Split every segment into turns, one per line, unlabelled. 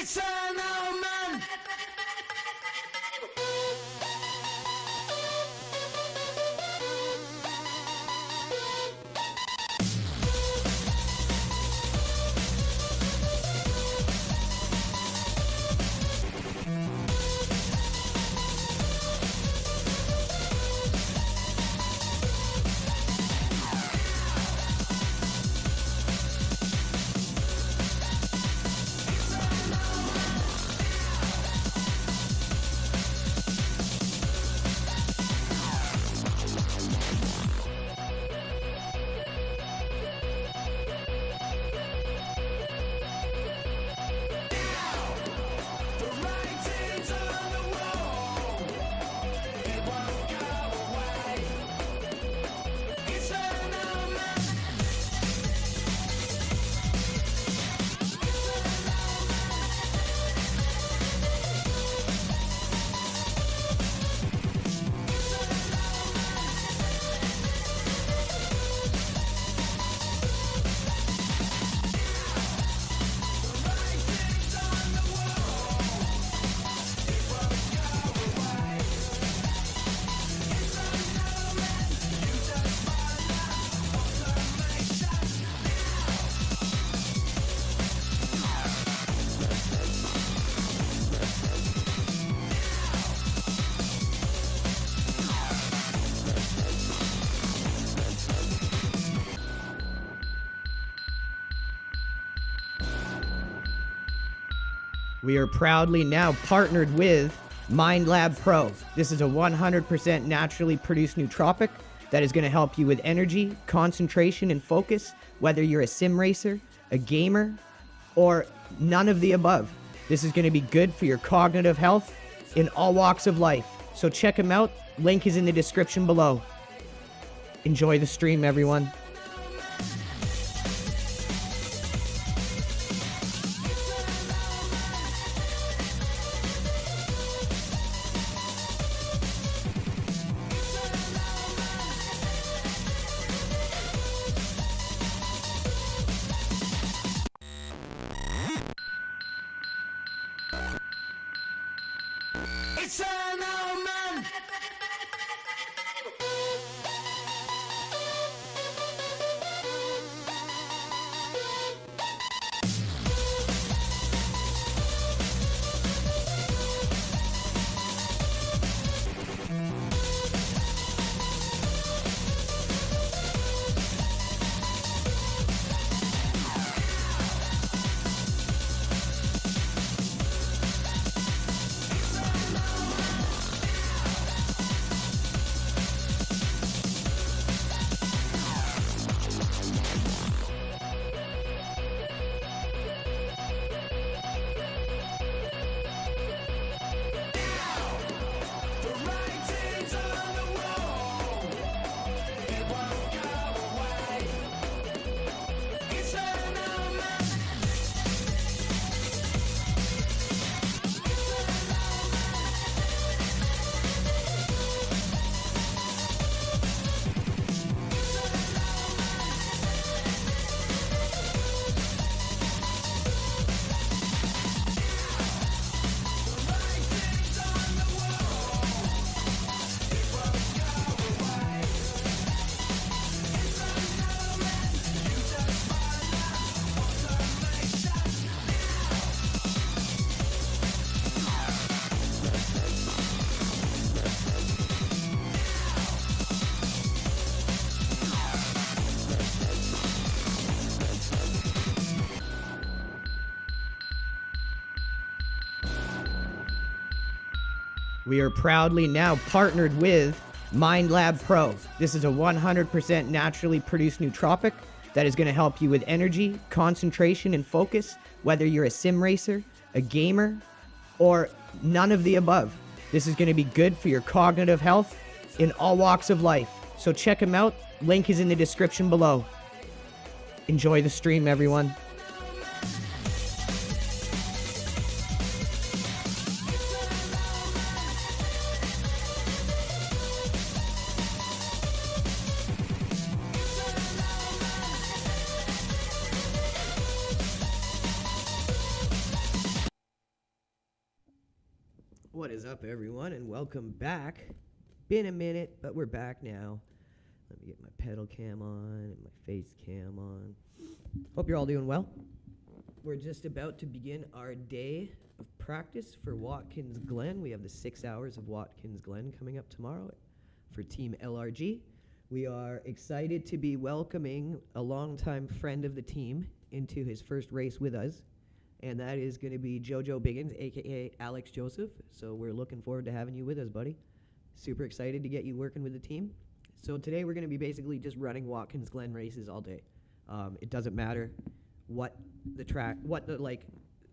It's an omen.
We are proudly now partnered with MindLab Pro. This is a 100% naturally produced nootropic that is going to help you with energy, concentration, and focus, whether you're a sim racer, a gamer, or none of the above. This is going to be good for your cognitive health in all walks of life. So check them out. Link is in the description below. Enjoy the stream, everyone.
It's an omen.
We are proudly now partnered with MindLab Pro. This is a 100% naturally produced nootropic that is going to help you with energy, concentration, and focus, whether you're a sim racer, a gamer, or none of the above. This is going to be good for your cognitive health in all walks of life. So check them out. Link is in the description below. Enjoy the stream, everyone. What is up, everyone, and welcome back. Been a minute, but we're back now. Let me get my pedal cam on and my face cam on. Hope you're all doing well. We're just about to begin our day of practice for Watkins Glen. We have the 6 hours of Watkins Glen coming up tomorrow for Team LRG. We are excited to be welcoming a longtime friend of the team into his first race with us, and that is going to be Jojo Biggins, a.k.a. Alex Joseph. So we're looking forward to having you with us, buddy. Super excited to get you working with the team. So today we're going to be basically just running Watkins Glen races all day. It doesn't matter what the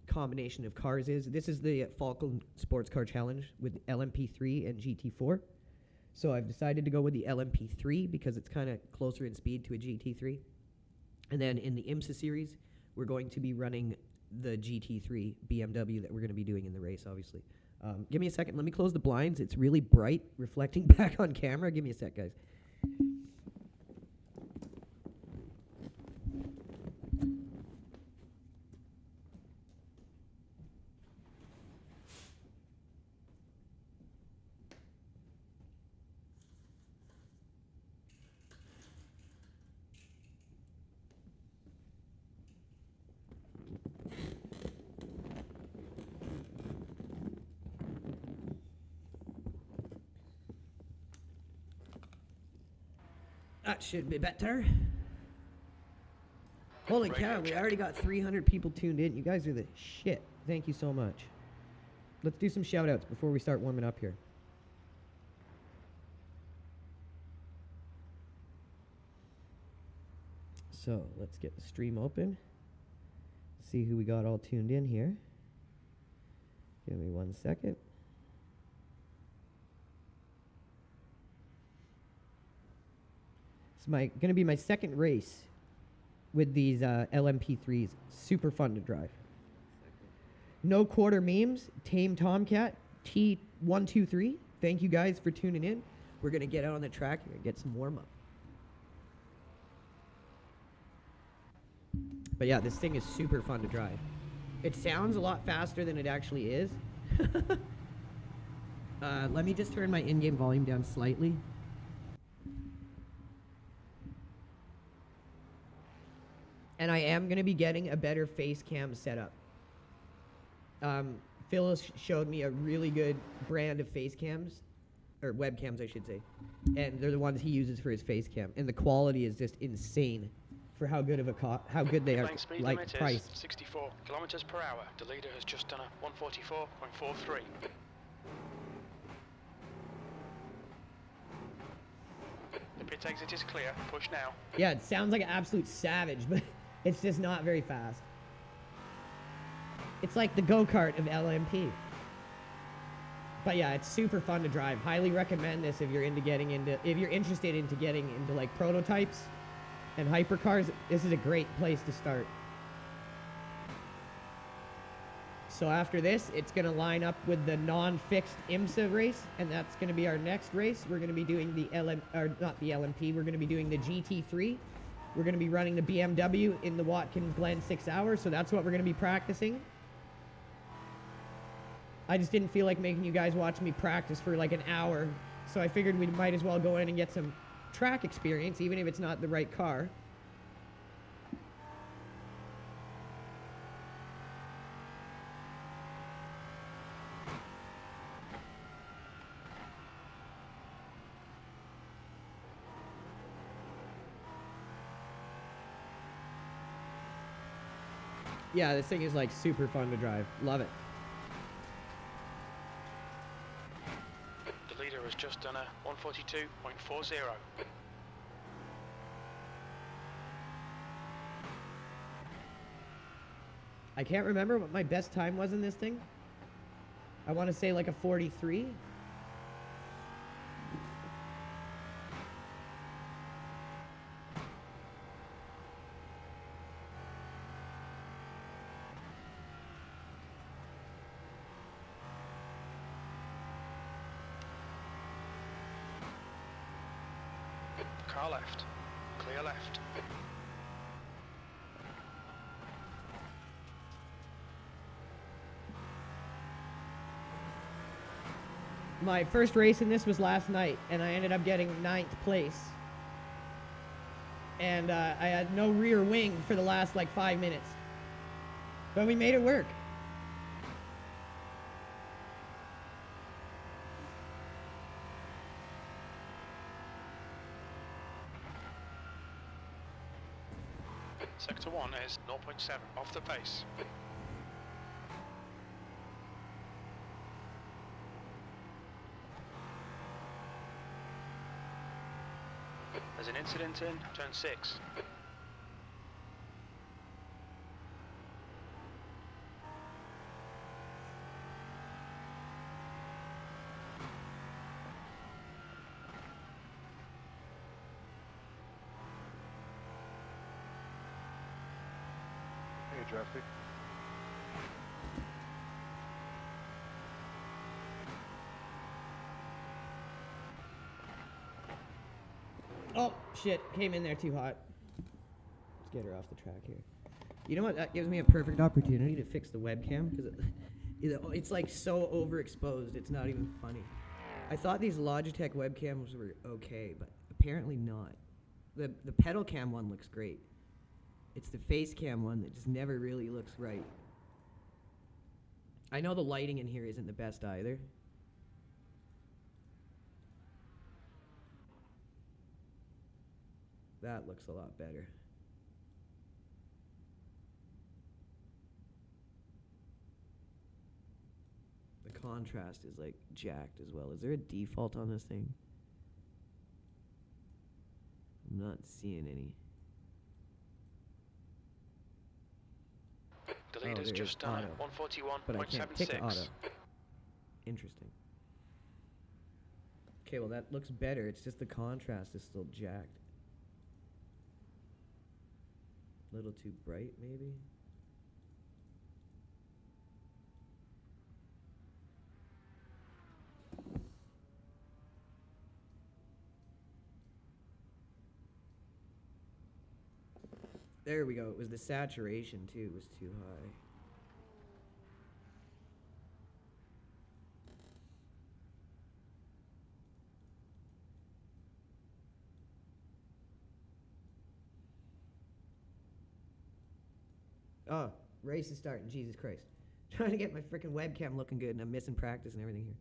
combination of cars is. This is the Falcon Sports Car Challenge with LMP3 and GT4. So I've decided to go with the LMP3 because it's kind of closer in speed to a GT3. And then in the IMSA series, we're going to be running the GT3 BMW that we're going to be doing in the race, obviously. Give me a second. Let me close the blinds. It's really bright, reflecting back on camera. Give me a sec, guys. That should be better. Holy cow, we already got 300 people tuned in. You guys are the shit. Thank you so much. Let's do some shout outs before we start warming up here. So let's get the stream open. See who we got all tuned in here. Give me 1 second. It's going to be my second race with these LMP3s. Super fun to drive. No Quarter Memes, Tame Tomcat, T123. Thank you guys for tuning in. We're going to get out on the track and get some warm up. But yeah, this thing is super fun to drive. It sounds a lot faster than it actually is. Let me just turn my in-game volume down slightly. And I am going to be getting a better face cam setup. Phil showed me a really good brand of face cams, or webcams, I should say. And they're the ones he uses for his face cam. And the quality is just insane for how good of a how good they are, like, priced.
64 kilometers per hour. The leader has just done a 144.43. The pit exit is clear. Push now.
Yeah, it sounds like an absolute savage, but it's just not very fast. It's like the go-kart of LMP. But yeah, it's super fun to drive. Highly recommend this if you're interested into getting into like prototypes and hypercars. This is a great place to start. So after this, it's going to line up with the non-fixed IMSA race, and that's going to be our next race. We're going to be doing the not the LMP, we're going to be doing the GT3. We're going to be running the BMW in the Watkins Glen 6 hours, so that's what we're going to be practicing. I just didn't feel like making you guys watch me practice for like an hour, so I figured we might as well go in and get some track experience, even if it's not the right car. Yeah, this thing is like super fun to drive. Love it.
The leader has just done a 142.40.
I can't remember what my best time was in this thing. I want to say like a 43.
Car left. Clear left.
My first race in this was last night, and I ended up getting 9th place. And I had no rear wing for the last like 5 minutes. But we made it work.
Sector 1 is 0.7 off the pace. There's an incident in turn 6.
Hey, traffic.
Oh, shit. Came in there too hot. Let's get her off the track here. You know what? That gives me a perfect opportunity to fix the webcam, because it's like so overexposed, it's not even funny. I thought these Logitech webcams were okay, but apparently not. The pedal cam one looks great. It's the face cam one that just never really looks right. I know the lighting in here isn't the best either. That looks a lot better. The contrast is like jacked as well. Is there a default on this thing? I'm not seeing any.
The leader's
there
just
is
done
auto,
at
but I can't tick
141.76.
auto. Interesting. Okay, well that looks better. It's just the contrast is still jacked. A little too bright, maybe? There we go. It was the saturation, too. It was too high. Oh, race is starting. Jesus Christ. Trying to get my freaking webcam looking good, and I'm missing practice and everything here.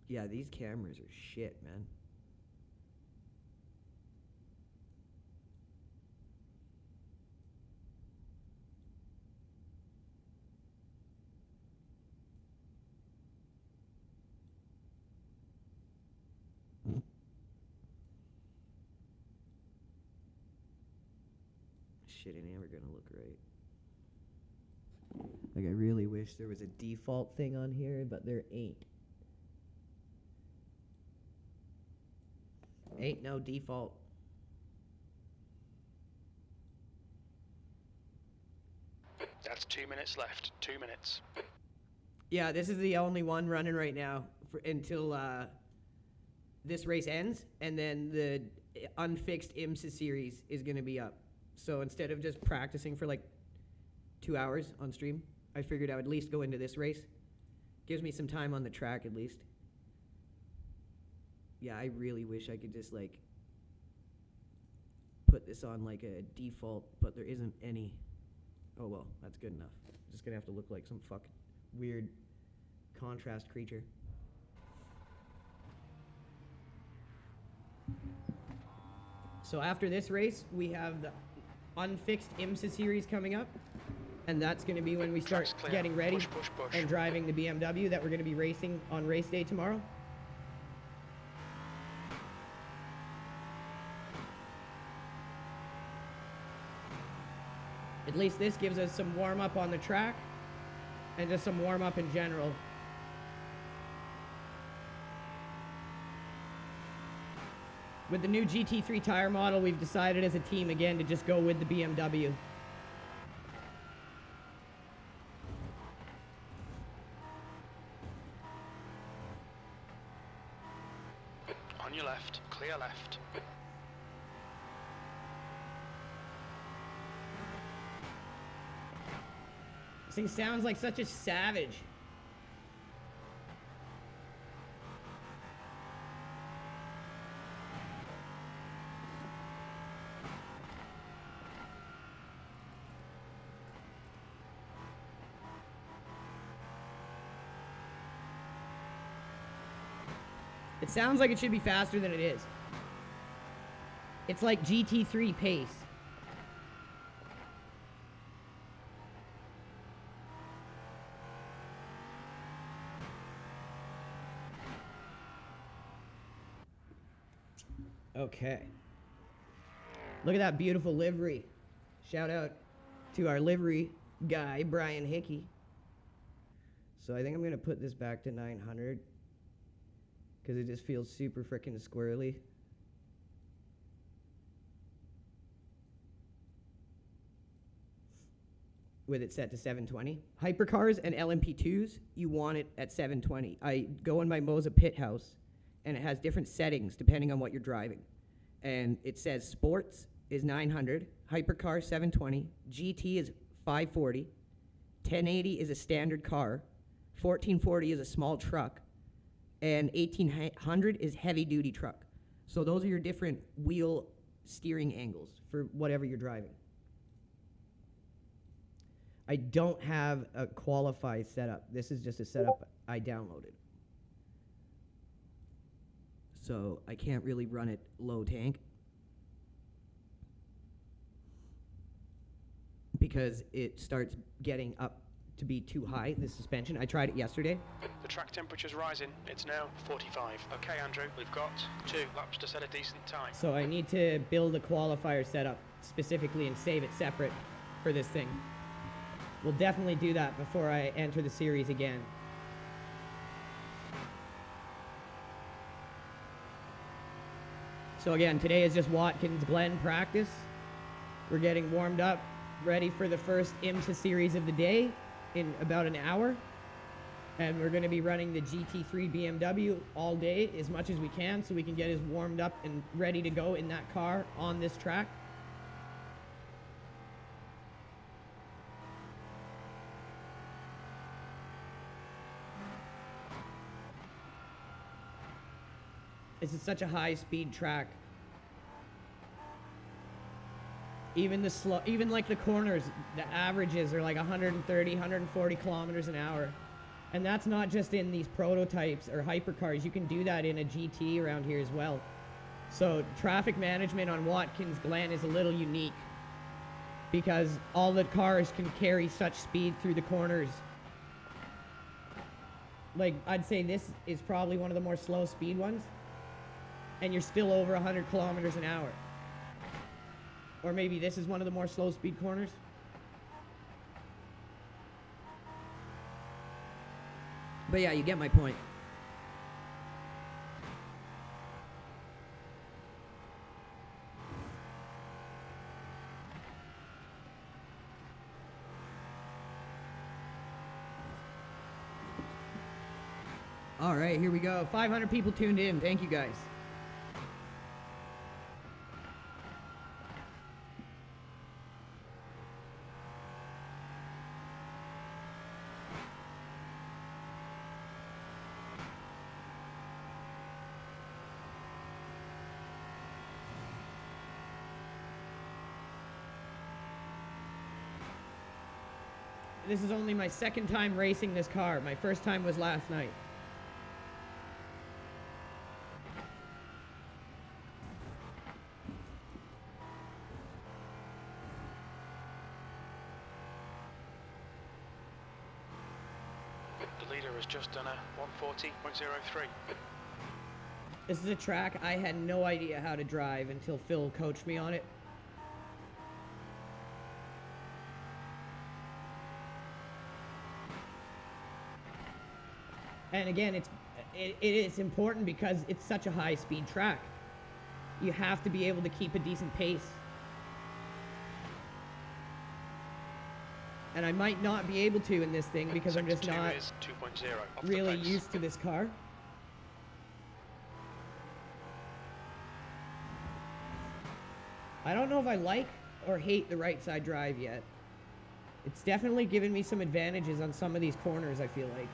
Yeah, these cameras are shit, man. Shit ain't ever gonna look right. Like, I really wish there was a default thing on here, but there ain't. Ain't no default.
That's 2 minutes left. 2 minutes.
Yeah, this is the only one running right now until this race ends, and then the unfixed IMSA series is going to be up. So instead of just practicing for like 2 hours on stream, I figured I would at least go into this race. Gives me some time on the track at least. Yeah, I really wish I could just like put this on like a default, but there isn't any. Oh well, that's good enough. Just gonna have to look like some fucking weird contrast creature. So after this race, we have the unfixed IMSA series coming up, and that's going to be when we start getting ready and driving the BMW that we're going to be racing on race day tomorrow. At least this gives us some warm-up on the track and just some warm-up in general. With the new GT3 tire model, we've decided as a team again to just go with the BMW.
On your left, clear left.
This thing sounds like such a savage. It sounds like it should be faster than it is. It's like GT3 pace. Okay. Look at that beautiful livery. Shout out to our livery guy, Brian Hickey. So I think I'm going to put this back to 900 because it just feels super freaking squirrely. With it set to 720. Hypercars and LMP2s, you want it at 720. I go in my Moza pit house, and it has different settings depending on what you're driving. And it says sports is 900, hypercar 720, GT is 540, 1080 is a standard car, 1440 is a small truck, and 1800 is heavy duty truck. So those are your different wheel steering angles for whatever you're driving. I don't have a qualify setup. This is just a setup I downloaded. So I can't really run it low tank because it starts getting up to be too high, the suspension. I tried it yesterday.
The track temperature's rising. It's now 45. Okay, Andrew, we've got 2 laps to set a decent time.
So I need to build a qualifier setup specifically and save it separate for this thing. We'll definitely do that before I enter the series again. So again, today is just Watkins Glen practice. We're getting warmed up, ready for the first IMSA series of the day in about an hour. And we're going to be running the GT3 BMW all day as much as we can so we can get us warmed up and ready to go in that car on this track. This is such a high-speed track. Even like the corners, the averages are like 130, 140 kilometers an hour. And that's not just in these prototypes or hypercars. You can do that in a GT around here as well. So traffic management on Watkins Glen is a little unique because all the cars can carry such speed through the corners. Like, I'd say this is probably one of the more slow speed ones. And you're still over 100 kilometers an hour. Or maybe this is one of the more slow speed corners. But yeah, you get my point. All right, here we go. 500 people tuned in. Thank you guys. This is only my second time racing this car. My first time was last night.
The leader has just done a 140.03.
This is a track I had no idea how to drive until Phil coached me on it. And again, it is important because it's such a high-speed track. You have to be able to keep a decent pace. And I might not be able to in this thing because I'm just not really used to this car. I don't know if I like or hate the right side drive yet. It's definitely given me some advantages on some of these corners, I feel like.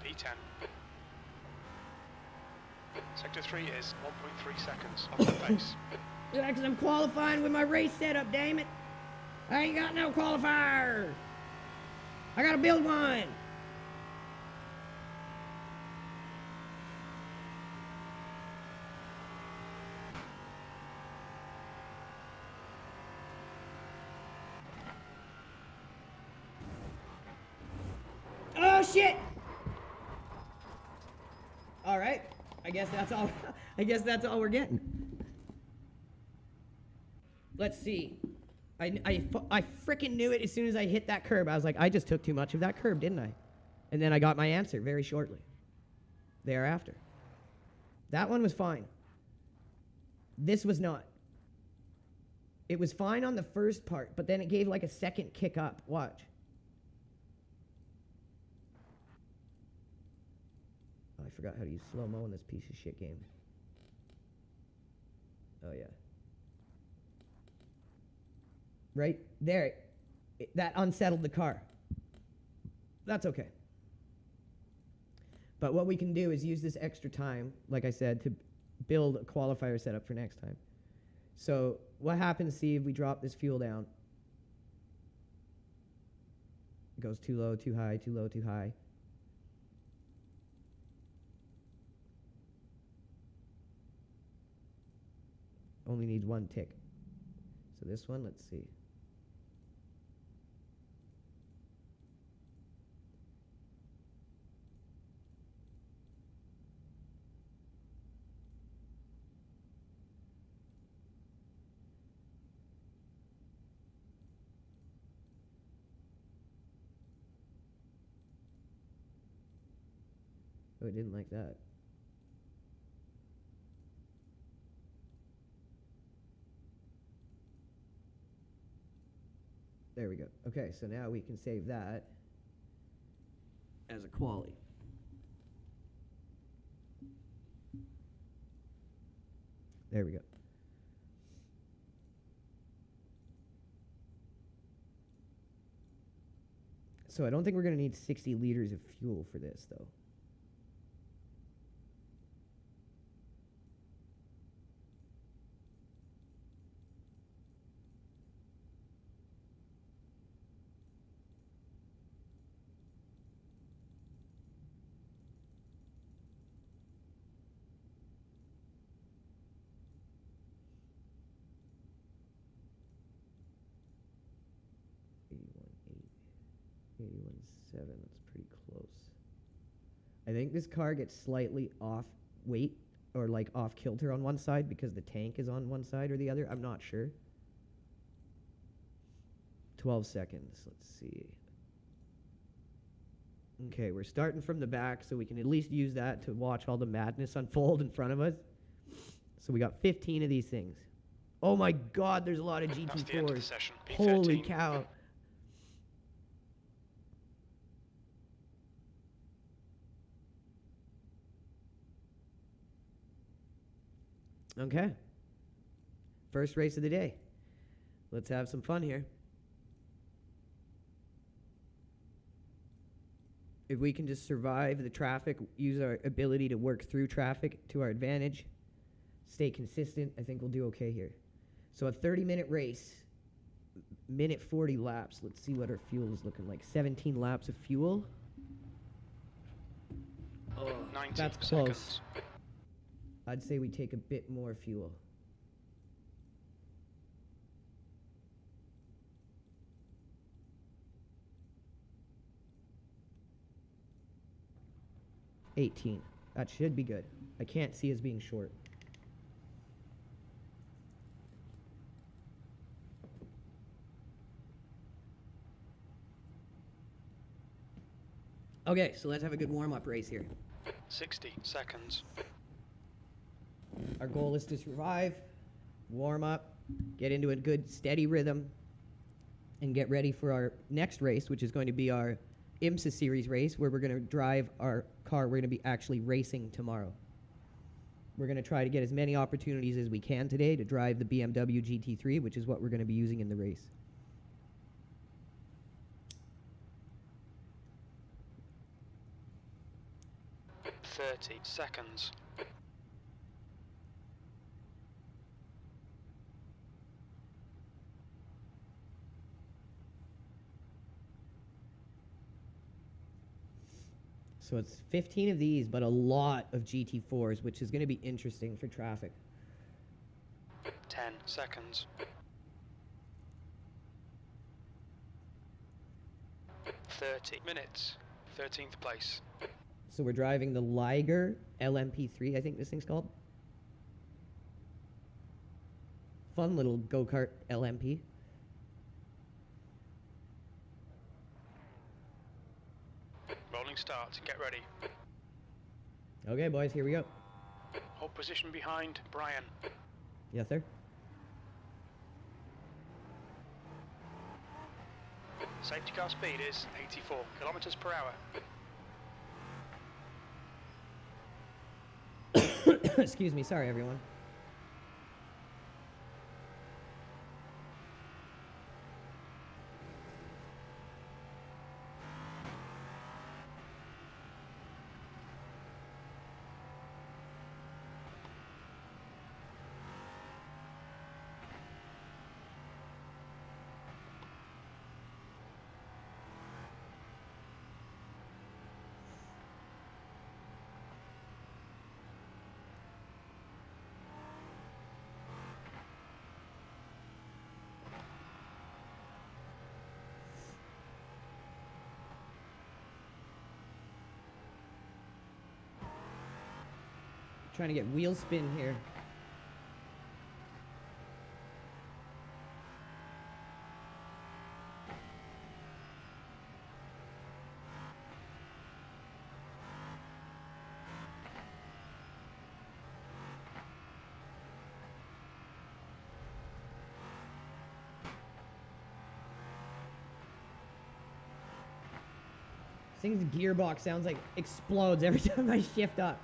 P10. Sector 3 is 1.3 seconds off the pace.
Yeah, because I'm qualifying with my race setup, damn it. I ain't got no qualifier. I gotta build one. Oh shit! All right. I guess that's all. I guess that's all we're getting. Let's see. I freaking knew it as soon as I hit that curb. I was like, I just took too much of that curb, didn't I? And then I got my answer very shortly thereafter. That one was fine. This was not. It was fine on the first part, but then it gave like a second kick up. Watch. Oh, I forgot how to use slow-mo in this piece of shit game. Oh, yeah. Right there, that unsettled the car. That's okay. But what we can do is use this extra time, like I said, to build a qualifier setup for next time. So what happens, see, if we drop this fuel down? It goes too low, too high, too low, too high. Only needs one tick. So this one, let's see. Oh, it didn't like that. There we go. Okay, so now we can save that as a quali. There we go. So I don't think we're going to need 60 liters of fuel for this, though. That's pretty close. I think this car gets slightly off weight or like off kilter on one side because the tank is on one side or the other. I'm not sure. 12 seconds. Let's see. Okay, we're starting from the back so we can at least use that to watch all the madness unfold in front of us. So we got 15 of these things. Oh my God, there's a lot of
That's the end of the
GT4s.
session. P13.
Holy cow. Okay. First race of the day. Let's have some fun here. If we can just survive the traffic, use our ability to work through traffic to our advantage, stay consistent, I think we'll do okay here. So a 30-minute race, minute 40 laps. Let's see what our fuel is looking like. 17 laps of fuel. Oh, that's close.
Seconds.
I'd say we take a bit more fuel. $18. That should be good. I can't see us being short. Okay, so let's have a good warm-up race here.
60 seconds.
Our goal is to survive, warm up, get into a good steady rhythm, and get ready for our next race, which is going to be our IMSA series race, where we're going to drive our car. We're going to be actually racing tomorrow. We're going to try to get as many opportunities as we can today to drive the BMW GT3, which is what we're going to be using in the race.
.30 seconds.
So it's 15 of these, but a lot of GT4s, which is going to be interesting for traffic.
10 seconds. 30 minutes. 13th place.
So we're driving the Liger LMP3, I think this thing's called. Fun little go-kart LMP.
Rolling start. Get ready.
Okay, boys, here we go.
Hold position behind Brian.
Yes, sir.
Safety car speed is 84 kilometers per hour.
Excuse me, sorry everyone. Trying to get wheel spin here. This thing's gearbox sounds like explodes every time I shift up.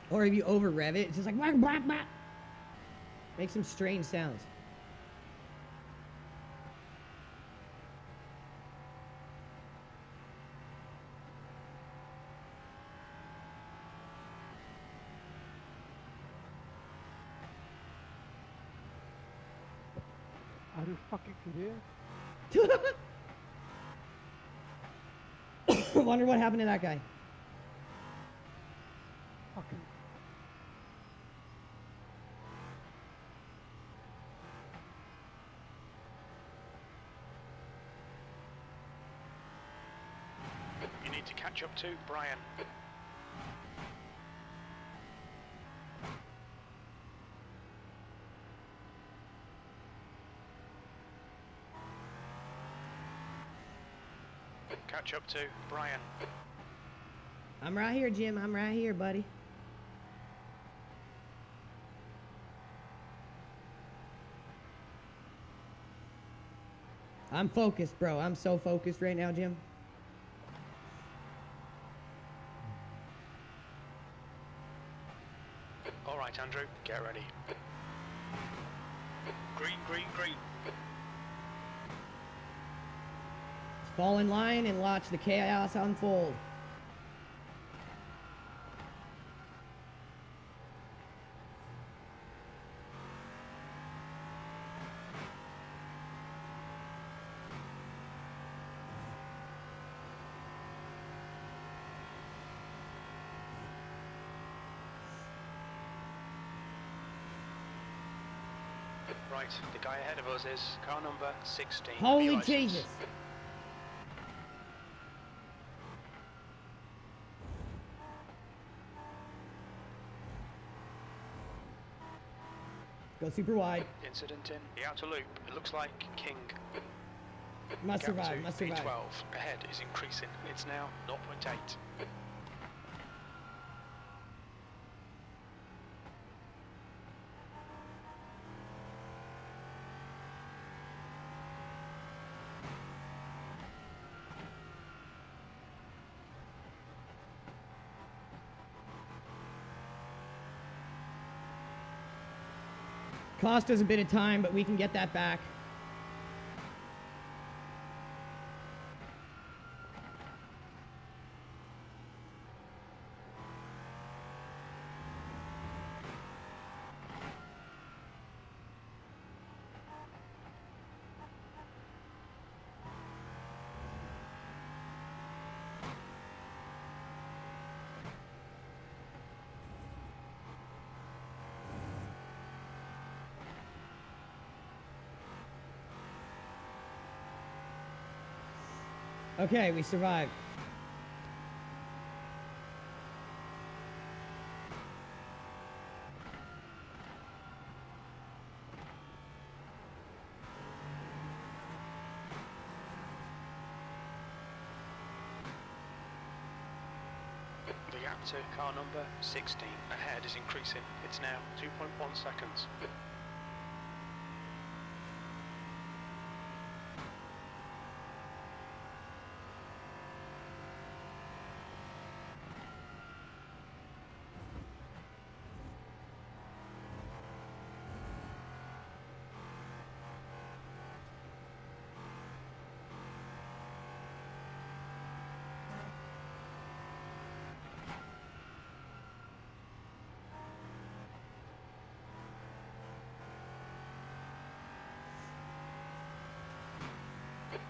Or if you over rev it, it's just like whack, whack, whack. Makes some strange sounds.
Are you fucking serious?
Wonder what happened to that guy.
Fucking.
You need to catch up to Brian. Catch up to Brian.
I'm right here, Jim. I'm right here, buddy. I'm focused, bro. I'm so focused right now, Jim.
All right, Andrew, get ready. Green, green, green.
Fall in line and watch the chaos unfold.
Right, the guy ahead of us is car number 16.
Holy
Iracing.
Jesus. Go super wide.
Incident in the outer loop. It looks like King.
Must
Gap
survive,
to
must survive.
P12 ahead is increasing. It's now 0.8.
Cost us a bit of time, but we can get that back. Okay, we survived.
The gap to car number 16 ahead is increasing. It's now 2.1 seconds.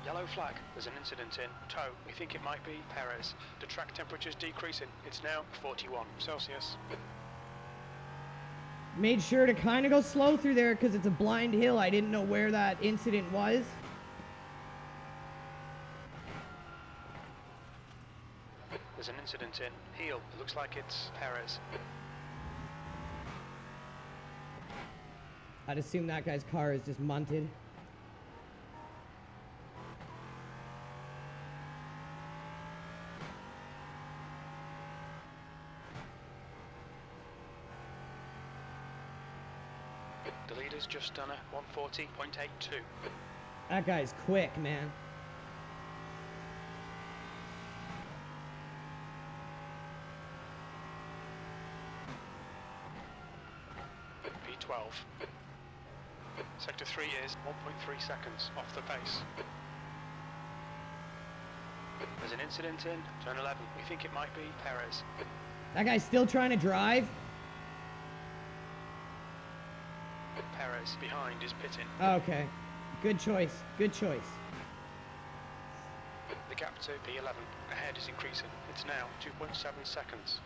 Yellow flag. There's an incident in tow. We think it might be Perez. The track temperature's decreasing. It's now 41 Celsius.
Made sure to kind of go slow through there because it's a blind hill. I didn't know where that incident was.
There's an incident in heel. It looks like it's Perez.
I'd assume that guy's car is just munted.
The leader's just done a 140.82.
That guy's quick, man.
P12. Sector 3 is 1.3 seconds off the pace. There's an incident in turn 11. We think it might be Perez.
That guy's still trying to drive.
Perez behind is pitting.
Okay. Good choice. Good choice.
The gap to P11 ahead is increasing. It's now 2.7 seconds.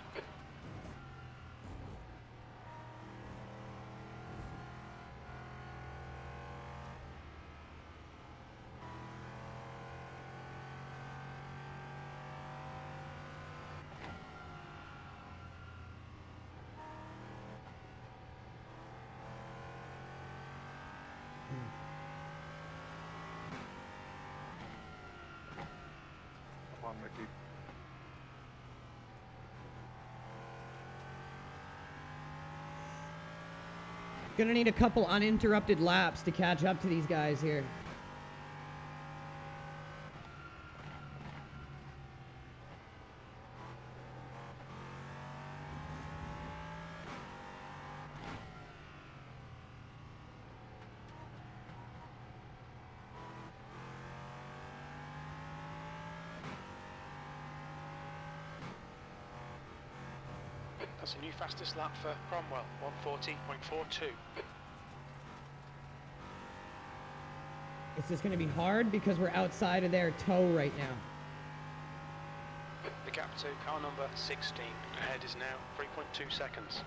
Come on, Mickey.
Gonna need a couple uninterrupted laps to catch up to these guys here.
That's a new fastest lap for Cromwell, 140.42.
It's just gonna be hard because we're outside of their tow right now.
The gap to car number 16. Ahead is now 3.2 seconds.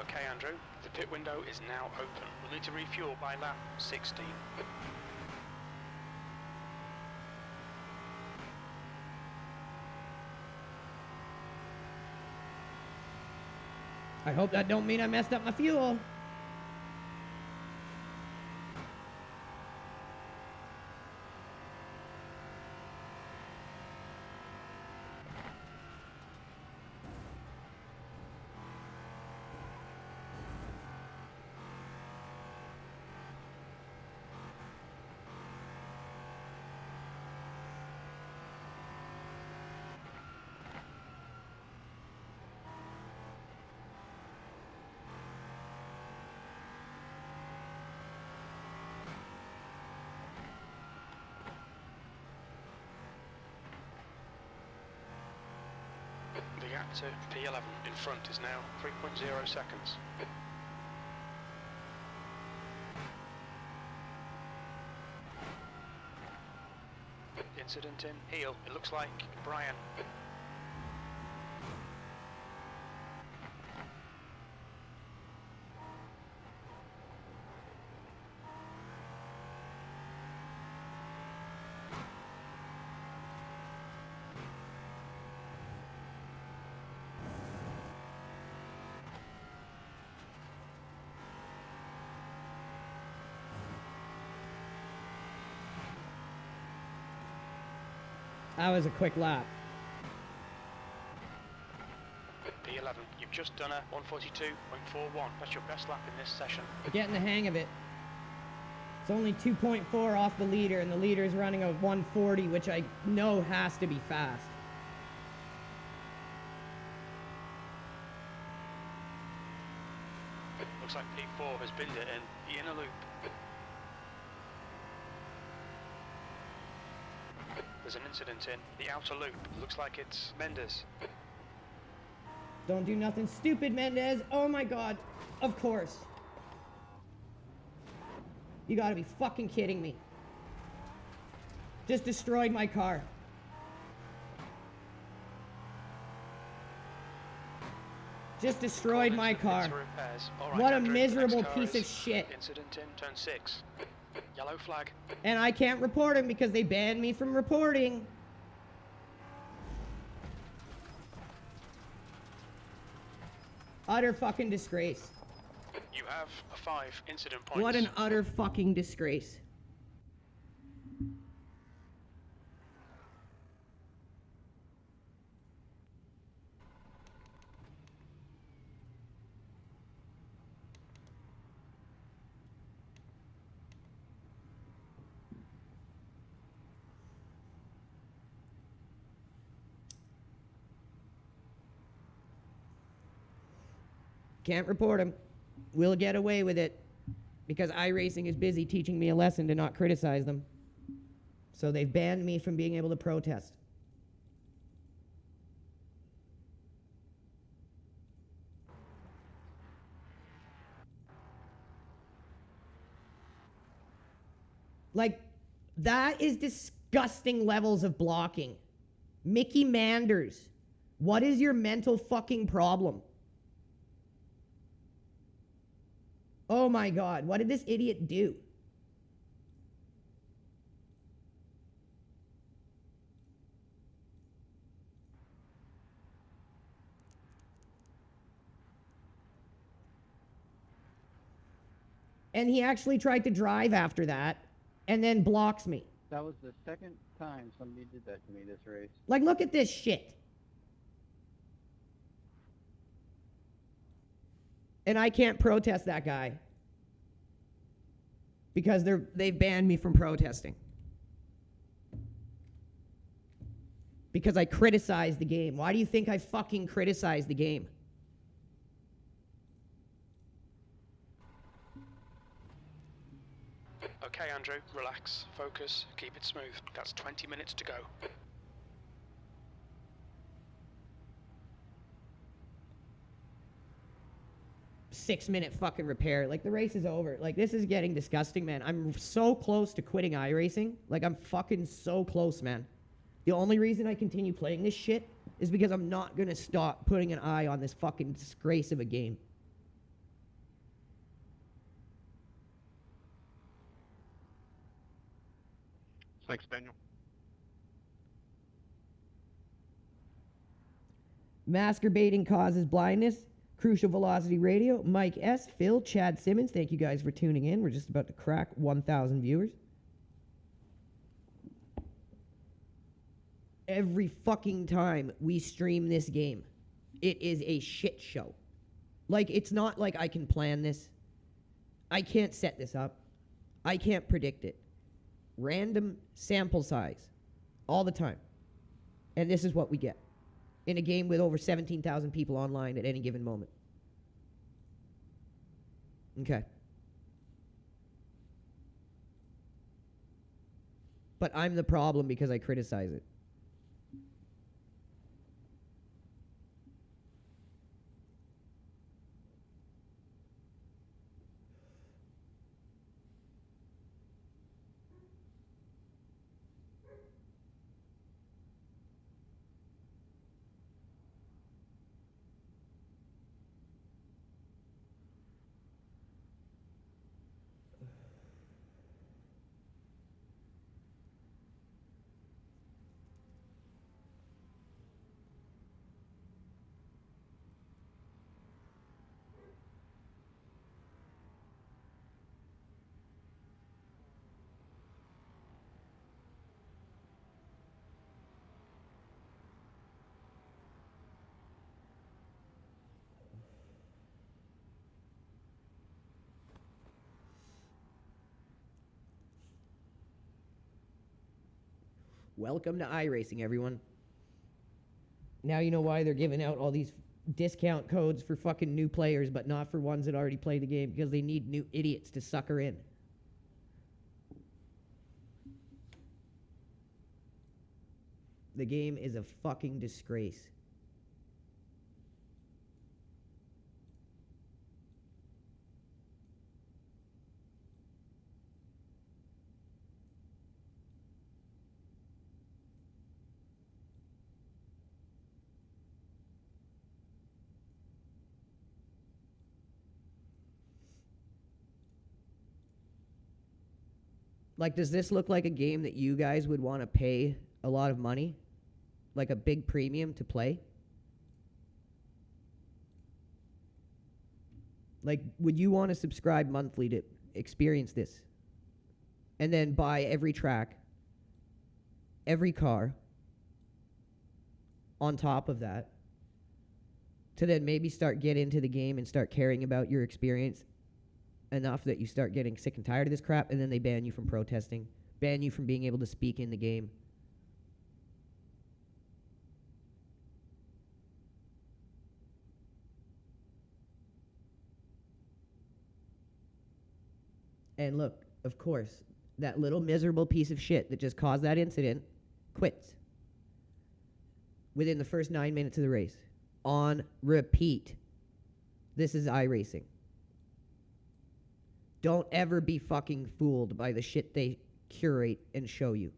Okay, Andrew, the pit window is now open. We'll need to refuel by lap 16.
I hope that don't mean I messed up my fuel.
The gap to P11 in front is now 3.0 seconds. Incident in heel. It looks like Brian.
That was a quick lap.
P11, you've just done a 142.41. That's your best lap in this session.
Getting the hang of it. It's only 2.4 off the leader, and the leader is running a 140, which I know has to be fast.
Looks like P4 has binned it in the inner loop. There's an incident in the outer loop. Looks like it's Mendes.
Don't do nothing stupid, Mendez. Oh my god. Of course. You gotta be fucking kidding me. Just destroyed my car. Just destroyed my car. What a miserable piece of shit.
Incident in turn 6. Yellow flag.
And I can't report him because they banned me from reporting. Utter fucking disgrace.
You have a 5 incident points.
What an utter fucking disgrace. Can't report him. We'll get away with it because Iracing is busy teaching me a lesson to not criticize them. So they've banned me from being able to protest. Like, that is disgusting levels of blocking. Mickey Manders, what is your mental fucking problem? Oh my god, what did this idiot do? And he actually tried to drive after that and then blocks me.
That was the second time somebody did that to me this race.
Like, look at this shit. And I can't protest that guy because they've banned me from protesting. Because I criticized the game. Why do you think I fucking criticized the game?
Okay, Andrew, relax, focus, keep it smooth. That's 20 minutes to go.
6-minute fucking repair. Like, the race is over. Like, this is getting disgusting, man. I'm so close to quitting iRacing. Like, I'm fucking so close, man. The only reason I continue playing this shit is because I'm not going to stop putting an eye on this fucking disgrace of a game.
Thanks, Daniel.
Masturbating causes blindness. Crucial Velocity Radio. Mike S. Phil. Chad Simmons. Thank you guys for tuning in. We're just about to crack 1,000 viewers. Every fucking time we stream this game, it is a shit show. Like, it's not like I can plan this. I can't set this up. I can't predict it. Random sample size. All the time. And this is what we get. In a game with over 17,000 people online at any given moment. Okay. But I'm the problem because I criticize it. Welcome to iRacing, everyone. Now you know why they're giving out all these discount codes for fucking new players, but not for ones that already play the game, because they need new idiots to sucker in. The game is a fucking disgrace. Like, does this look like a game that you guys would want to pay a lot of money? Like a big premium to play? Like, would you want to subscribe monthly to experience this? And then buy every track, every car, on top of that, to then maybe start get into the game and start caring about your experience enough that you start getting sick and tired of this crap, and then they ban you from protesting, ban you from being able to speak in the game. And look, of course, that little miserable piece of shit that just caused that incident quits within the first 9 minutes of the race. On repeat. This is iRacing. Don't ever be fucking fooled by the shit they curate and show you.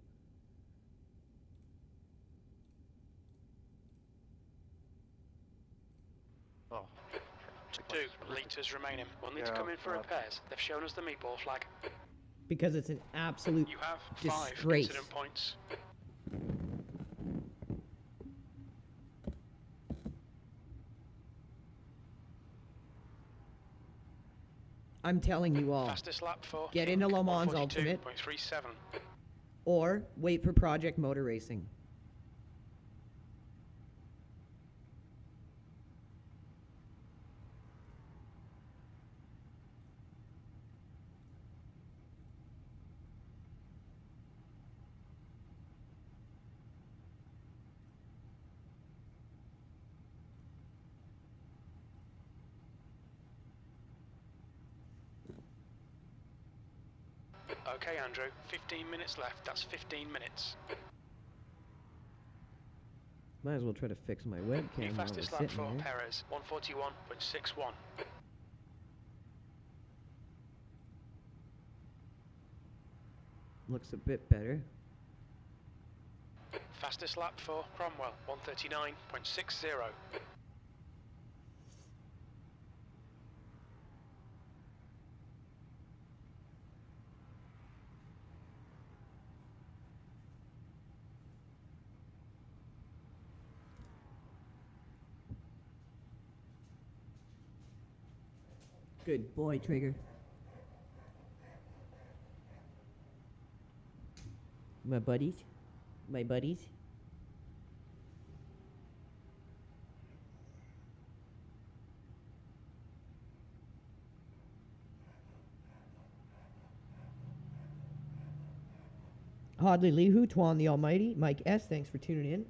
Oh.
2 litres remaining. We'll need to
Yeah,
come in for
God.
repairs. They've shown us the meatball flag.
Because it's an absolute
You have 5
disgrace.
incident points.
I'm telling you all.
Fastest lap for
Get into Le Mans Ultimate.
142.37.
Or wait for Project Motor Racing.
Okay, Andrew, 15 minutes left. That's 15 minutes.
Might as well try to fix my webcam
New
while we're
fastest lap
sitting
for
here.
Perez, 141.61.
Looks a bit better.
Fastest lap for Cromwell, 139.60.
Good boy, Trigger. My buddies. My buddies. Hodley Lihu, Tuan the Almighty, Mike S., thanks for tuning in.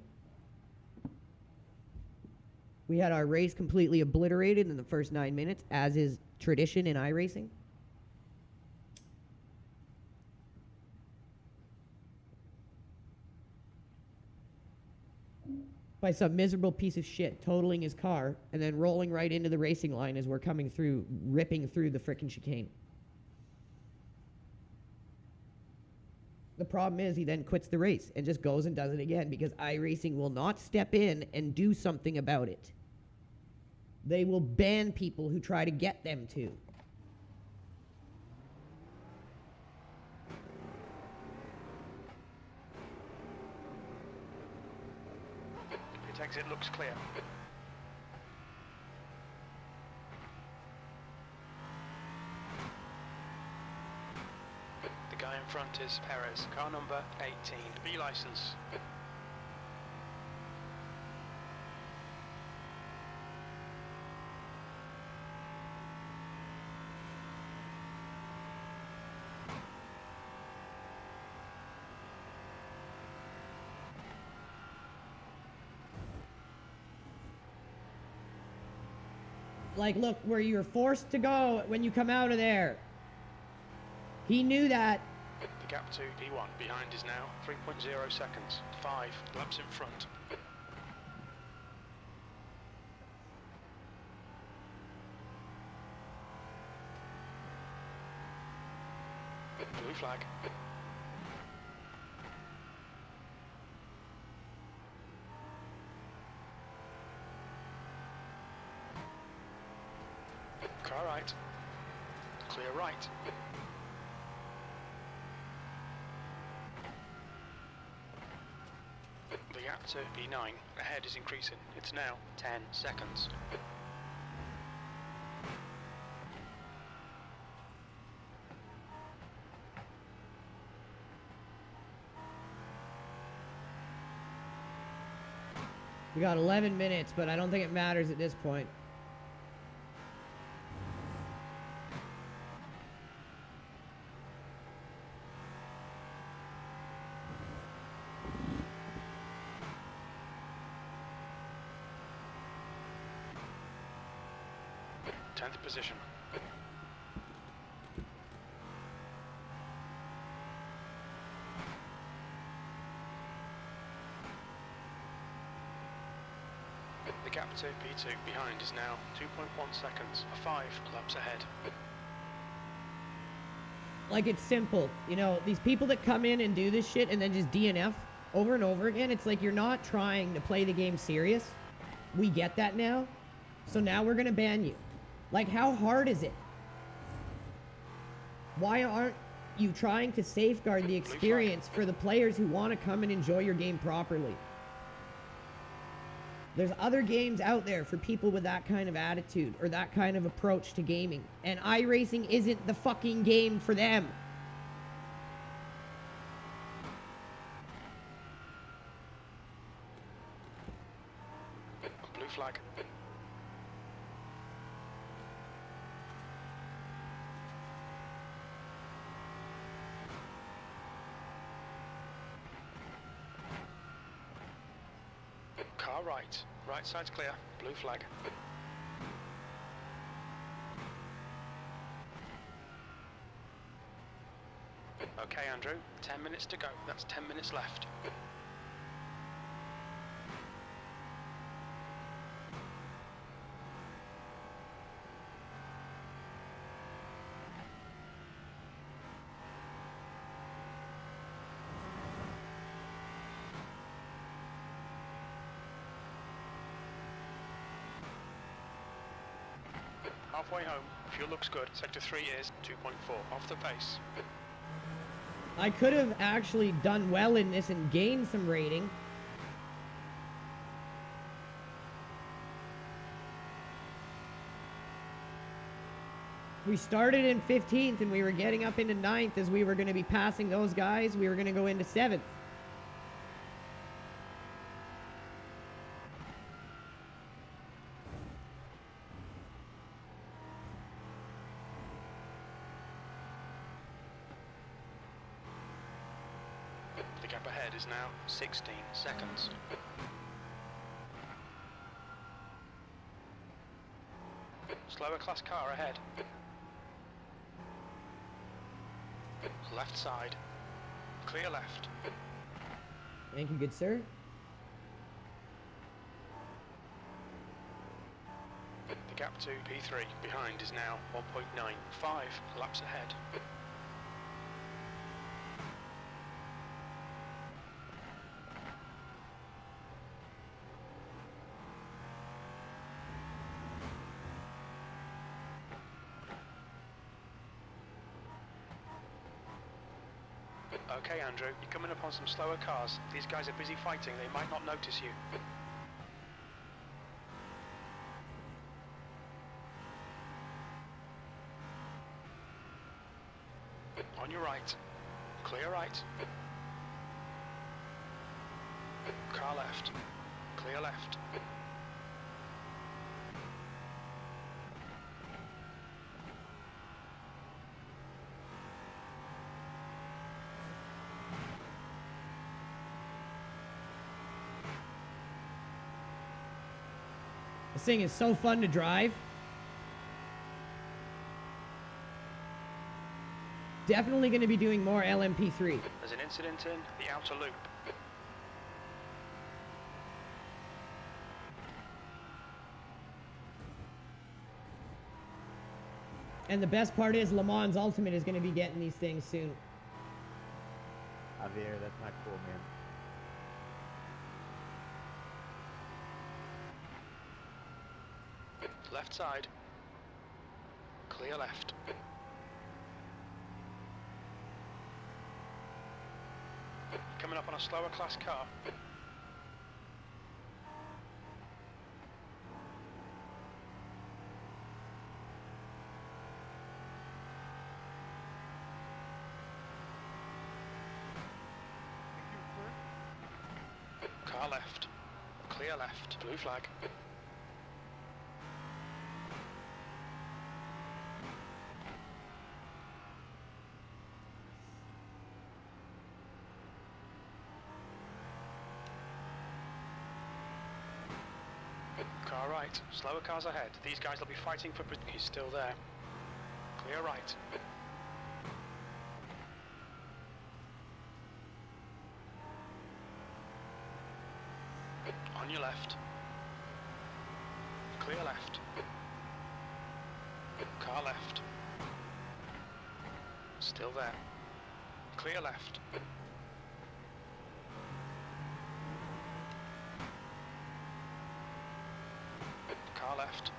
We had our race completely obliterated in the first 9 minutes, as is tradition in iRacing. By some miserable piece of shit totaling his car and then rolling right into the racing line as we're coming through, ripping through the frickin' chicane. The problem is he then quits the race and just goes and does it again because iRacing will not step in and do something about it. They will ban people who try to get them to.
Pit exit looks clear. The guy in front is Perez, car number 18, B license.
Like, look where you're forced to go when you come out of there. He knew that.
The gap to P1 behind is now 3.0 seconds. 5 laps in front. Blue flag. Car right. Clear right. The gap to B9 ahead is increasing. It's now 10 seconds.
We got 11 minutes, but I don't think it matters at this point.
Position. The gap to P2 behind is now 2.1 seconds, 5 laps ahead.
Like, it's simple. You know, these people that come in and do this shit and then just DNF over and over again, it's like you're not trying to play the game serious. We get that now. So now we're gonna ban you. Like, how hard is it? Why aren't you trying to safeguard the experience for the players who want to come and enjoy your game properly? There's other games out there for people with that kind of attitude or that kind of approach to gaming. And iRacing isn't the fucking game for them.
Blue flag. Car right. Right side's clear. Blue flag. Okay, Andrew. 10 minutes to go. That's 10 minutes left. halfway home. Fuel looks good. Sector 3 is 2.4 off the pace.
I could have actually done well in this and gained some rating. We started in 15th and we were getting up into 9th as we were going to be passing those guys. We were going to go into 7th.
The gap ahead is now 16 seconds. Slower class car ahead. Left side. Clear left.
Thank you, good sir.
The gap to P3 behind is now 1.95 laps ahead. Okay, Andrew, you're coming up on some slower cars. These guys are busy fighting, they might not notice you. On your right. Clear right. Car left. Clear left.
This thing is so fun to drive. Definitely going to be doing more LMP3.
There's an incident in the outer loop.
And the best part is Le Mans Ultimate is going to be getting these things soon.
Javier, that's not cool, man.
Left side. Clear left. Coming up on a slower class car. Car left. Clear left. Blue flag. Car right. Slower cars ahead. These guys will be fighting for... He's still there. Clear right. On your left. Clear left. Car left. Still there. Clear left. Car left.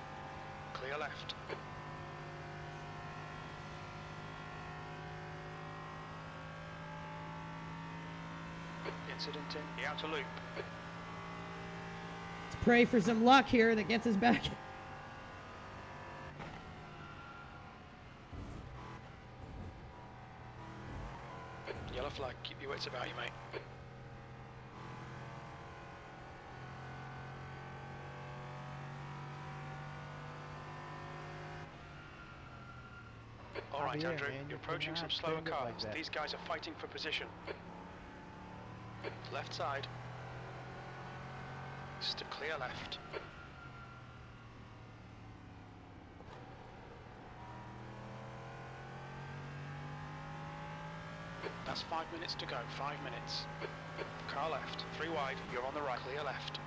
Clear left. Incident in the outer loop.
Let's pray for some luck here that gets us back.
Yellow flag. Keep your wits about you, mate. Alright,
Javier,
Andrew,
man,
you're
you
approaching some
cannot
slower
bend it like
cars.
that.
These guys are fighting for position. Left side. Still clear left. That's 5 minutes to go. 5 minutes. Car left. 3 wide. You're on the right. Clear left.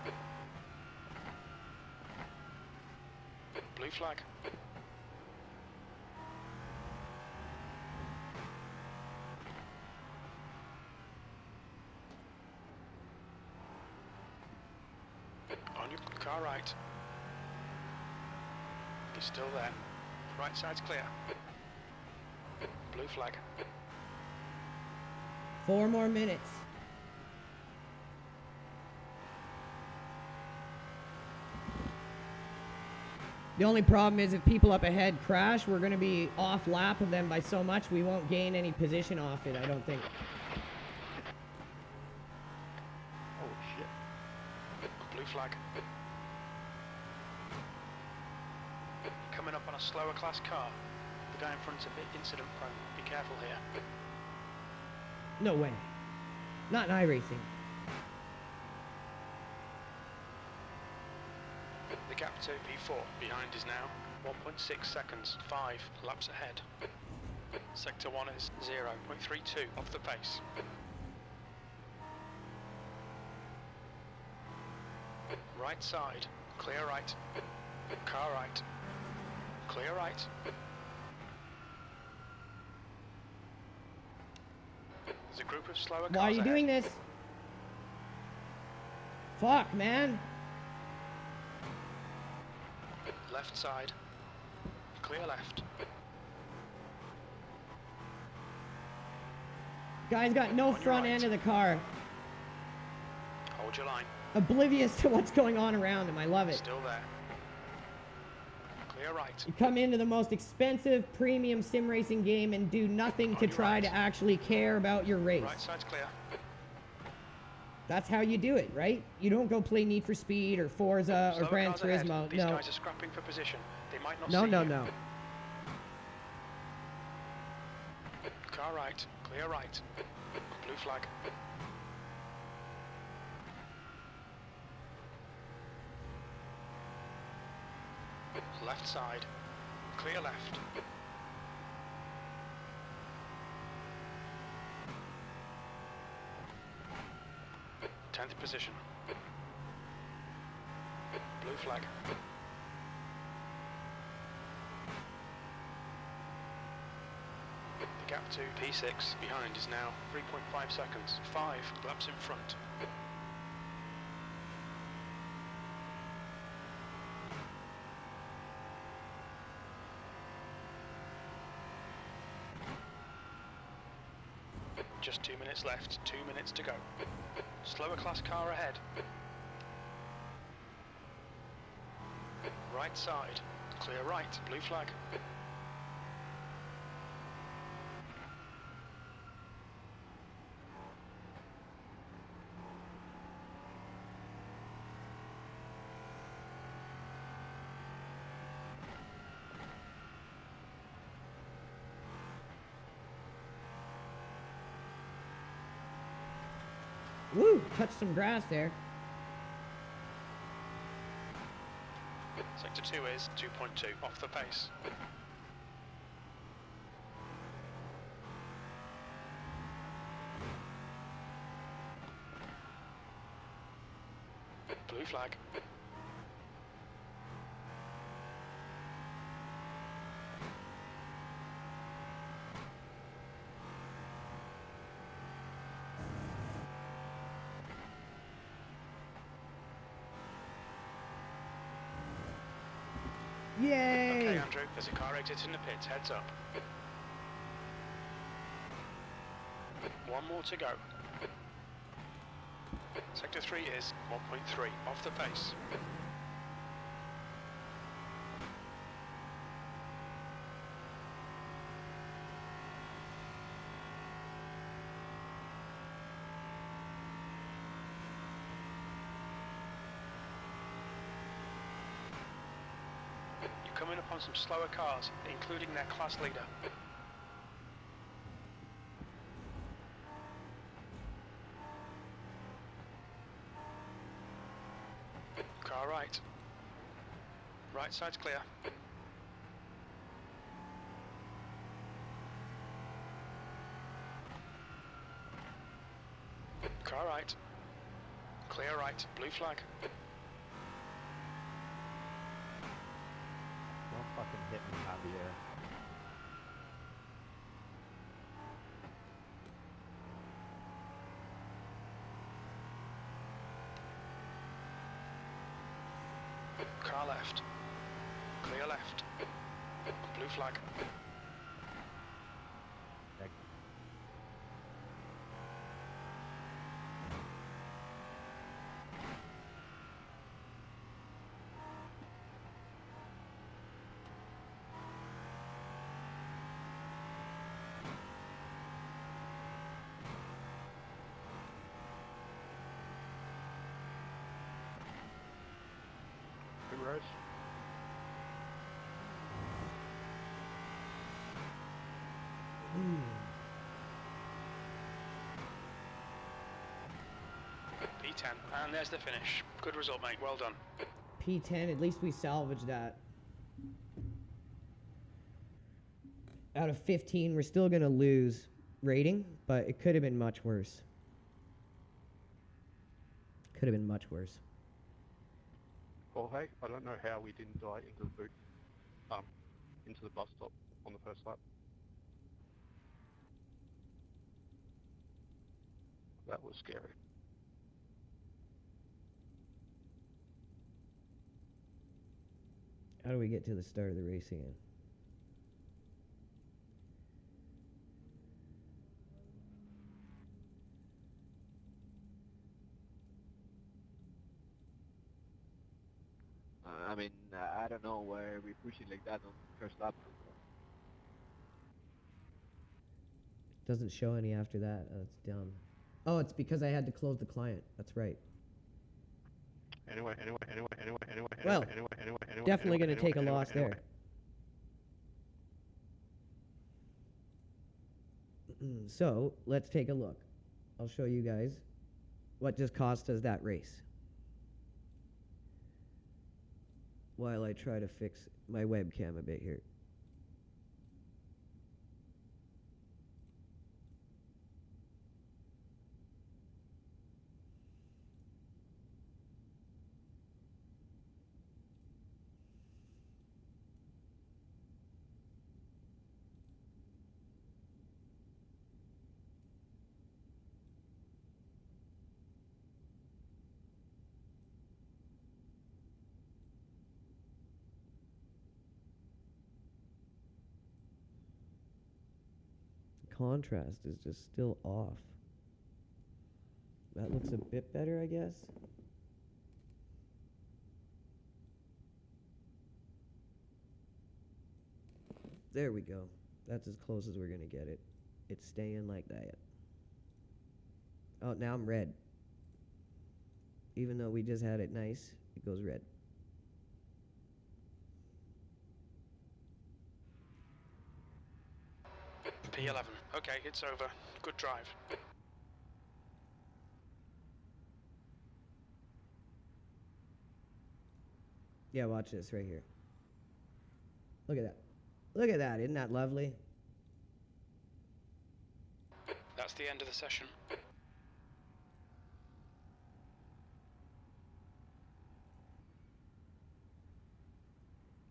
Blue flag. On your car right. You're still there. Right side's clear. Blue flag.
4 more minutes. The only problem is if people up ahead crash, we're going to be off lap of them by so much we won't gain any position off it, I don't think.
Oh shit.
Blue flag. Coming up on a slower class car. The guy in front's a bit incident prone. Be careful here.
No way. Not in iRacing.
The gap to P4 behind is now 1.6 seconds, 5 laps ahead. Sector 1 is 0.32 off the pace. Right side, clear right. Car right. Clear right. There's a group of slower cars
Why are you
ahead.
doing this? Fuck, man.
Left side. Clear left.
Guy's got no
On your
front
right.
end of the car.
Hold your line.
Oblivious to what's going on around him. I love it.
Still there. Clear right.
You come into the most expensive premium sim racing game and do nothing to
your
try
right.
to actually care about your race.
Right side's clear.
That's how you do it, right? You don't go play Need for Speed or Forza or
Slower
Gran
cars ahead.
Turismo.
These
No.
guys are scrapping for position. They might not
No,
see
no,
you.
no.
Car right. Clear right. Blue flag. Left side. Clear left. Tenth position. Blue flag. The gap to P6 behind is now 3.5 seconds, 5 laps in front. Just 2 minutes left, 2 minutes to go. Slower class car ahead. Right side, clear right, blue flag.
Woo! Touched some grass there.
Sector 2 is 2.2 off the pace. Blue flag.
Yay!
Okay, Andrew, there's a car exit in the pits, heads up. 1 more to go. Sector 3 is 1.3 off the pace. You're coming upon some slower cars, including their class leader. Car right. Right side's clear. Car right. Clear right. Blue flag.
Don't fucking hit me, Javier.
Car left. Clear left. Blue flag.
Good race.
P10, and there's the finish. Good result, mate. Well done.
P10, at least we salvaged that. Out of 15, we're still going to lose rating, but it could have been much worse. Could have been much worse.
Well, hey, I don't know how we didn't die into the boot, into the bus stop on the first lap. That was scary.
How do we get to the start of the race again?
I mean, I don't know why we push it like that on first lap.
Doesn't show any after that. Oh, it's dumb. Oh, it's because I had to close the client. That's right.
Anyway.
Well, definitely going to take a loss there. So, let's take a look. I'll show you guys what just cost us that race. While I try to fix my webcam a bit here. Contrast is just still off. That looks a bit better, I guess. There we go. That's as close as we're gonna get it. It's staying like that. Oh, now I'm red. Even though we just had it nice, it goes red.
P11. Okay, it's over. Good drive.
Yeah, watch this right here. Look at that. Look at that. Isn't that lovely?
That's the end of the session.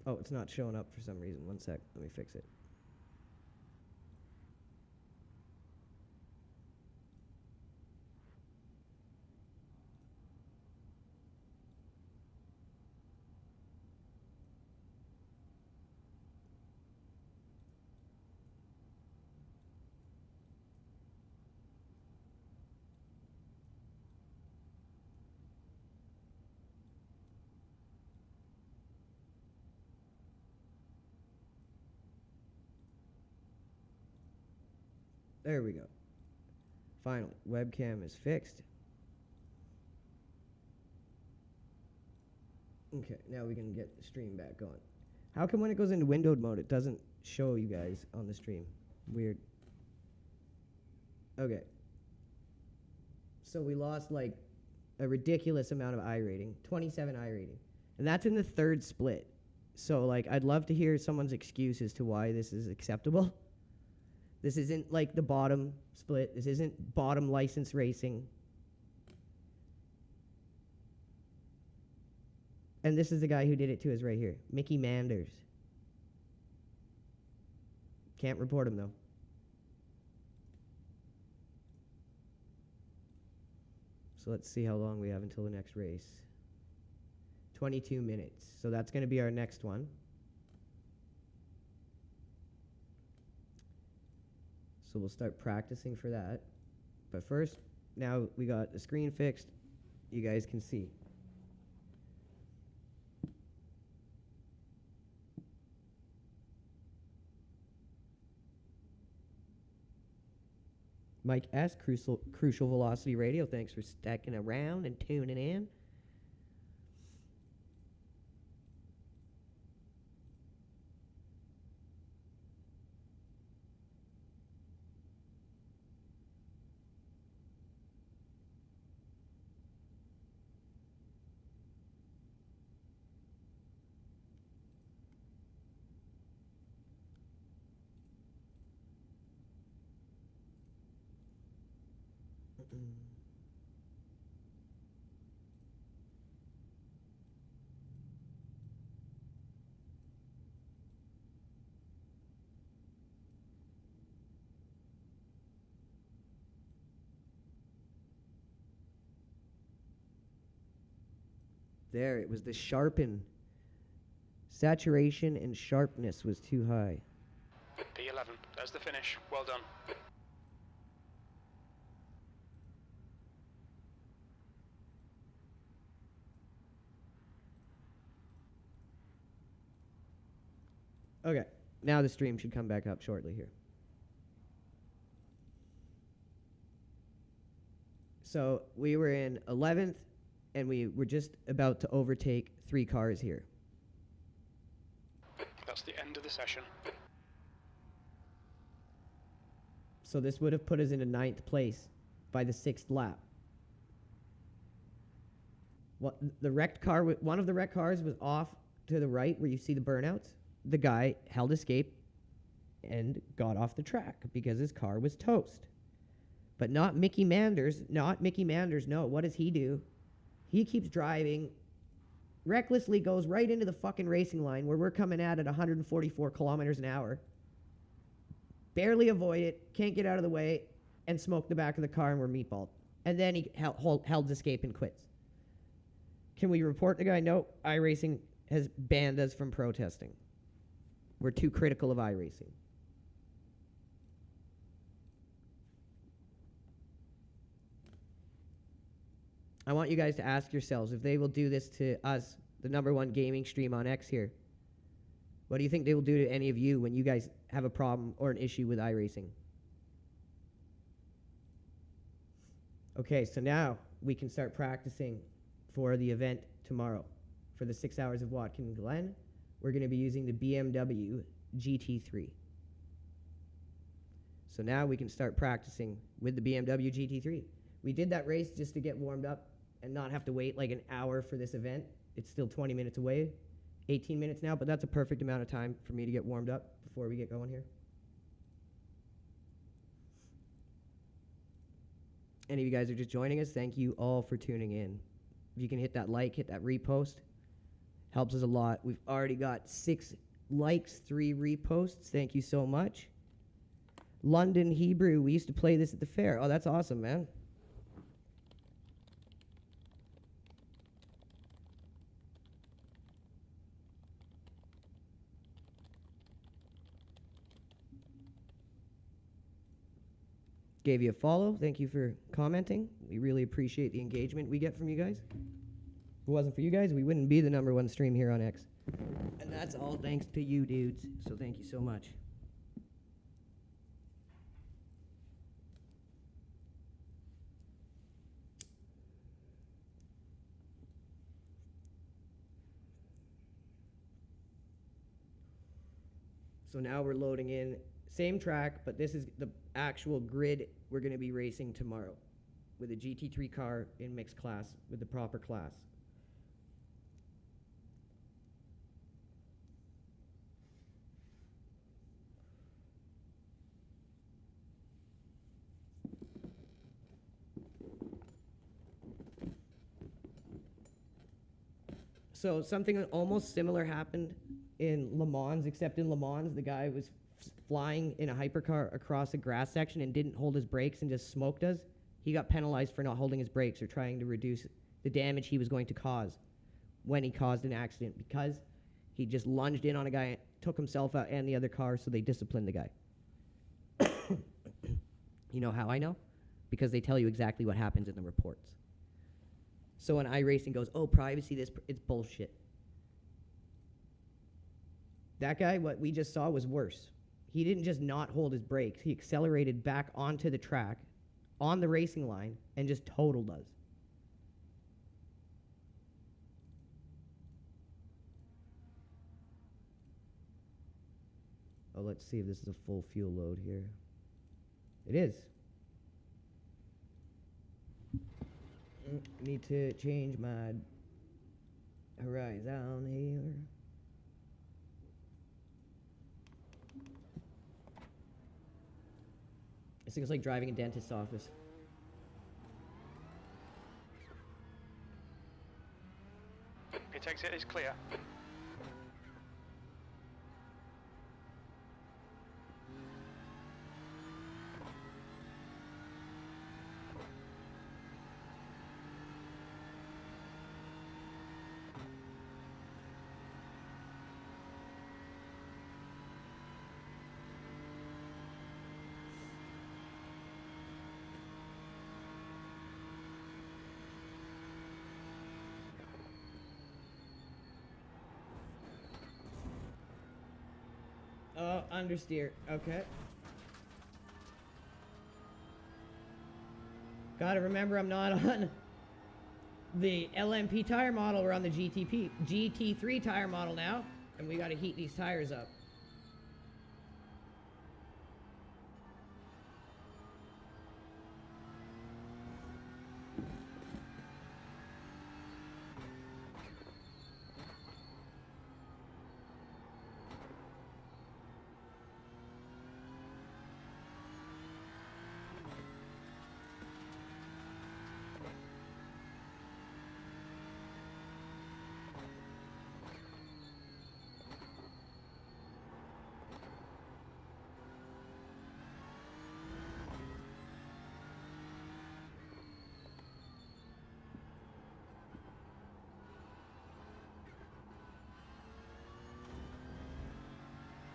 Oh, it's not showing up for some reason. One sec. Let me fix it. There we go. Finally, webcam is fixed. Okay, now we can get the stream back on. How come when it goes into windowed mode, it doesn't show you guys on the stream? Weird. Okay. So we lost like a ridiculous amount of I rating, 27 I rating. And that's in the third split. So like, I'd love to hear someone's excuse as to why this is acceptable. This isn't like the bottom split. This isn't bottom license racing. And this is the guy who did it to us right here. Mickey Manders. Can't report him though. So let's see how long we have until the next race. 22 minutes. So that's going to be our next one. So we'll start practicing for that. But first, now we got the screen fixed, you guys can see. Mike S., Crucial Velocity Radio, thanks for sticking around and tuning in. There, it was the sharpen. Saturation and sharpness was too high.
P11, there's the finish. Well done.
Okay, now the stream should come back up shortly here. So we were in 11th, and we were just about to overtake 3 cars here.
That's the end of the session.
So this would have put us into 9th place by the 6th lap. What the wrecked car? One of the wrecked cars was off to the right, where you see the burnouts. The guy held escape and got off the track because his car was toast. But not Mickey Manders. Not Mickey Manders. No. What does he do? He keeps driving, recklessly goes right into the fucking racing line where we're coming at 144 kilometers an hour. Barely avoid it, can't get out of the way, and smoke the back of the car, and we're meatballed. And then he held escape and quits. Can we report the guy? No, iRacing has banned us from protesting. We're too critical of iRacing. I want you guys to ask yourselves if they will do this to us, the #1 gaming stream on X here. What do you think they will do to any of you when you guys have a problem or an issue with iRacing? Okay, so now we can start practicing for the event tomorrow. For the 6 hours of Watkins Glen, we're going to be using the BMW GT3. So now we can start practicing with the BMW GT3. We did that race just to get warmed up and not have to wait like an hour for this event. It's still 20 minutes away, 18 minutes now, but that's a perfect amount of time for me to get warmed up before we get going here. Any of you guys are just joining us, thank you all for tuning in. If you can hit that like, hit that repost, helps us a lot. We've already got 6 likes, 3 reposts. Thank you so much. London Hebrew, we used to play this at the fair. Oh, that's awesome, man. Gave you a follow. Thank you for commenting. We really appreciate the engagement we get from you guys. If it wasn't for you guys, we wouldn't be the #1 stream here on X. And that's all thanks to you dudes. So thank you so much. So now we're loading in, same track, but this is the actual grid we're going to be racing tomorrow with a GT3 car in mixed class with the proper class. So something almost similar happened in Le Mans, except in Le Mans, the guy was flying in a hypercar across a grass section and didn't hold his brakes and just smoked us. He got penalized for not holding his brakes or trying to reduce the damage he was going to cause when he caused an accident, because he just lunged in on a guy, took himself out and the other car, so they disciplined the guy. You know how I know? Because they tell you exactly what happens in the reports. So when iRacing goes, oh, privacy, it's bullshit. That guy, what we just saw was worse. He didn't just not hold his brakes. He accelerated back onto the track, on the racing line, and just totaled us. Oh, let's see if this is a full fuel load here. It is. Need to change my horizon here. This thing's like driving a dentist's office.
Pit exit is clear.
Oh, understeer. Okay. Gotta remember I'm not on the LMP tire model. We're on the GT3 tire model now. And we gotta heat these tires up.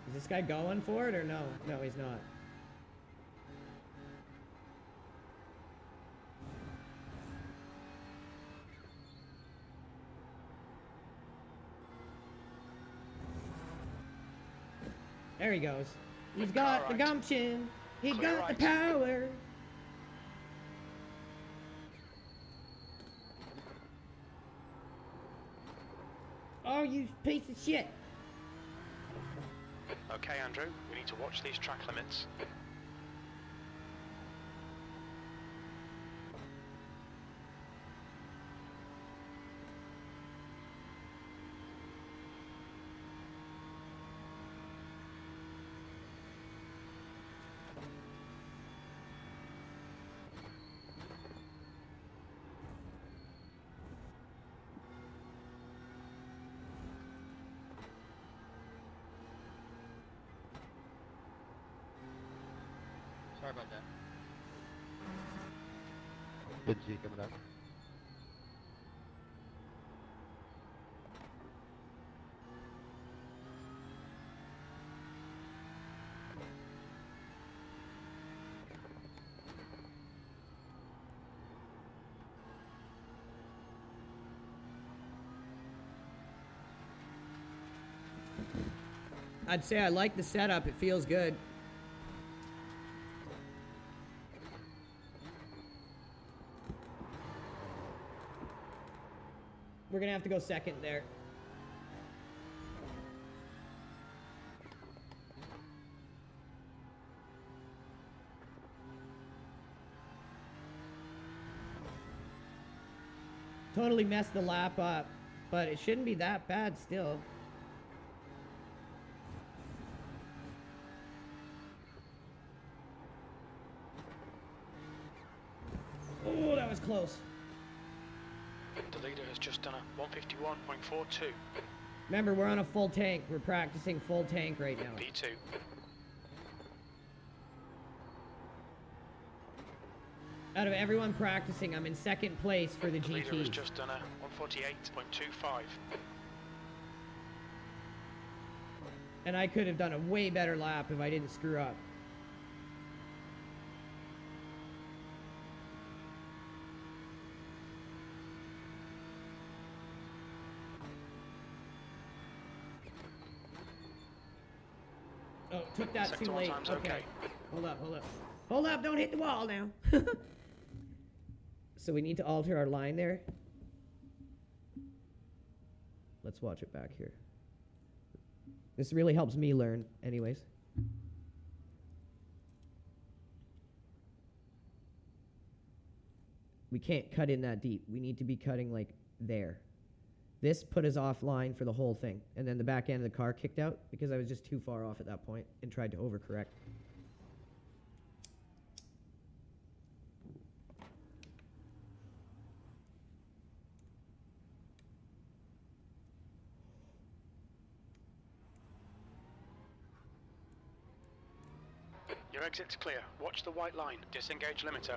Is this guy going for it or no? No, he's not. There he goes. He's got the gumption. He got the power. Oh, you piece of shit.
Okay, Andrew, we need to watch these track limits.
Sorry about that.
Good Z coming up.
I'd say I like the setup. It feels good. We're gonna have to go second there. Totally messed the lap up, but it shouldn't be that bad still. Oh, that was close.
The leader has just done a 151.42.
Remember, we're on a full tank. We're practicing full tank right now.
P2.
Out of everyone practicing, I'm in second place for the
The leader has
GTs.
just done a 148.25.
And I could have done a way better lap if I didn't screw up. Oh, took that
Sector
too
one
late.
time's
Okay.
okay.
Hold up, hold up. Hold up, don't hit the wall now. So we need to alter our line there. Let's watch it back here. This really helps me learn, anyways. We can't cut in that deep. We need to be cutting like there. This put us offline for the whole thing. And then the back end of the car kicked out because I was just too far off at that point and tried to overcorrect.
Your exit's clear. Watch the white line. Disengage limiter.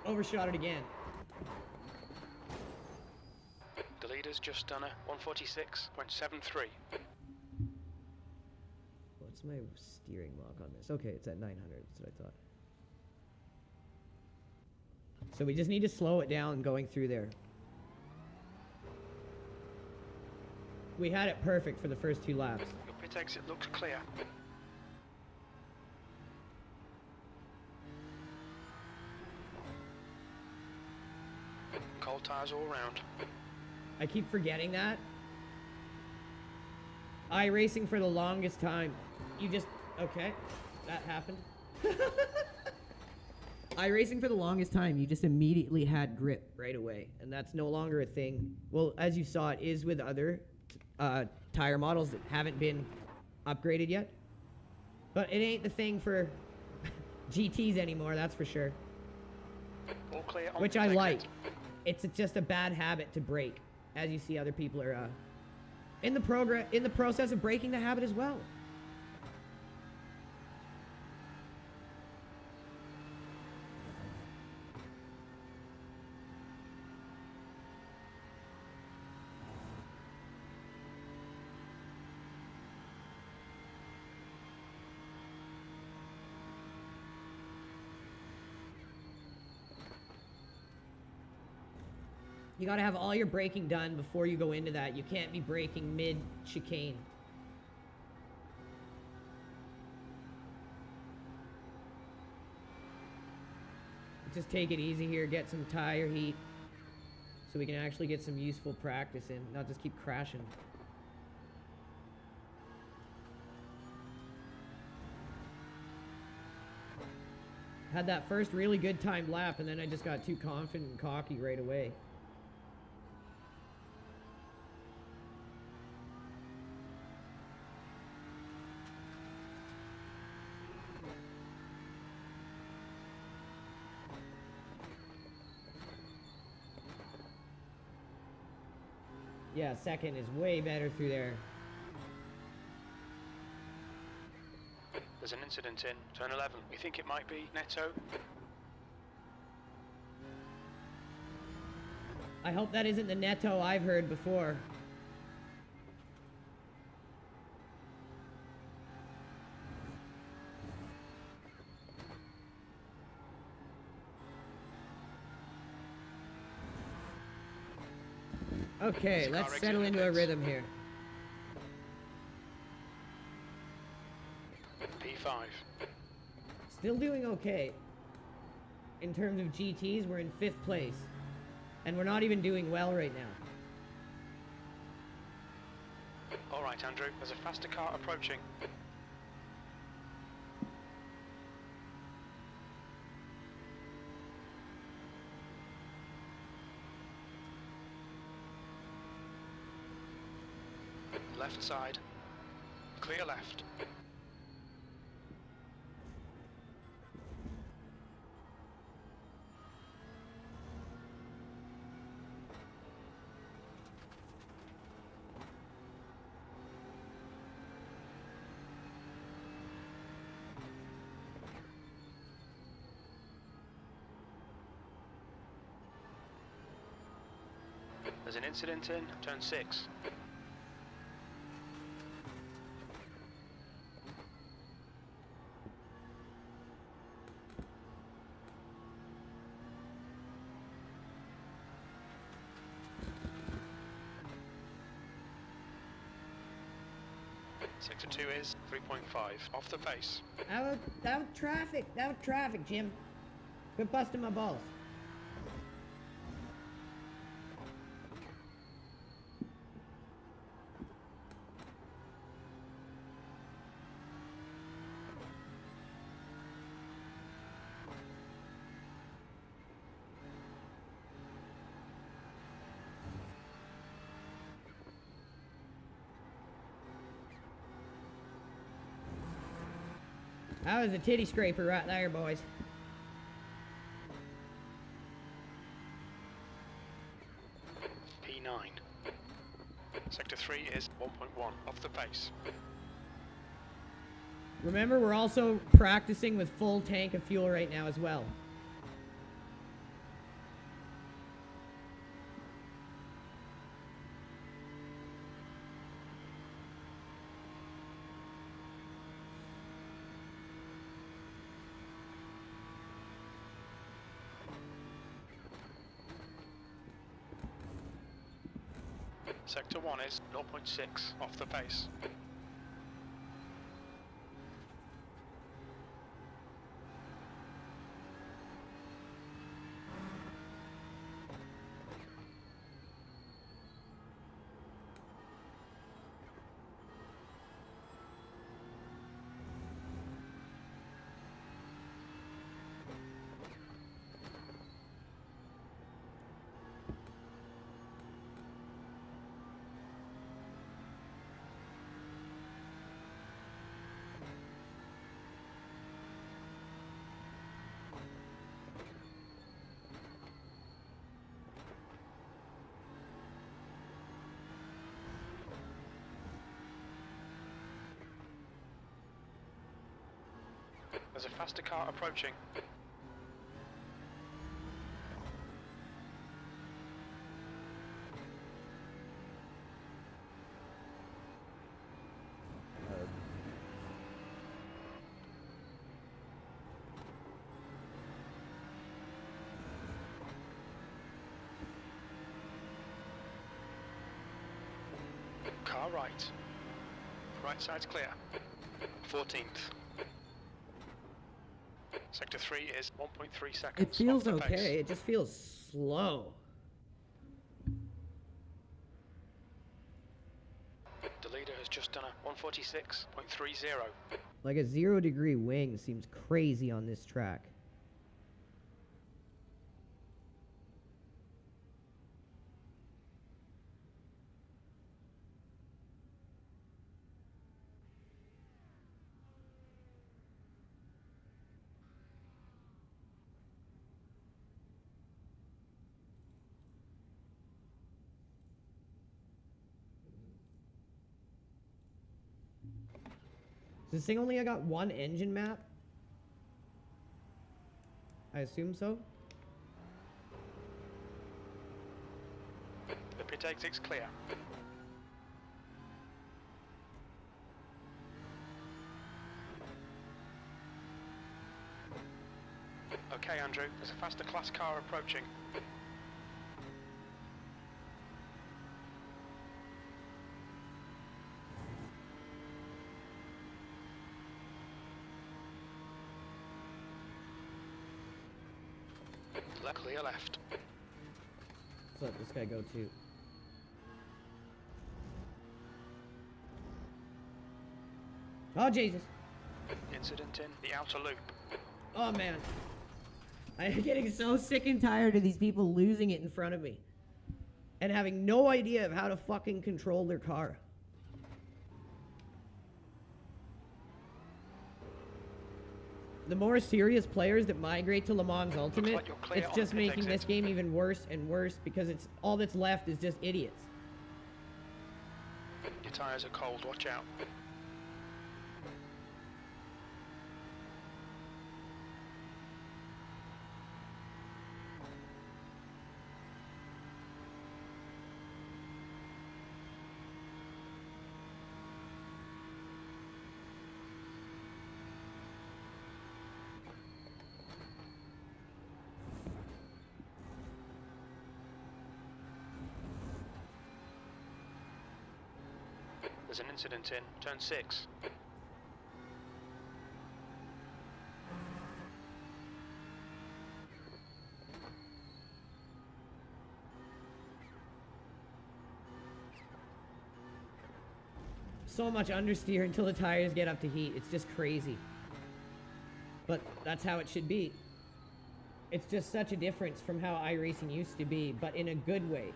Overshot it again.
The leader's just done a 146.73.
What's my steering lock on this? Okay, it's at 900. That's what I thought. So we just need to slow it down going through there. We had it perfect for the first 2 laps.
Your pit exit looks clear. Cold tires all round.
I keep forgetting that. Iracing for the longest time. You just... Okay. That happened. Iracing for the longest time, you just immediately had grip right away. And that's no longer a thing. Well, as you saw, it is with other tire models that haven't been upgraded yet. But it ain't the thing for GTs anymore, that's for sure.
All clear on
Which
pit
I
exit.
like. It's just a bad habit to break, as you see other people are in the process of breaking the habit as well. You gotta have all your braking done before you go into that. You can't be braking mid-chicane. Just take it easy here, get some tire heat, so we can actually get some useful practice in, not just keep crashing. Had that first really good timed lap, and then I just got too confident and cocky right away. Yeah, second is way better through there.
There's an incident in turn 11. We think it might be Netto.
I hope that isn't the Netto I've heard before. Okay, let's settle into a rhythm here.
P5.
Still doing okay. In terms of GTs, we're in 5th place. And we're not even doing well right now.
All right, Andrew. There's a faster car approaching. Left side. Clear left. There's an incident in turn 6. Sector 2 is 3.5 off the pace.
That was traffic, Jim. Quit busting my balls. That was a titty scraper right there, boys.
P9. Sector 3 is 1.1 off the pace.
Remember, we're also practicing with full tank of fuel right now as well.
Sector 1 is 0.6 off the pace. There's a faster car approaching. Car right. Right side's clear. 14th. Sector 3 is 1.3 seconds.
It feels
off the
okay.
pace.
It just feels slow.
The leader has just done a 146.30.
Like a 0-degree wing seems crazy on this track. Does this thing only got one engine map? I assume so.
The pit exit's clear. Okay, Andrew, there's a faster class car approaching. Clear left.
Let's let this guy go too. Oh, Jesus.
Incident in the outer loop.
Oh, man. I'm getting so sick and tired of these people losing it in front of me. And having no idea of how to fucking control their car. The more serious players that migrate to Le Mans Ultimate,
like you're clear
it's
on
just
the pit
making this
exit.
game even worse and worse because it's all that's left is just idiots.
Your tyres are cold, watch out. There's an incident in turn 6.
So much understeer until the tires get up to heat. It's just crazy. But that's how it should be. It's just such a difference from how iRacing used to be, but in a good way.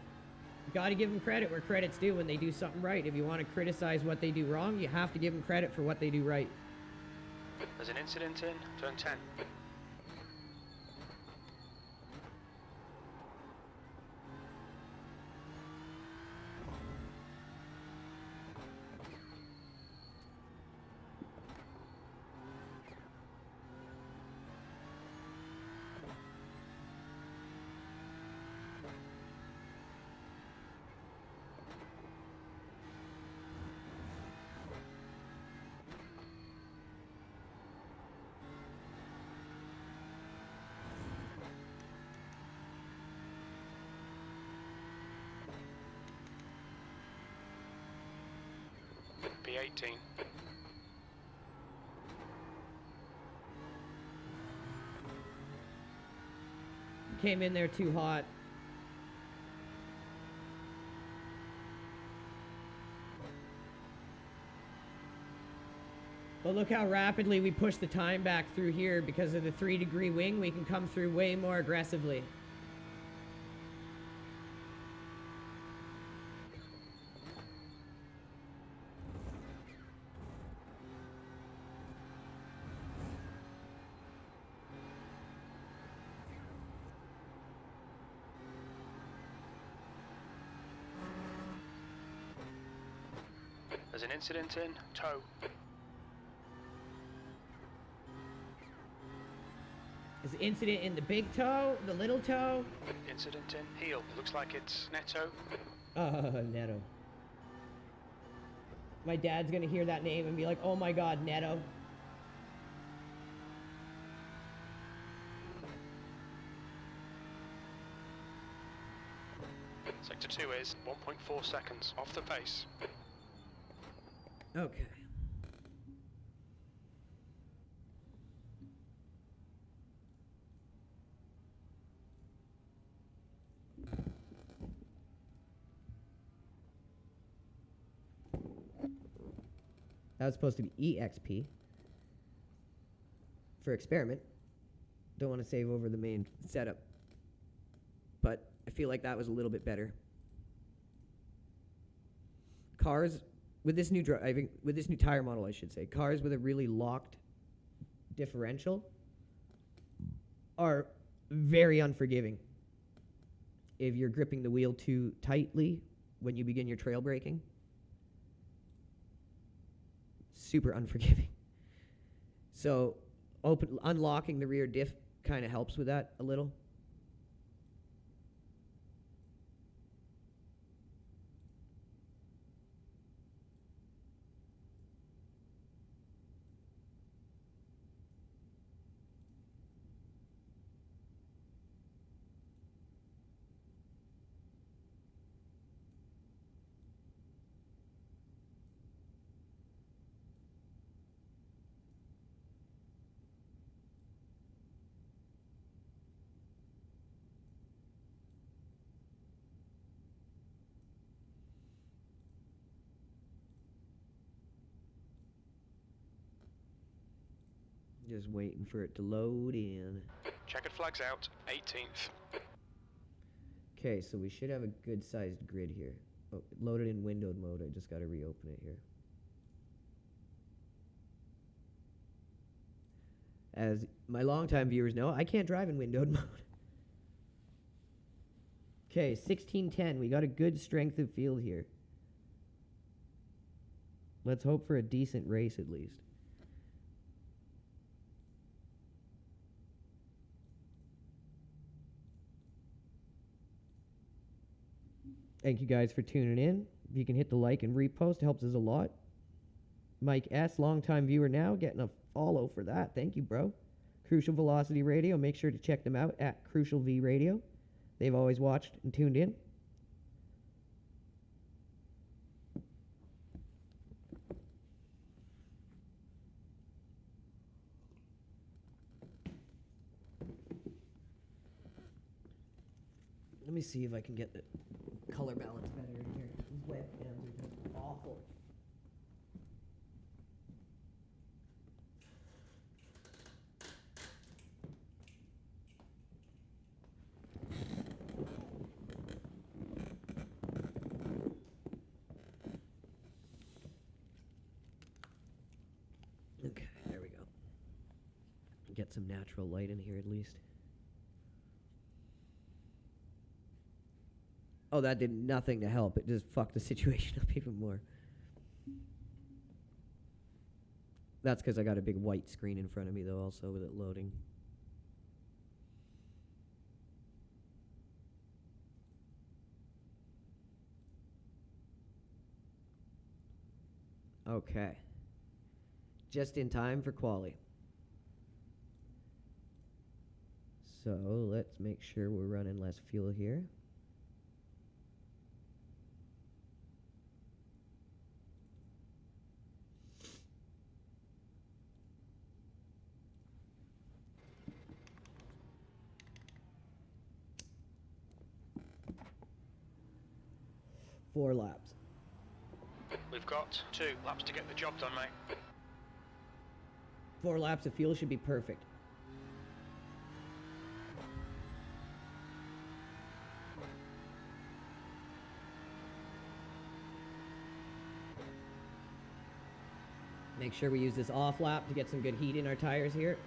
You gotta give them credit where credit's due when they do something right. If you want to criticize what they do wrong, you have to give them credit for what they do right.
There's an incident in turn 10. P18.
Came in there too hot. But look how rapidly we push the time back through here. Because of the 3-degree wing, we can come through way more aggressively.
There's an incident in toe.
Is the incident in the big toe, the little toe?
Incident in heel. It looks like it's Netto.
Netto. My dad's gonna hear that name and be like, oh my god, Netto.
Sector 2 is 1.4 seconds off the pace.
Okay. That was supposed to be EXP for experiment. Don't want to save over the main setup, but I feel like that was a little bit better. Cars with this new driving, with this new tire model, I should say, cars with a really locked differential are very unforgiving if you're gripping the wheel too tightly when you begin your trail braking. Super unforgiving. So unlocking the rear diff kind of helps with that a little. Just waiting for it to load in.
Checkered flags out, 18th.
Okay, so we should have a good sized grid here. Oh, it loaded in windowed mode. I just got to reopen it here. As my longtime viewers know, I can't drive in windowed mode. Okay, 1610. We got a good strength of field here. Let's hope for a decent race at least. Thank you guys for tuning in. If you can hit the like and repost, it helps us a lot. Mike S., longtime viewer now, getting a follow for that. Thank you, bro. Crucial Velocity Radio. Make sure to check them out at Crucial V Radio. They've always watched and tuned in. me see if I can get the color balance better in here. These webcams are just awful. Okay, there we go. Get some natural light in here at least. Oh, that did nothing to help. It just fucked the situation up even more. That's because I got a big white screen in front of me, though, also, with it loading. Okay. Just in time for quali. So let's make sure we're running less fuel here. Four laps.
We've got 2 laps to get the job done, mate.
4 laps of fuel should be perfect. Make sure we use this off lap to get some good heat in our tires here.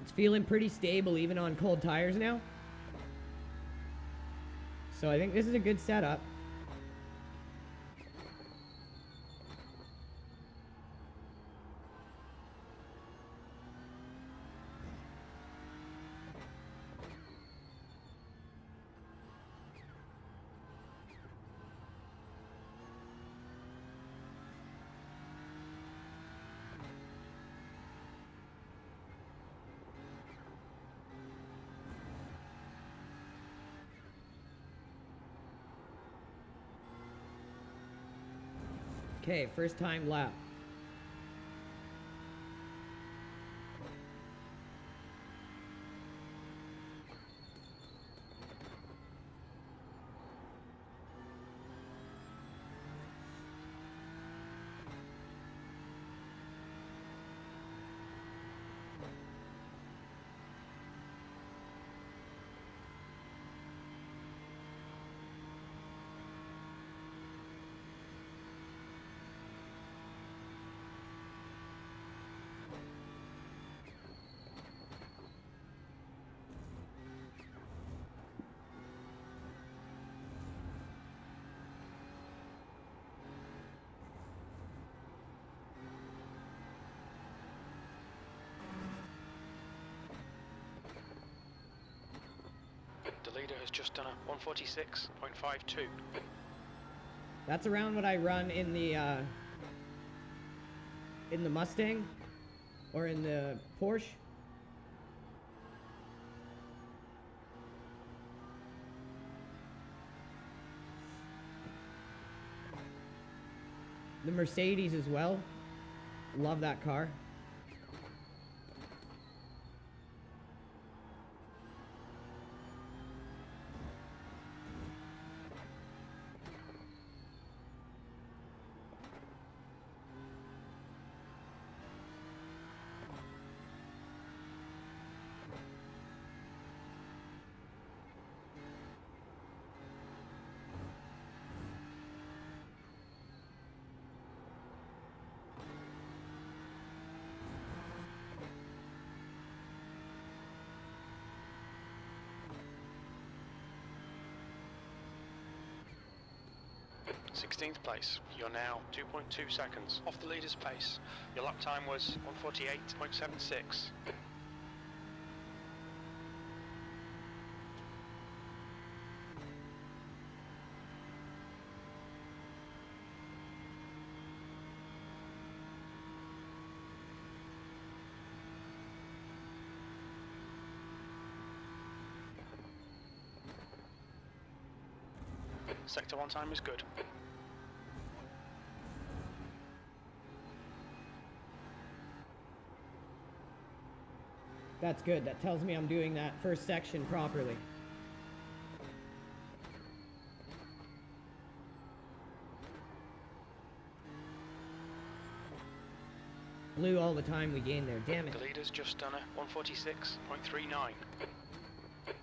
It's feeling pretty stable even on cold tires now. So I think this is a good setup. Okay, first time lap.
The leader has just done a 146.52.
That's around what I run in the Mustang or in the Porsche. The Mercedes as well. Love that car.
16th place. You're now 2.2 seconds off the leader's pace. Your lap time was 1:48.76. Sector 1 time is good.
That's good. That tells me I'm doing that first section properly. Blew all the time we gained there. Damn it.
The leader's just done a 1:46.39.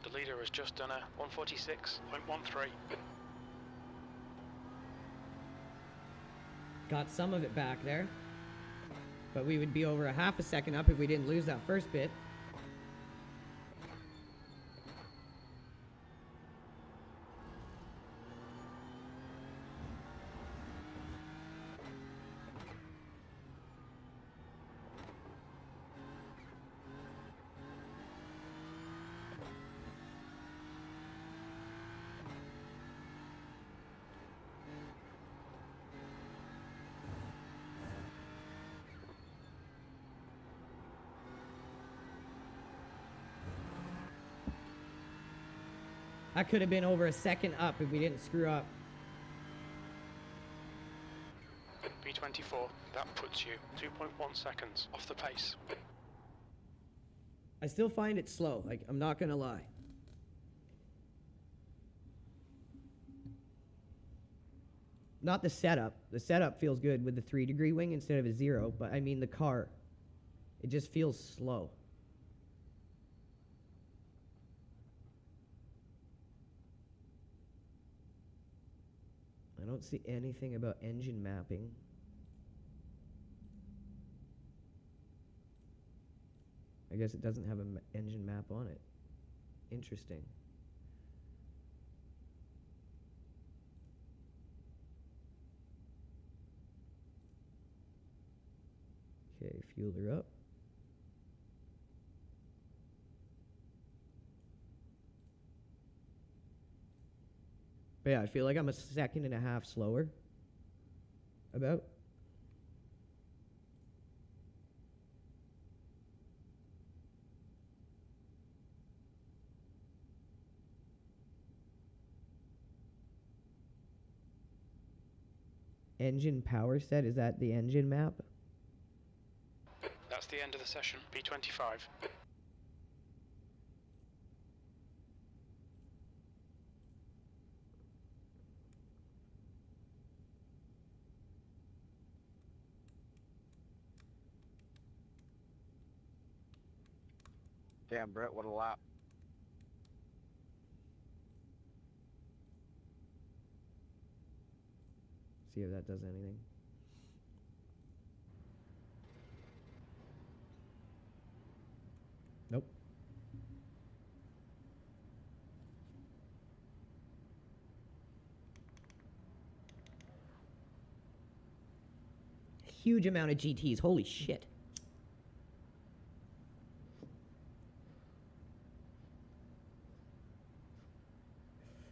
The leader has just done a 1:46.13.
Got some of it back there. But we would be over a half a second up if we didn't lose that first bit. That could have been over a second up if we didn't screw up.
P24, that puts you 2.1 seconds off the pace.
I still find it slow, like, I'm not gonna lie. Not the setup. The setup feels good with the 3-degree wing instead of a 0, but I mean the car. It just feels slow. I don't see anything about engine mapping. I guess it doesn't have an engine map on it. Interesting. Okay, fueler up. But yeah, I feel like I'm a second and a half slower. About. Engine power set, is that the engine map?
That's the end of the session. P25.
Damn, Brett, what a lap.
See if that does anything. Nope. Huge amount of GTs. Holy shit.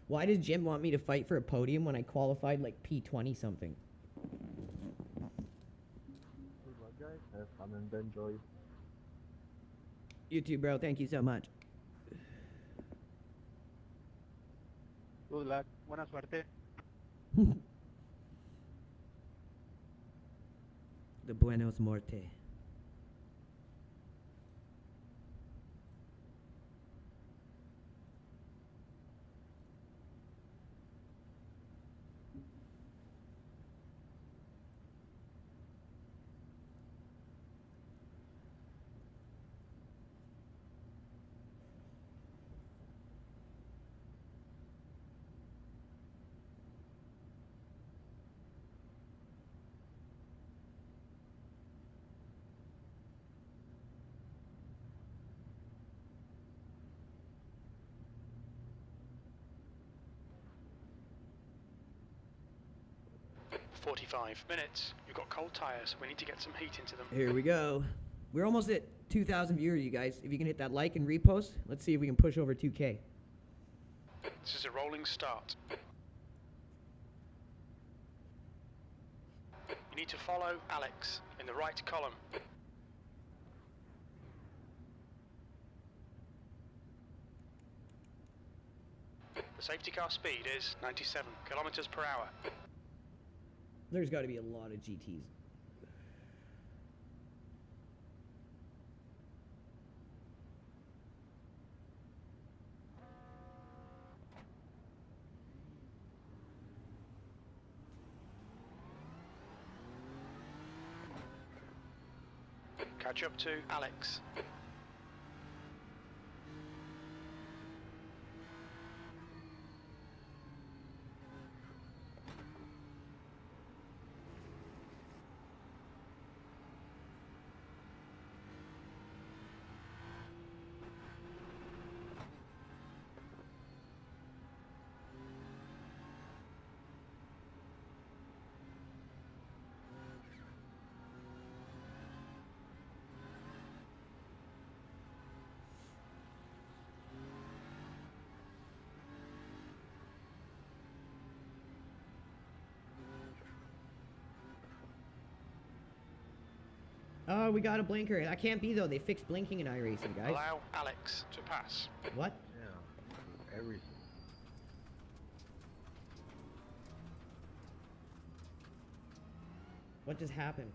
Why does Jim want me to fight for a podium when I qualified like P20 something?
Good luck, guys. Have fun and enjoy.
You too, bro. Thank you so much.
Good luck. Buena suerte.
The Buenos Morte.
45 minutes. You've got cold tyres. We need to get some heat into them.
Here we go. We're almost at 2,000 viewers, you guys. If you can hit that like and repost, let's see if we can push over 2K.
This is a rolling start. You need to follow Alex in the right column. The safety car speed is 97 kilometers per hour.
There's got to be a lot of GTs.
Catch up to Alex.
Oh, we got a blinker. That can't be, though. They fixed blinking in Iracing, guys.
Allow Alex to pass.
What?
Yeah. Everything.
What just happened?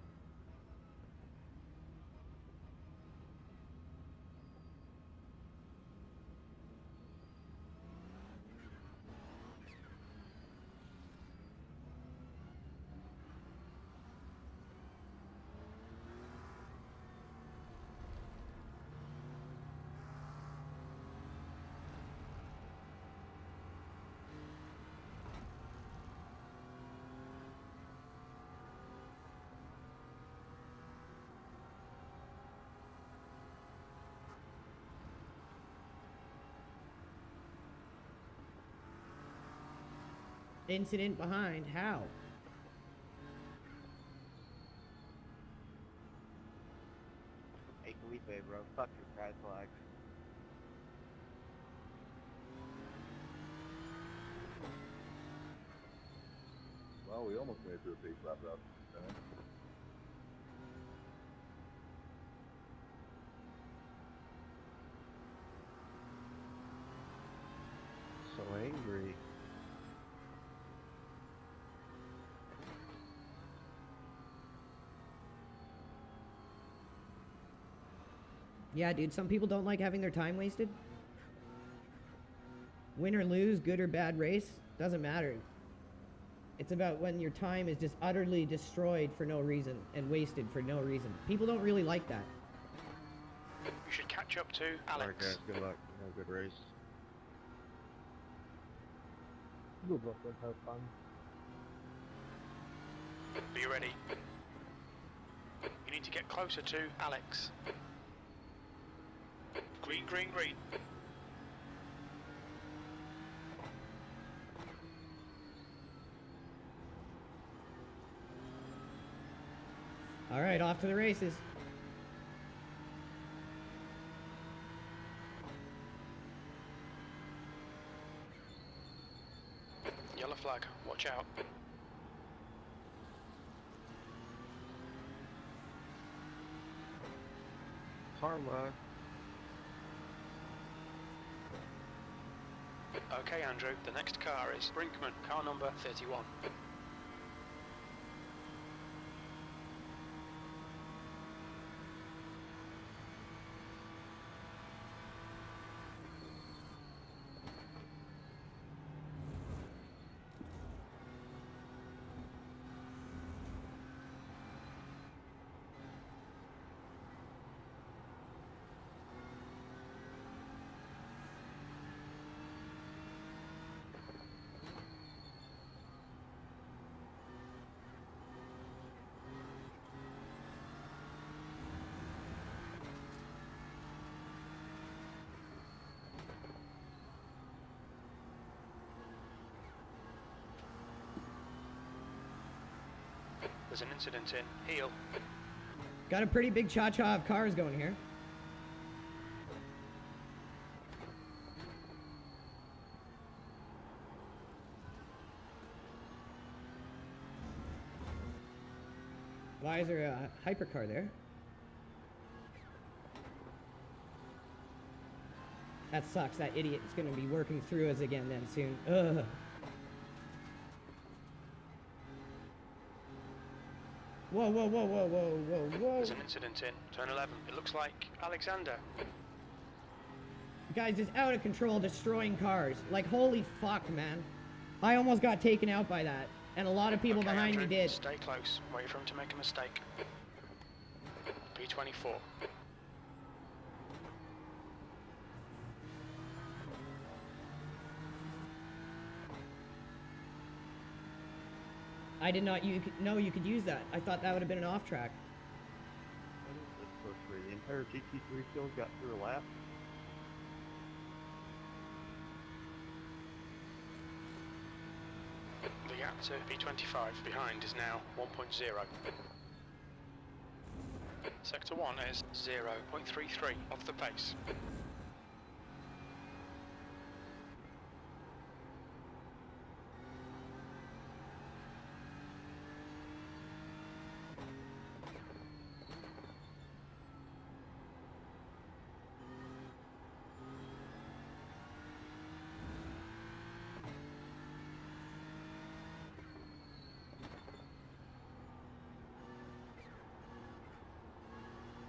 Incident behind. How?
Hey, Felipe, bro. Fuck your pride flag.
Well, we almost made it through a big lap up.
So angry.
Yeah, dude, some people don't like having their time wasted. Win or lose, good or bad race, doesn't matter. It's about when your time is just utterly destroyed for no reason and wasted for no reason. People don't really like that.
You should catch up to
Alright
Alex.
guys, good luck. Have a good race.
Good luck and have fun.
Be ready. You need to get closer to Alex. Green, green, green.
All right, off to the races.
Yellow flag, watch out.
Karma.
Okay, Andrew, the next car is Brinkman, car number 31. There's an incident in. Heel.
Got a pretty big cha-cha of cars going here. Why is there a hypercar there? That sucks. That idiot is going to be working through us again then soon. Ugh. Whoa, whoa, whoa, whoa, whoa, whoa, whoa.
There's an incident in. Turn 11. It looks like Alexander.
The guy's just out of control, destroying cars. Like, holy fuck, man. I almost got taken out by that. And a lot of people
Okay,
behind
Andrew,
me did.
Stay close. Wait for him to make a mistake. P24.
I did not know you could use that. I thought that would have been an off track.
What is this supposed to be? The entire GT3 still got through a lap?
The gap to P25 behind is now 1.0. Sector 1 is 0.33 off the pace.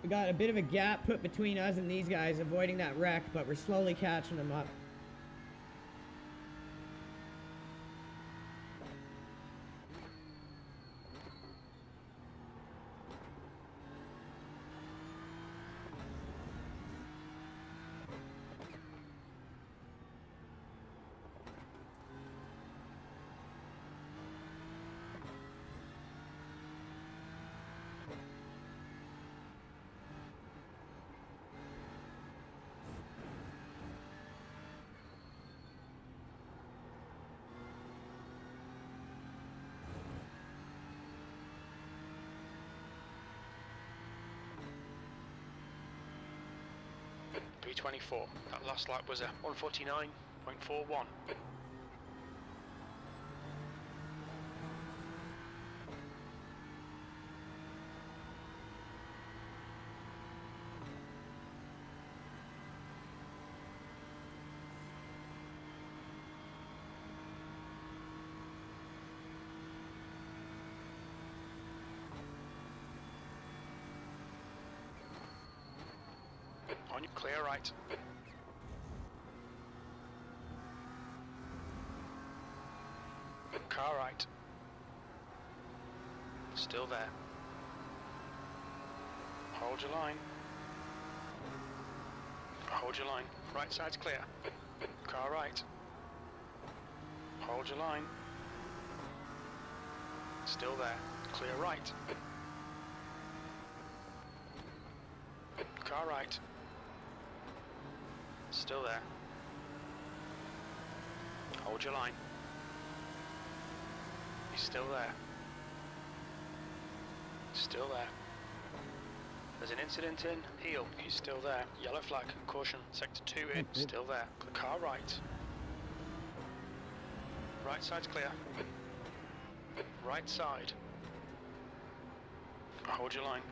We got a bit of a gap put between us and these guys, avoiding that wreck, but we're slowly catching them up.
P24. That last lap was a 149.41. On your clear right. Car right. Still there. Hold your line. Hold your line. Right side's clear. Car right. Hold your line. Still there. Clear right. Car right. Still there. Hold your line. He's still there. Still there. There's an incident in. Heel. He's still there. Yellow flag. Caution. Sector 2 in. Still there. Car right. Right side's clear. Right side. Hold your line.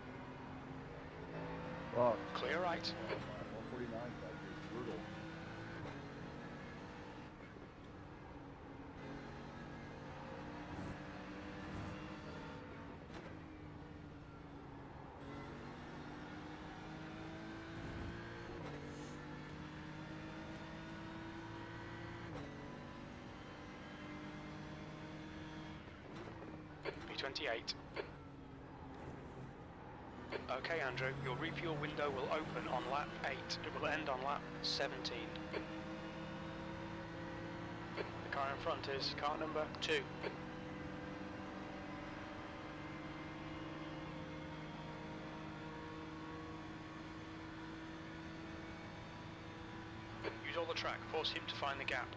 Fuck.
Clear right.
149 back here. Brutal.
B28. Okay, Andrew, your refuel window will open on lap 8. It will end on lap 17. The car in front is car number 2. Use all the track, force him to find the gap.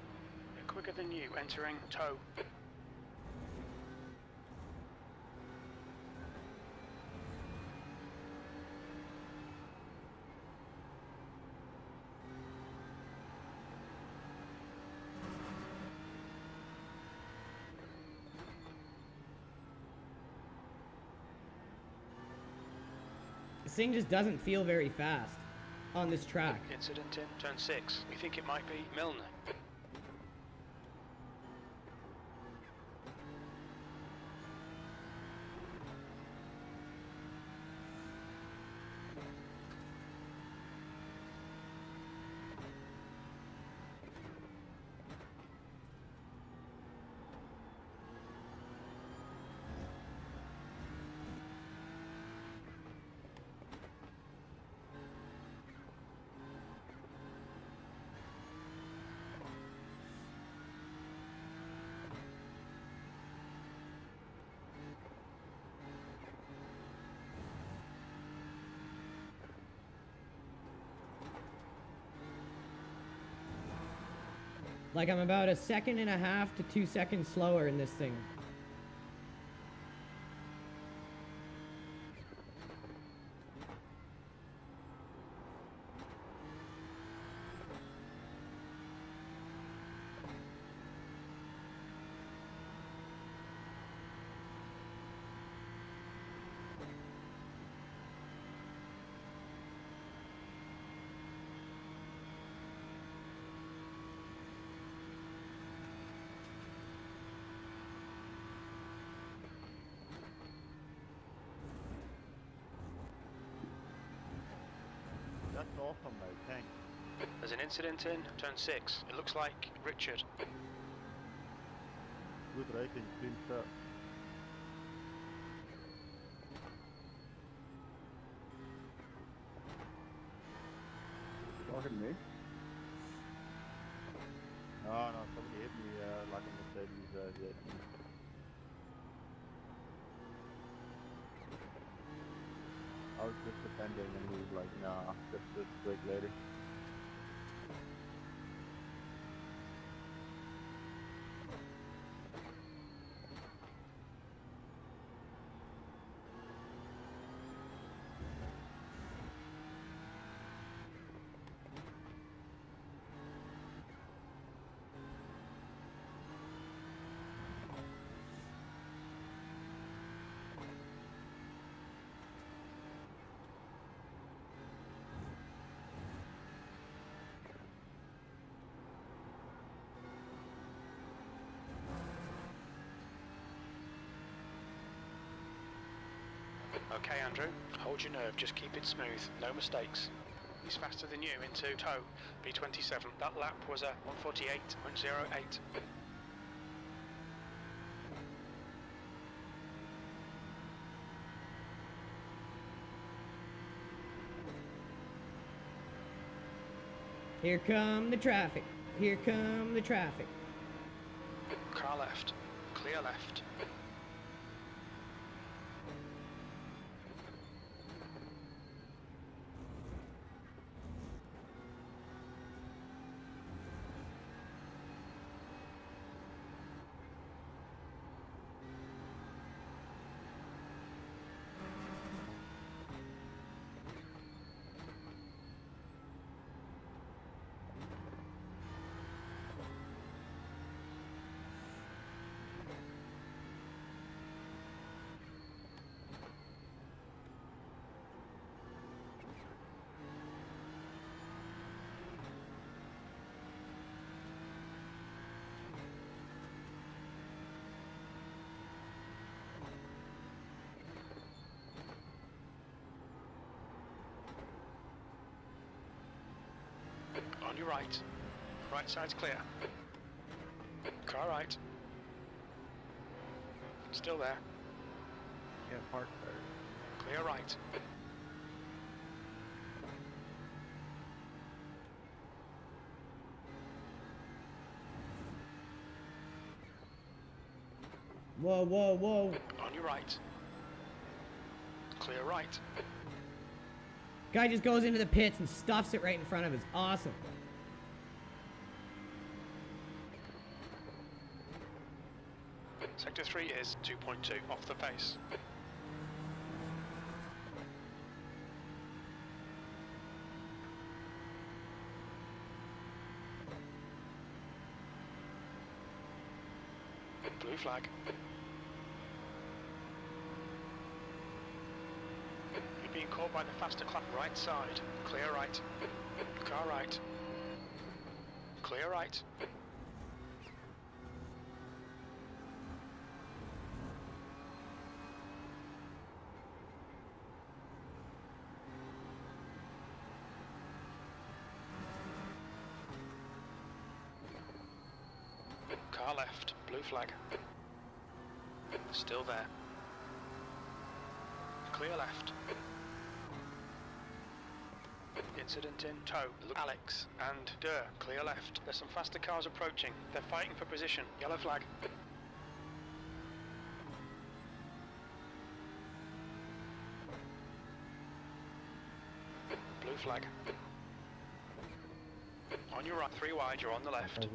They're quicker than you, entering tow.
This thing just doesn't feel very fast on this track.
Incident in turn 6. We think it might be Milner.
Like I'm about 1.5 seconds to 2 seconds slower in this thing.
That's awesome, mate. Thanks.
There's an incident in turn 6. It looks like Richard.
Good racing, clean start.
Talking to me?
No, somebody hit me like a Mercedes jet. I was just defending and he was like, nah, just break later.
Okay, Andrew, hold your nerve, just keep it smooth, no mistakes. He's faster than you into tow, B27. That lap was a 148.08.
Here come the traffic. Here come the traffic.
Car left, clear left. On your right. Right side's clear. Car right. Still there.
Yeah, park there.
Clear right.
Whoa, whoa, whoa.
On your right. Clear right.
Guy just goes into the pits and stuffs it right in front of us. Awesome.
Sector 3 is 2.2 off the pace. Blue flag. You're being Caught by the faster class. Right side. Clear right. Car right. Clear right. Car left. Blue flag. Still there. Clear left. Incident in tow. Alex and Durr. Clear left. There's some faster cars approaching. They're fighting for position. Yellow flag. Blue flag. On your right, 3 wide, you're on the left.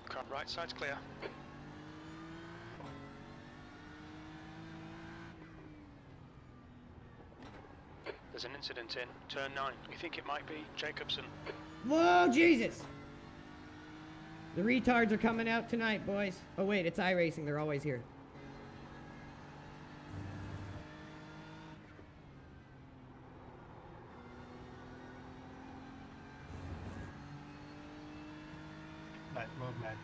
Car right side's clear. There's an incident in turn 9. We think it might be Jacobson.
Whoa, Jesus! The retards are coming out tonight, boys. Oh wait, it's Iracing. They're always here.
Roadman.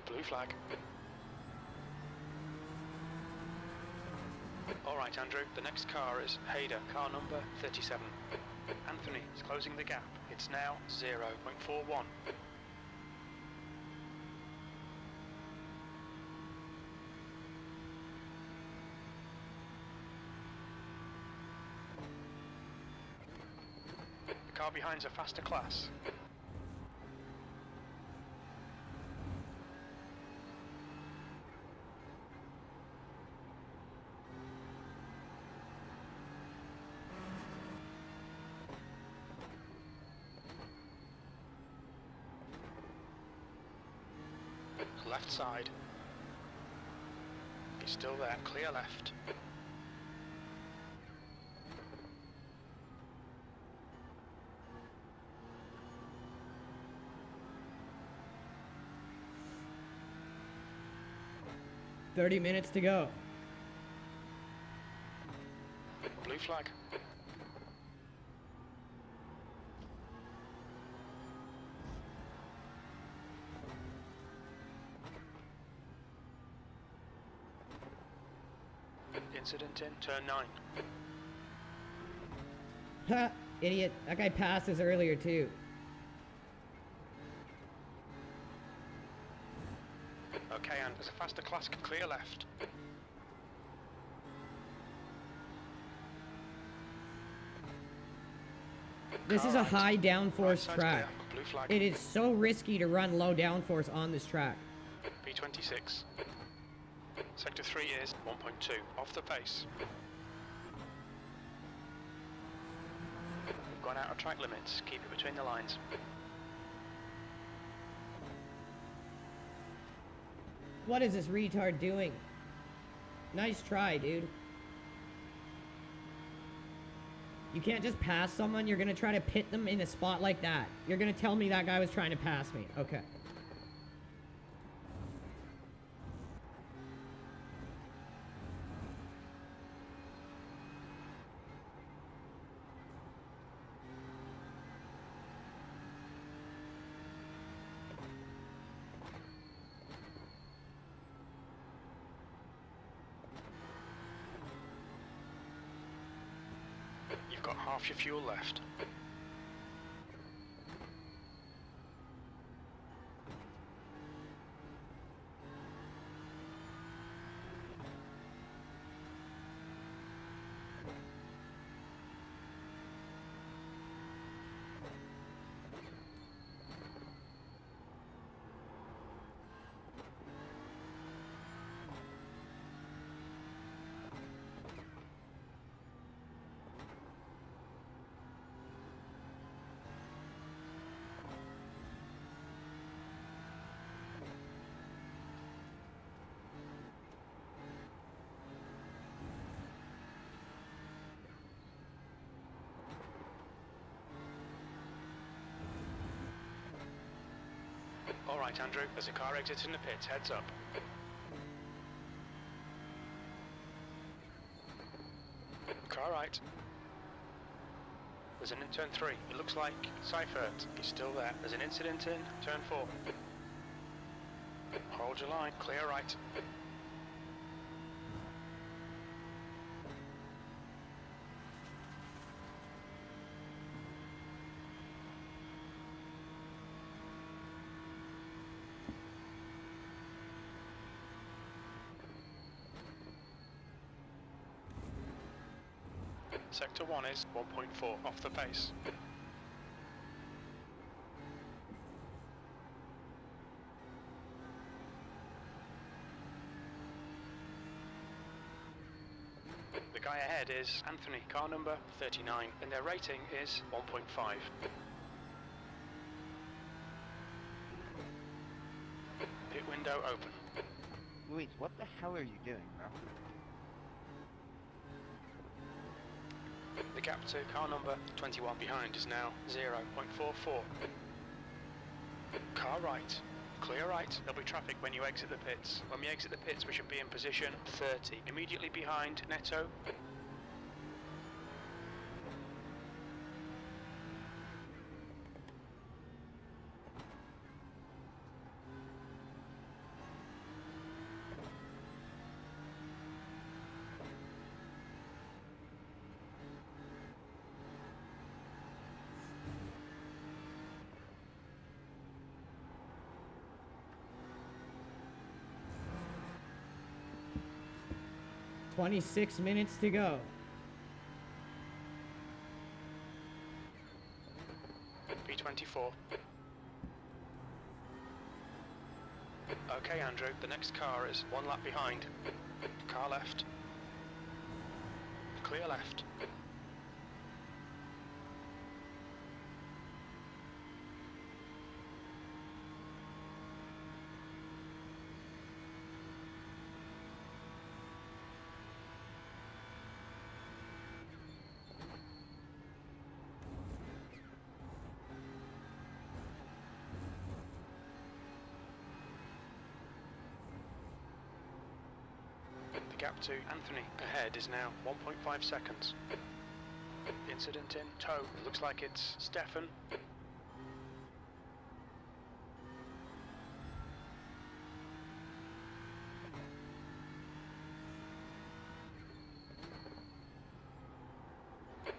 Blue flag. Alright, Andrew, the next car is Hayder, car number 37. Anthony is closing the gap. It's now 0.41. The car behind's a faster class. Left side. He's still there. Clear left.
"30 minutes to go."
Blue flag. Incident in turn 9.
Ha! Idiot. That guy passed us earlier, too.
Okay, and there's a faster class. Clear left.
This is a high downforce
Right side's
track.
clear. Blue flag.
It is so risky to run low downforce on this track.
P26. Sector 3 is 1.2. Off the pace. We've gone out of track limits. Keep it between the lines.
What is this retard doing? Nice try, dude. You can't just pass someone. You're gonna try to pit them in a spot like that. You're gonna tell me that guy was trying to pass me. Okay.
You've got half your fuel left. right, Andrew. There's a car exiting the pits. Heads up. Car right. There's an in turn 3. It looks like Seifert. He's still there. There's an incident in turn 4. Hold your line. Clear right. Sector 1 is 1.4 off the pace. The guy ahead is Anthony, car number 39, and their rating is 1.5. Pit window open.
Luis, what the hell are you doing, bro?
The gap to car number 21 behind is now 0.44. Car right. Clear right. There'll be traffic when you exit the pits. When we exit the pits, we should be in position 30. Immediately behind Netto.
$26 minutes to go.
B24. Okay, Andrew, the next car is 1 lap behind. Car left. Clear left. The gap to Anthony ahead is now 1.5 seconds. Incident in tow. Looks like it's Stefan.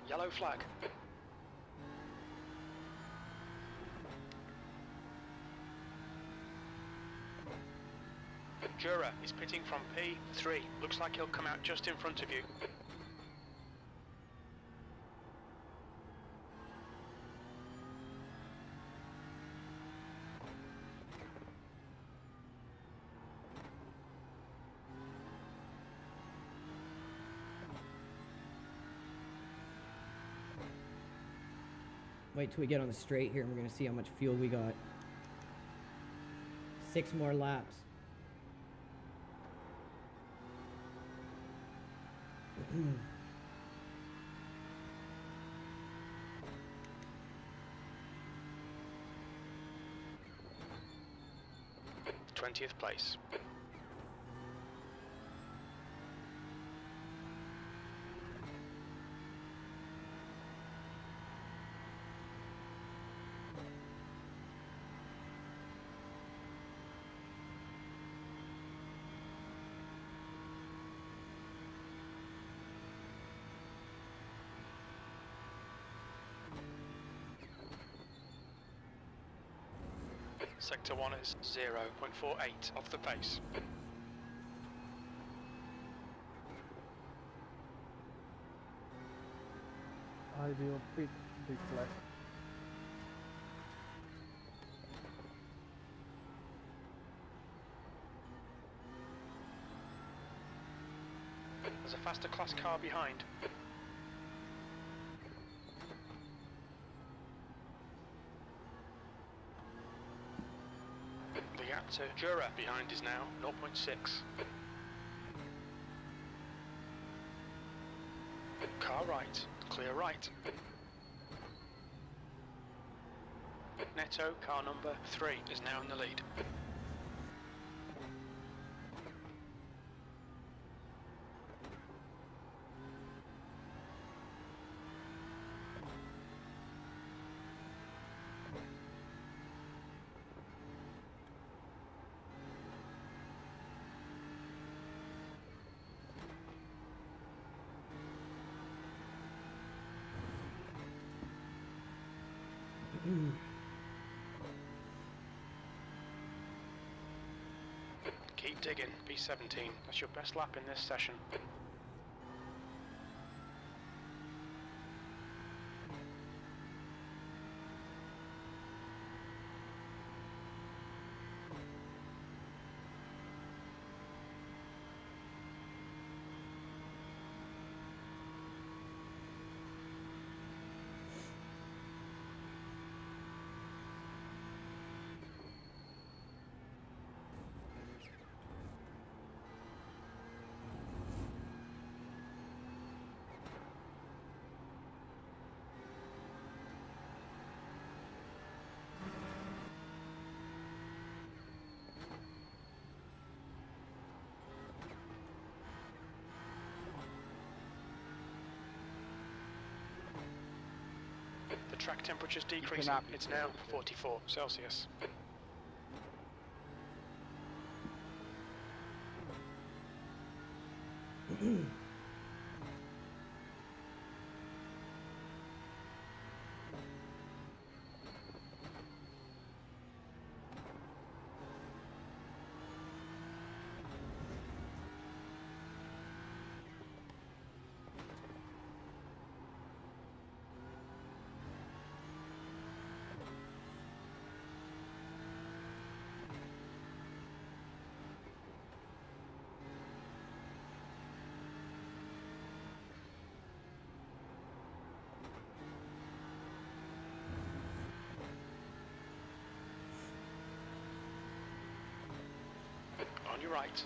Yellow flag. Jura is pitting from P3. Looks like he'll come out just in front of you.
Wait till we get on the straight here and we're gonna see how much fuel we got. 6 more laps. Hmm.
20th place. Sector 1 is 0.48 off the pace.
Ideal pit, big flag.
There's a faster class car behind. The gap to Jura behind is now 0.6. Car right, clear right. Netto, car number 3, is now in the lead. Keep digging, P17. That's your best lap in this session. The track temperature's decreasing. It's now 44 Celsius. On your right.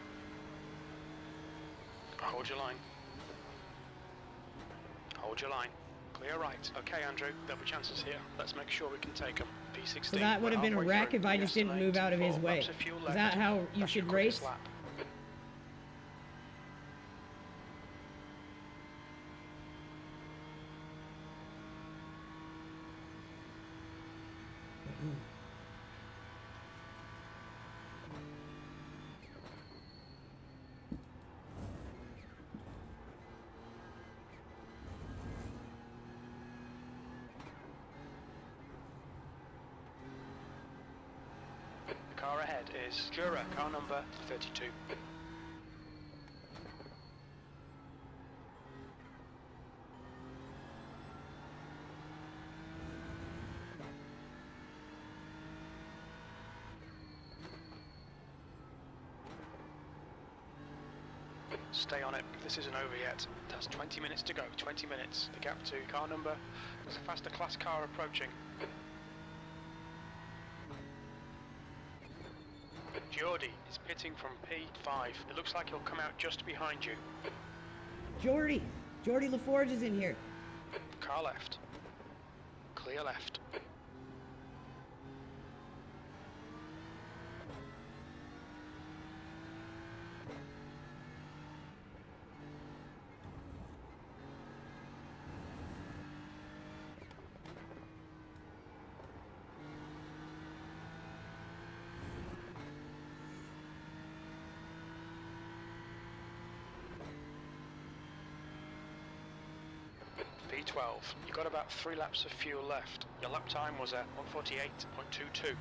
Hold your line. Hold your line. Clear right. Okay, Andrew, there'll be chances here. Let's make sure we can take them. P16.
So that would have been a wreck if I just didn't move out of his way. Is that how you should race?
The car ahead is Jura, car number 32. Stay on it, this isn't over yet. That's 20 minutes to go, 20 minutes. The gap to car number, there's a faster class car approaching. Geordie is pitting from P5. It looks like he'll come out just behind you.
Geordie LaForge is in here.
Car left. Clear left. P12. You've got about 3 laps of fuel left. Your lap time was at 148.22.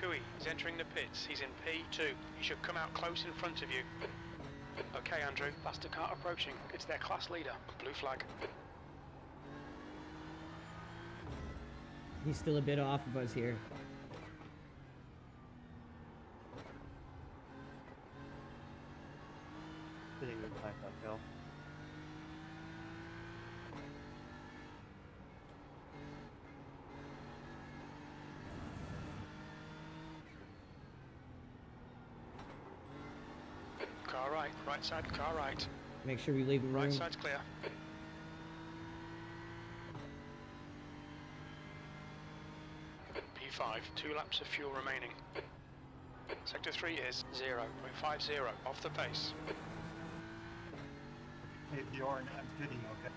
Tui is entering the pits. He's in P2. He should come out close in front of you. Okay, Andrew. Faster car approaching. It's their class leader. Blue flag.
He's still a bit off of us here.
Sitting inside that hill.
Car right. Right side, car right.
Make sure we leave him room.
Right side's clear. P5, 2 laps of fuel remaining. Sector 3 is 0.50 off the pace.
Hey, Bjorn, I'm pitting, okay?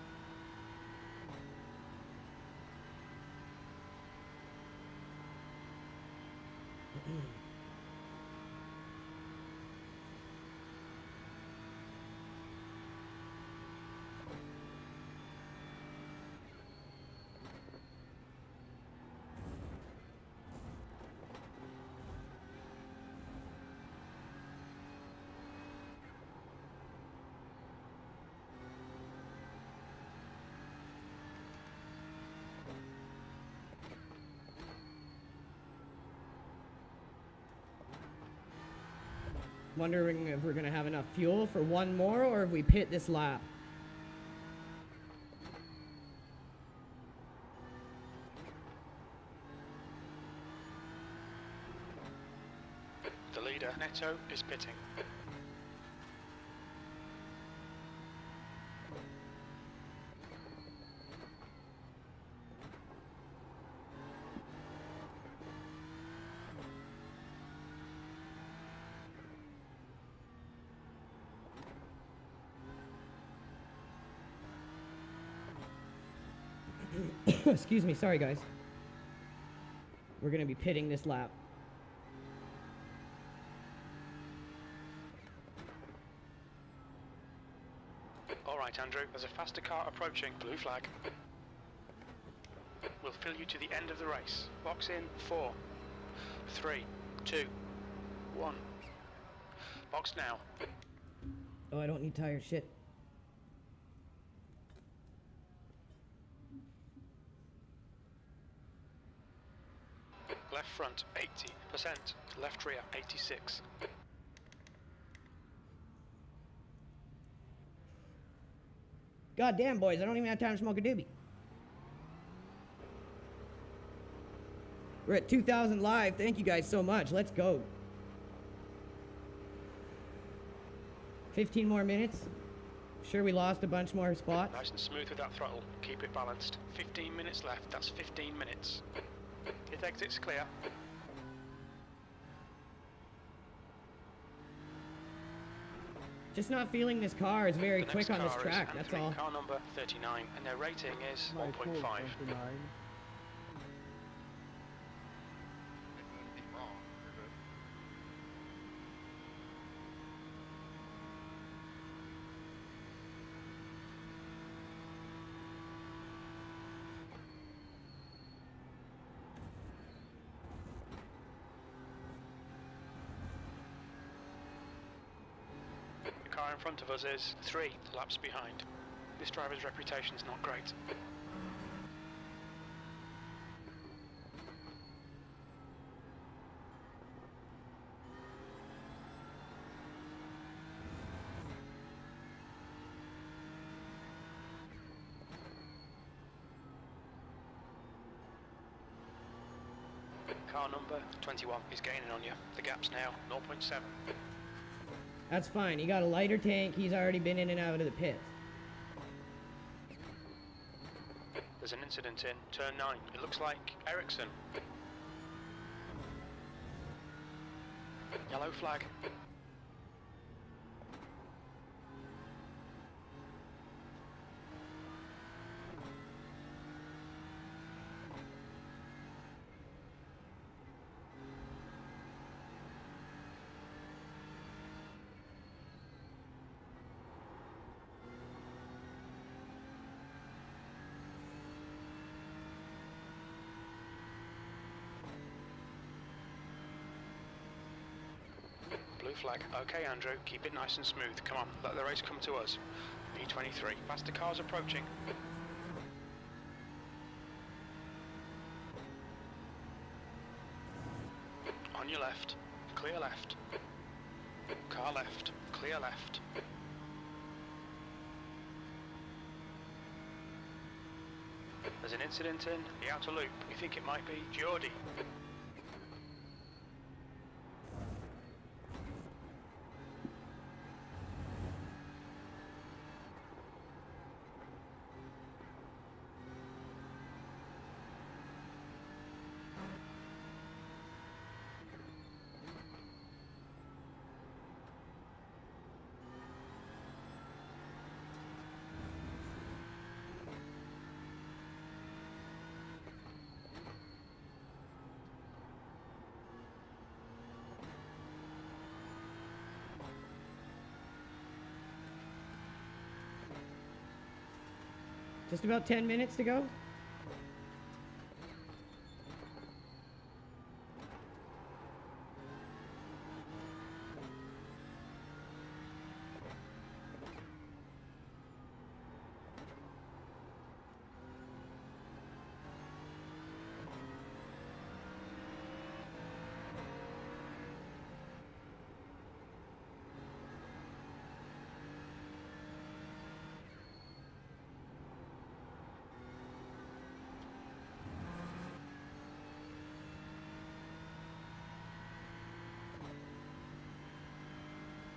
Wondering if we're gonna have enough fuel for one more or if we pit this lap.
The leader, Neto, is pitting.
Excuse me, sorry guys. We're gonna be pitting this lap.
Alright, Andrew, there's a faster car approaching. Blue flag. We'll fill you to the end of the race. Box in 4, 3, 2, 1. Box now.
Oh, I don't need tires, shit.
Left front 80%, left rear 86.
God damn, boys, I don't even have time to smoke a doobie. We're at 2,000 live. Thank you guys so much. Let's go. 15 more minutes. Sure, we lost a bunch more spots.
Nice and smooth with that throttle. Keep it balanced. 15 minutes left. That's 15 minutes. Hit exit's clear.
Just not feeling this car is very
The
quick
next
on this
car
track,
is
that's
M3,
all.
car number 39, and their rating is 1.5. The car in front of us is 3 laps behind. This driver's reputation's not great. Car number 21 is gaining on you. The gap's now 0.7.
That's fine. He got a lighter tank. He's already been in and out of the pits.
There's an incident in turn 9. It looks like Iracing. Yellow flag. blue flag. Okay, Andrew, keep it nice and smooth. Come on, let the race come to us. P23, faster cars approaching. On your left, clear left. Car left, clear left. There's an incident in the outer loop. We think it might be Geordie.
Just about 10 minutes to go.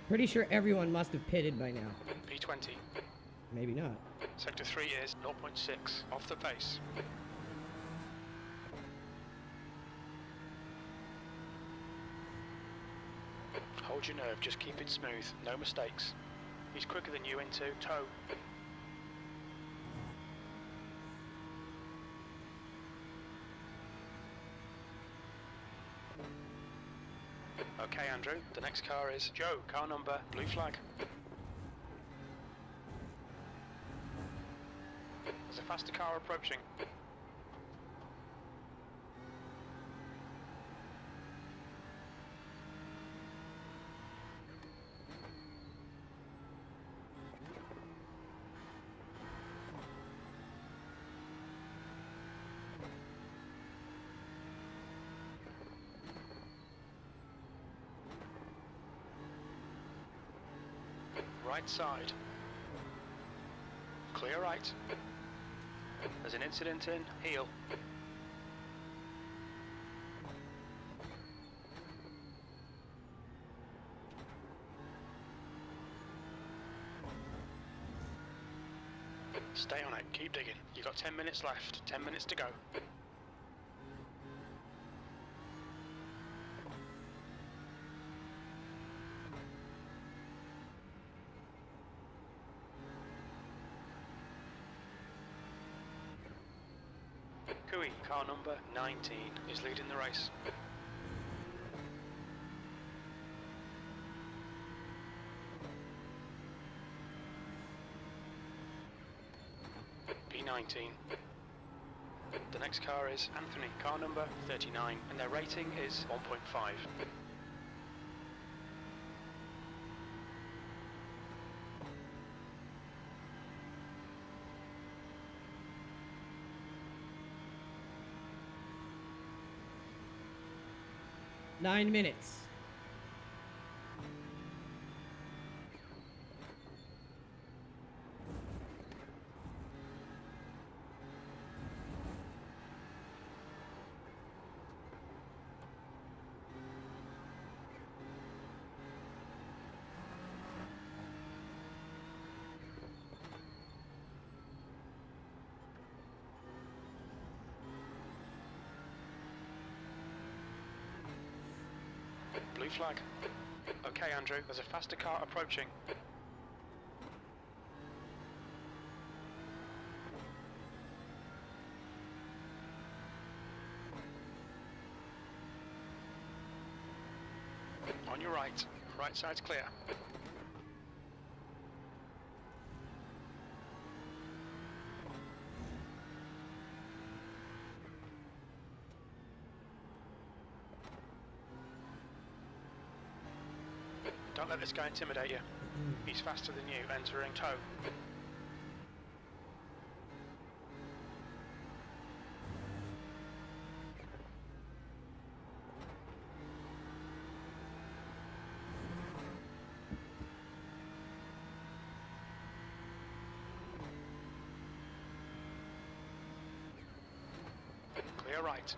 Pretty sure everyone must have pitted by now.
P20,
Maybe not.
sector 3 is 0.6 off the pace. Hold your nerve, just keep it smooth, no mistakes. He's quicker than you into tow. Okay, Andrew, the next car is Joe, car number, blue flag. There's a faster car approaching. Right side. Clear right. There's an incident in heel. Stay on it, keep digging. You've got 10 minutes left, 10 minutes to go. Cooey, car number 19, is leading the race. P19. The next car is Anthony, car number 39, and their rating is 1.5.
Nine minutes.
Blue flag. Okay, Andrew, there's a faster car approaching. On your right. Right side's clear. this guy intimidate you. He's faster than you, entering tow. Clear right.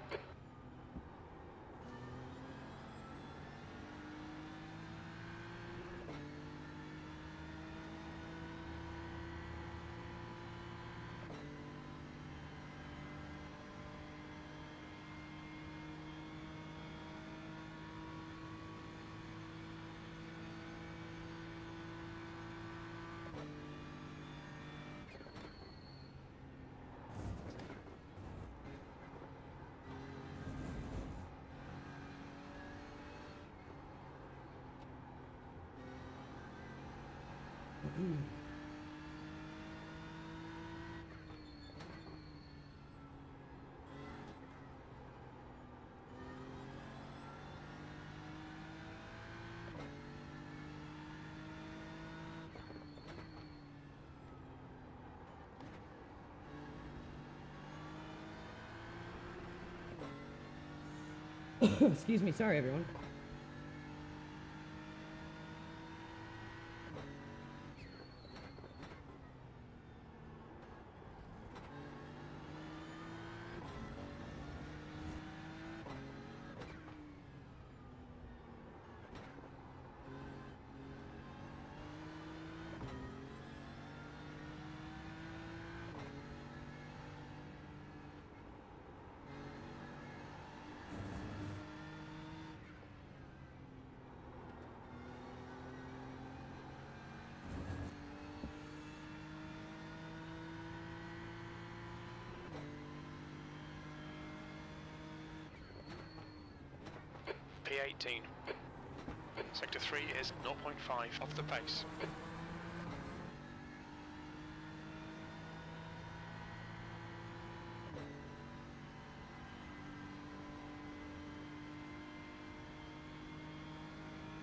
Excuse me, sorry everyone. P18. Sector 3 is 0.5 off the pace.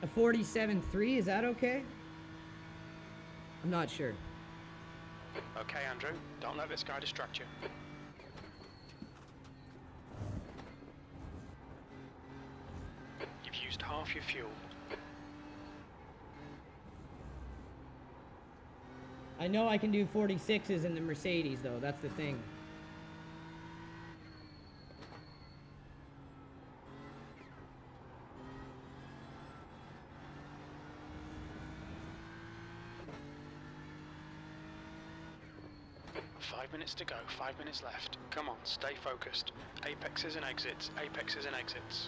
A 47.3, is that okay? I'm not sure.
Okay, Andrew, don't let this guy distract you. You've used half your fuel.
I know I can do 46s in the Mercedes though, that's the thing.
Five minutes to go, 5 minutes left. Come on, stay focused. Apexes and exits, apexes and exits.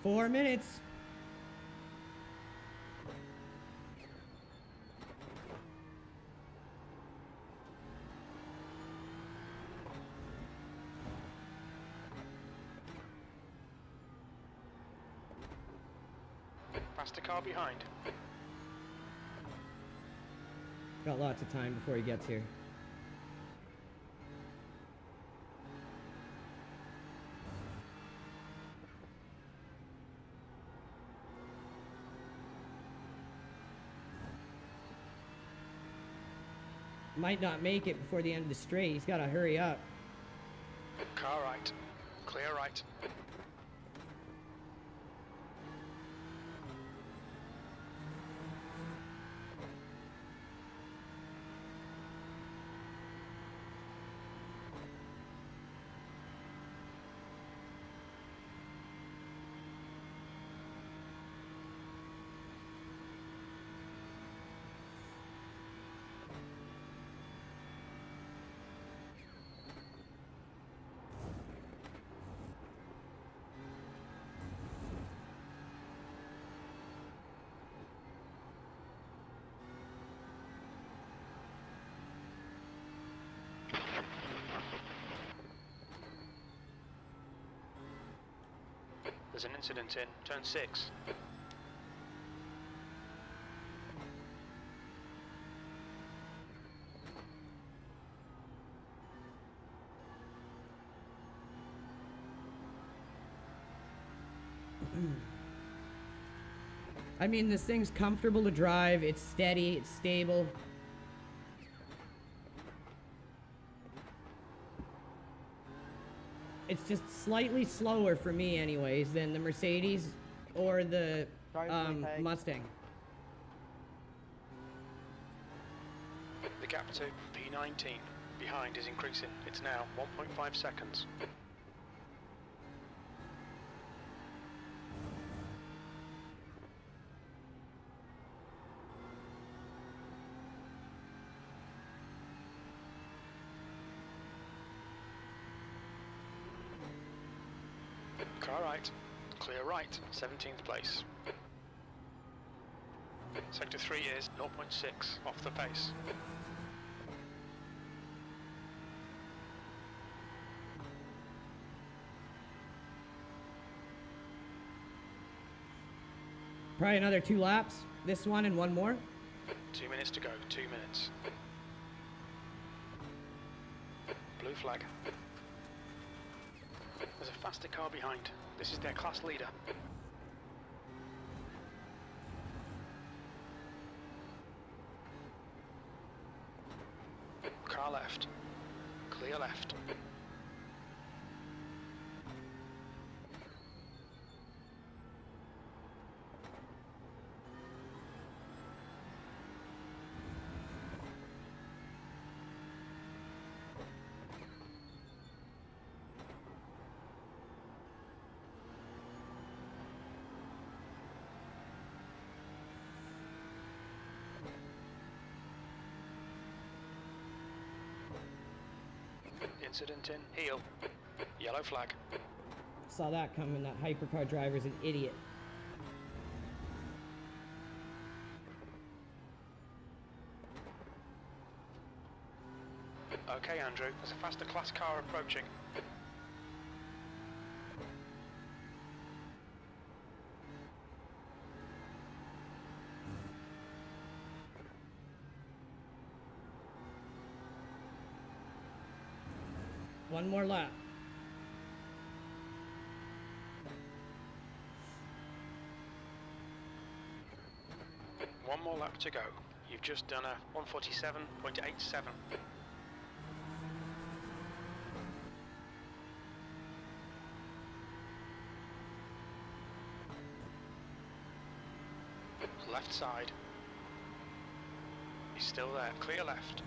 4 minutes.
Past the car behind.
Got lots of time before he gets here. Might not make it before the end of the straight. He's got to hurry up.
Car right. Clear right. There's an incident in turn 6.
I mean, this thing's comfortable to drive. It's steady. It's stable. It's just slightly slower for me, anyways, than the Mercedes or the Mustang.
The gap to P19 behind is increasing. It's now 1.5 seconds. Car right, clear right, 17th place. Sector 3 is 0.6 off the pace.
Probably another 2 laps. This one and one more.
2 minutes to go, 2 minutes. Blue flag. There's a faster car behind. This is their class leader. Car left. Clear left. Incident in heel. Yellow flag.
Saw that coming. That hypercar driver's an idiot.
Okay, Andrew, there's a faster class car approaching.
One more lap.
One more lap to go. You've just done a 147.87. Left side. He's still there. Clear left.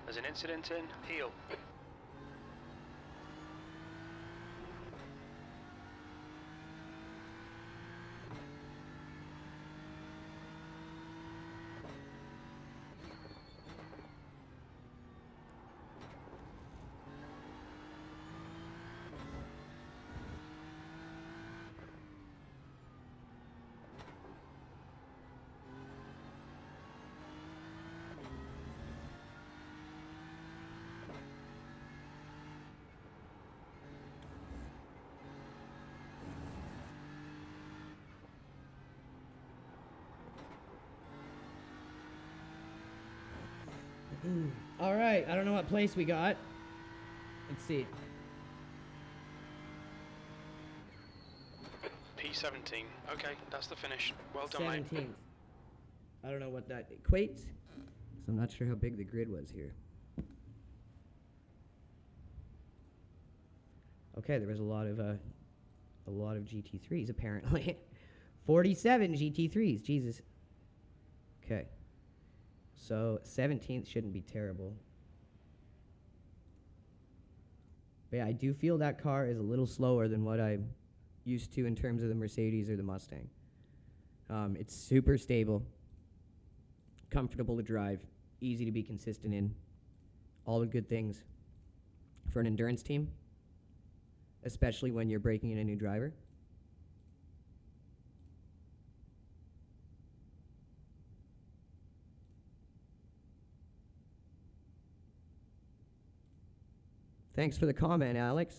There's an incident in heel.
All right, I don't know what place we got. Let's see.
P17. Okay, that's the finish. Well done, mate.
17th. I don't know what that equates, so I'm not sure how big the grid was here. Okay, there was a lot of GT3s apparently. 47 GT3s, Jesus. Okay. So 17th shouldn't be terrible. But yeah, I do feel that car is a little slower than what I'm used to in terms of the Mercedes or the Mustang. It's super stable, comfortable to drive, easy to be consistent in. all the good things for an endurance team, especially when you're breaking in a new driver. Thanks for the comment, Alex.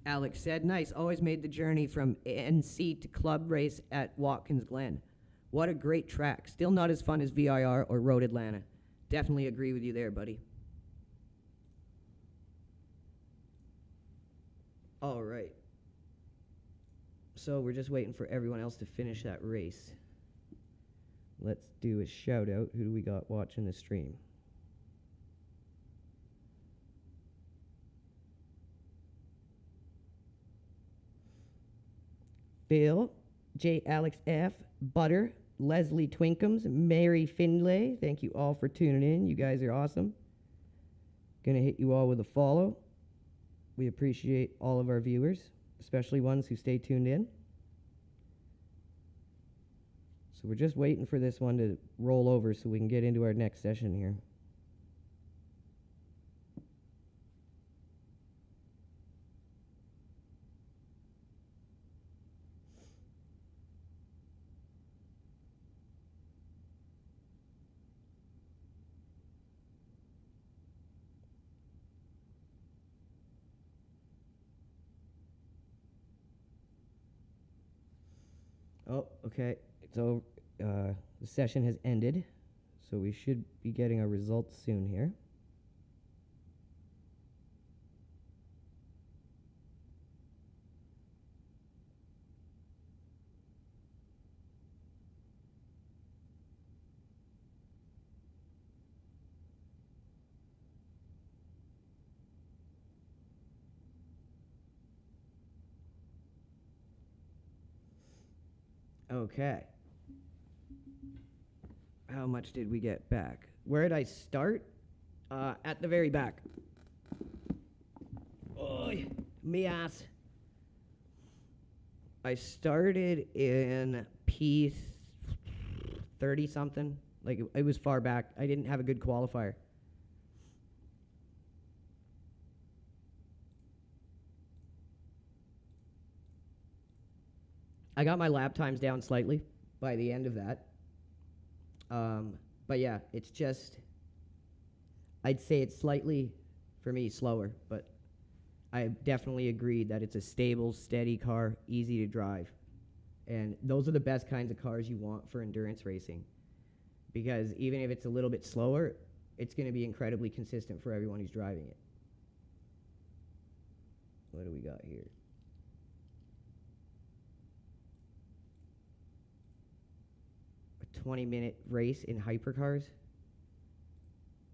Alex said, nice, always made the journey from NC to club race at Watkins Glen. What a great track. Still not as fun as VIR or Road Atlanta. Definitely agree with you there, buddy. All right. So we're just waiting for everyone else to finish that race. Let's do a shout out. Who do we got watching the stream? Bill, J. Alex F., Butter, Leslie Twinkums, Mary Findlay. Thank you all for tuning in. You guys are awesome. Gonna hit you all with a follow. We appreciate all of our viewers, especially ones who stay tuned in. So we're just waiting for this one to roll over so we can get into our next session here. Oh, okay. So the session has ended, so we should be getting our results soon here. Okay. How much did we get back? Where did I start? At the very back. Oy, me ass. I started in P 30 something. Like it was far back. I didn't have a good qualifier. I got my lap times down slightly by the end of that. But yeah, it's just, I'd say it's slightly, for me, slower, but I definitely agreed that it's a stable, steady car, easy to drive. And those are the best kinds of cars you want for endurance racing. Because even if it's a little bit slower, it's going to be incredibly consistent for everyone who's driving it. What do we got here? A 20-minute race in hypercars?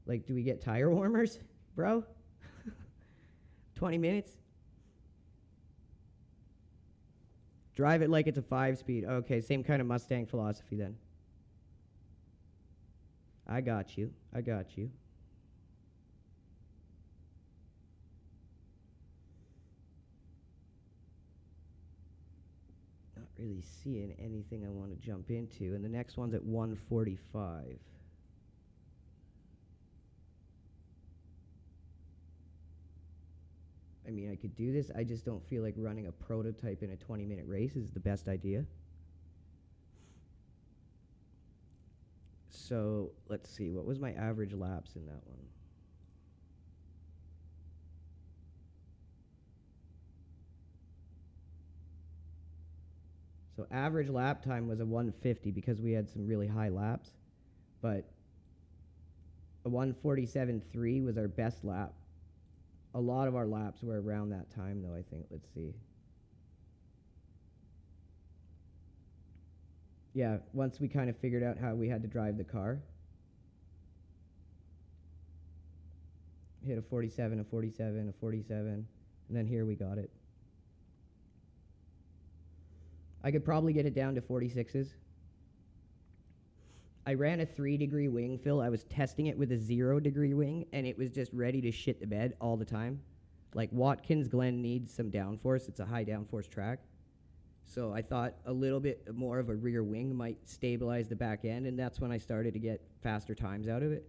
Like, do we get tire warmers, bro? 20 minutes? Drive it like it's a 5-speed. Okay, same kind of Mustang philosophy then. I got you. I got you. Not really seeing anything I want to jump into. And the next one's at 145. I mean, I could do this. I just don't feel like running a prototype in a 20-minute race is the best idea. So let's see. What was my average laps in that one? So average lap time was a 150 because we had some really high laps. But a 147.3 was our best lap. A lot of our laps were around that time, though, I think. Let's see. Yeah, once we kind of figured out how we had to drive the car. Hit a 47, a 47, a 47, and then here we got it. I could probably get it down to 46s. I ran a 3-degree wing, Phil. I was testing it with a 0-degree wing, and it was just ready to shit the bed all the time. Like Watkins Glen needs some downforce. It's a high downforce track. So I thought a little bit more of a rear wing might stabilize the back end, and that's when I started to get faster times out of it.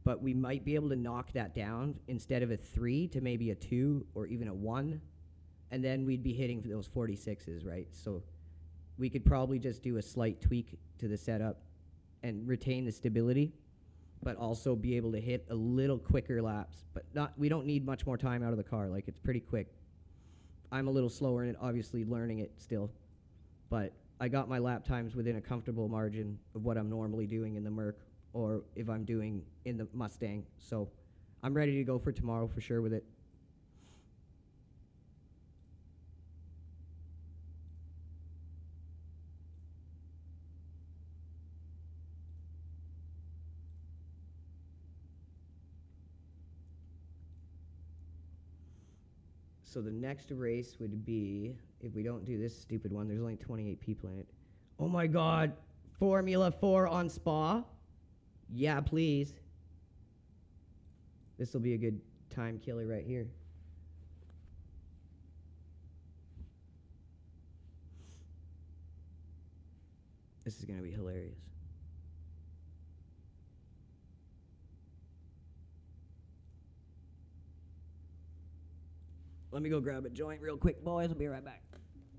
But we might be able to knock that down instead of a 3 to maybe a 2 or even a 1, and then we'd be hitting those 46s, right? So we could probably just do a slight tweak to the setup and retain the stability, but also be able to hit a little quicker laps. But we don't need much more time out of the car. Like, it's pretty quick. I'm a little slower in it, obviously learning it still. But I got my lap times within a comfortable margin of what I'm normally doing in the Merc or if I'm doing in the Mustang. So I'm ready to go for tomorrow for sure with it. So the next race would be, if we don't do this stupid one, there's only 28 people in it. Oh my God, Formula 4 on Spa? Yeah, please. This will be a good time killer right here. This is going to be hilarious. Let me go grab a joint real quick, boys. I'll be right back.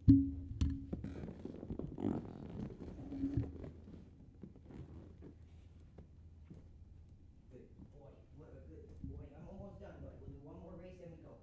I'm almost done, but we'll do one more race and we go.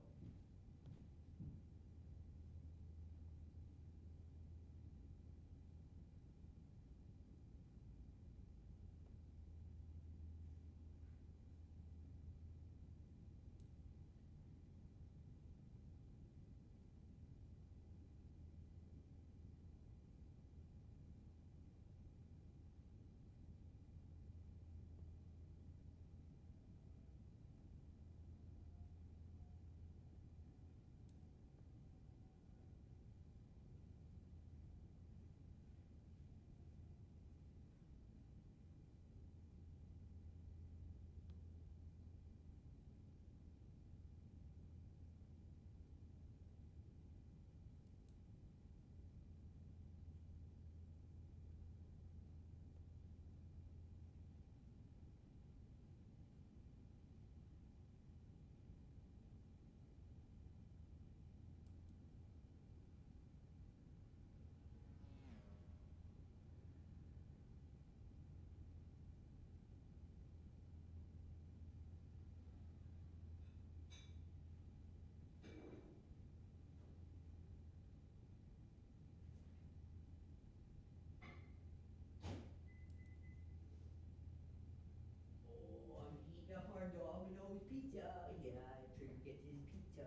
Our dog knows pizza. Yeah, Trigger gets his pizza.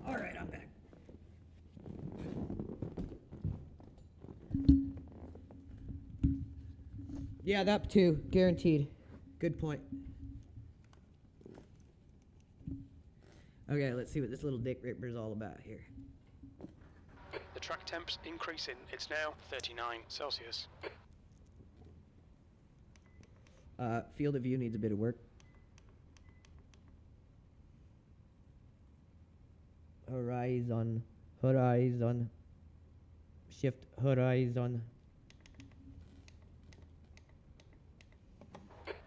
All right, I'm back. Yeah, that too, guaranteed. Good point. Okay, let's see what this little dick ripper's all about here.
The track temp's increasing. It's now 39 Celsius.
Field of view needs a bit of work. Horizon. Horizon. Shift horizon.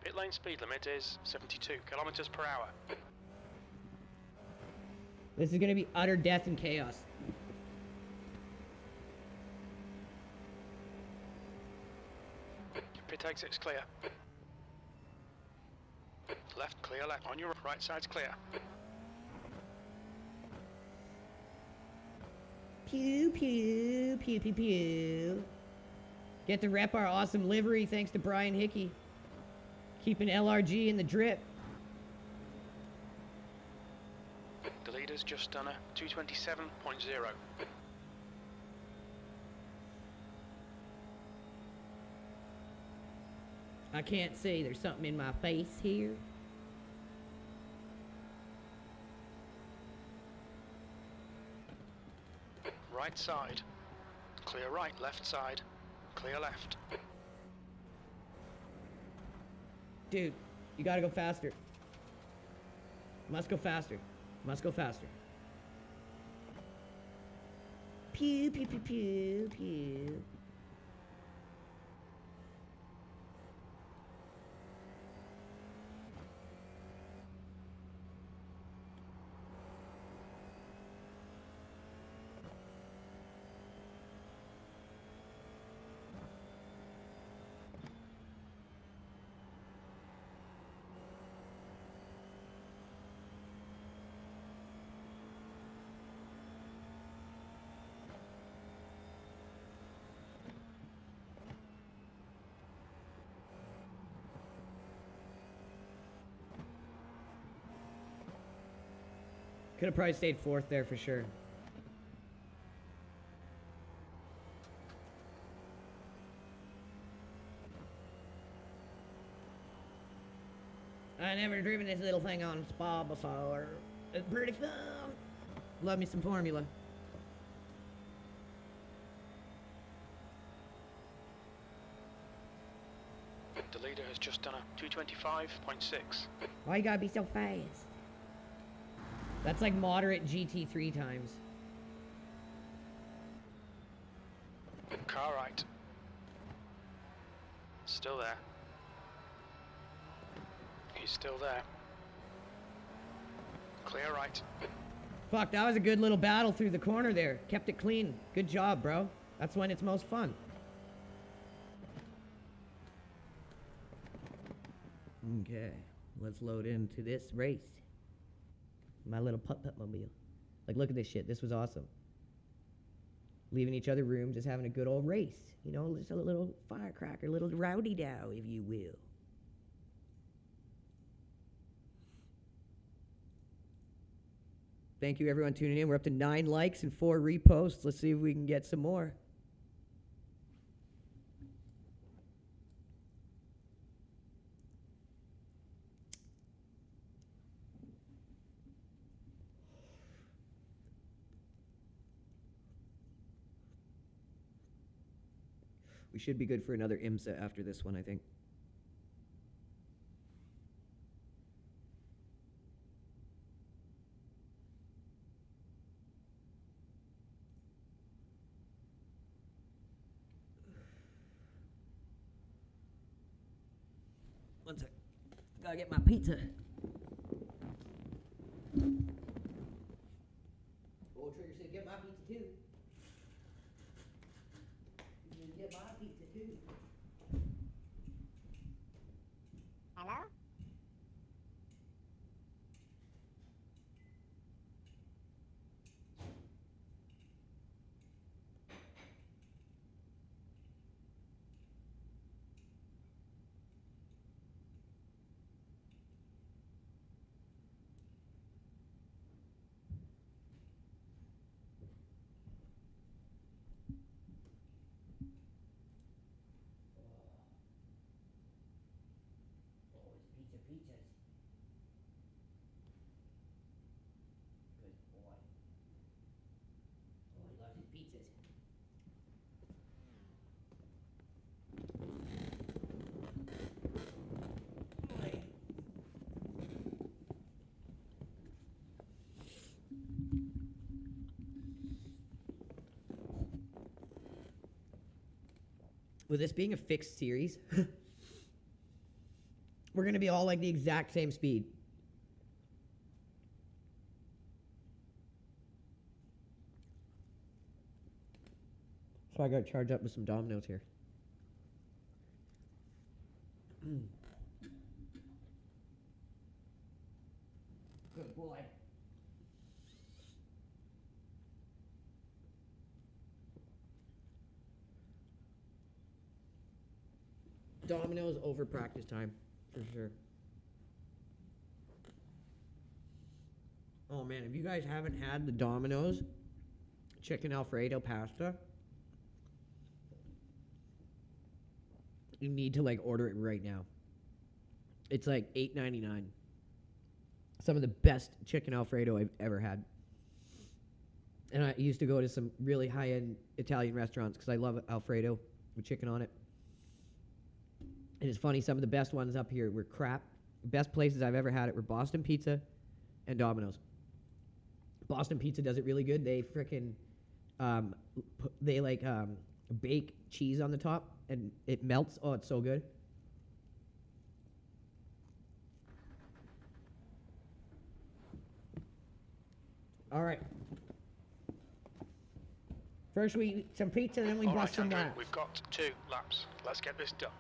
Pit lane speed limit is 72 kilometers per hour.
This is going to be utter death and chaos.
Pit exit's clear. Left clear, left. On your right side's clear.
Pew, pew, pew, pew, pew. Get to rep our awesome livery thanks to Brian Hickey. Keeping LRG in the drip.
The leader's just done a 227.0.
I can't say there's something in my face here.
Right side. Clear right, left side. Clear left.
Dude, You gotta go faster. Must go faster. Must go faster. Pew, pew, pew, pew, pew. Could have probably stayed fourth there for sure. I never driven this little thing on spa before. It's pretty fun. Love me some formula.
The leader has just done a 225.6.
Why you gotta be so fast? That's like moderate GT3 times.
Car right. Still there. He's still there. Clear right.
Fuck, that was a good little battle through the corner there. Kept it clean. Good job, bro. That's when it's most fun. Okay, let's load into this race. My little putt-putt mobile. Like, look at this shit. This was awesome. Leaving each other room, just having a good old race. You know, just a little firecracker, a little rowdy-dow, if you will. Thank you, everyone, tuning in. We're up to 9 likes and 4 reposts. Let's see if we can get some more. We should be good for another IMSA after this one, I think. One sec. Gotta get my pizza. Old Trigger said, get my pizza too. You can get my pizza too.
Hello?
Pizzas. Good boy. Oh, he loves his pizzas. Boy. With this being a fixed series, we're going to be all like the exact same speed. So I got to charge up with some Dominoes here. Good boy. Dominoes over practice time. For sure. Oh man, if you guys haven't had the Domino's chicken Alfredo pasta, you need to like order it right now. It's like $8.99. Some of the best chicken Alfredo I've ever had. And I used to go to some really high-end Italian restaurants because I love Alfredo with chicken on it. And it's funny, some of the best ones up here were crap. best places I've ever had it were Boston Pizza and Domino's. Boston Pizza does it really good. They frickin' bake cheese on the top and it melts. Oh, it's so good. All right. First we eat some pizza, then we
All
bust
right,
some
Andrew,
laps.
we've got 2 laps. Let's get this done.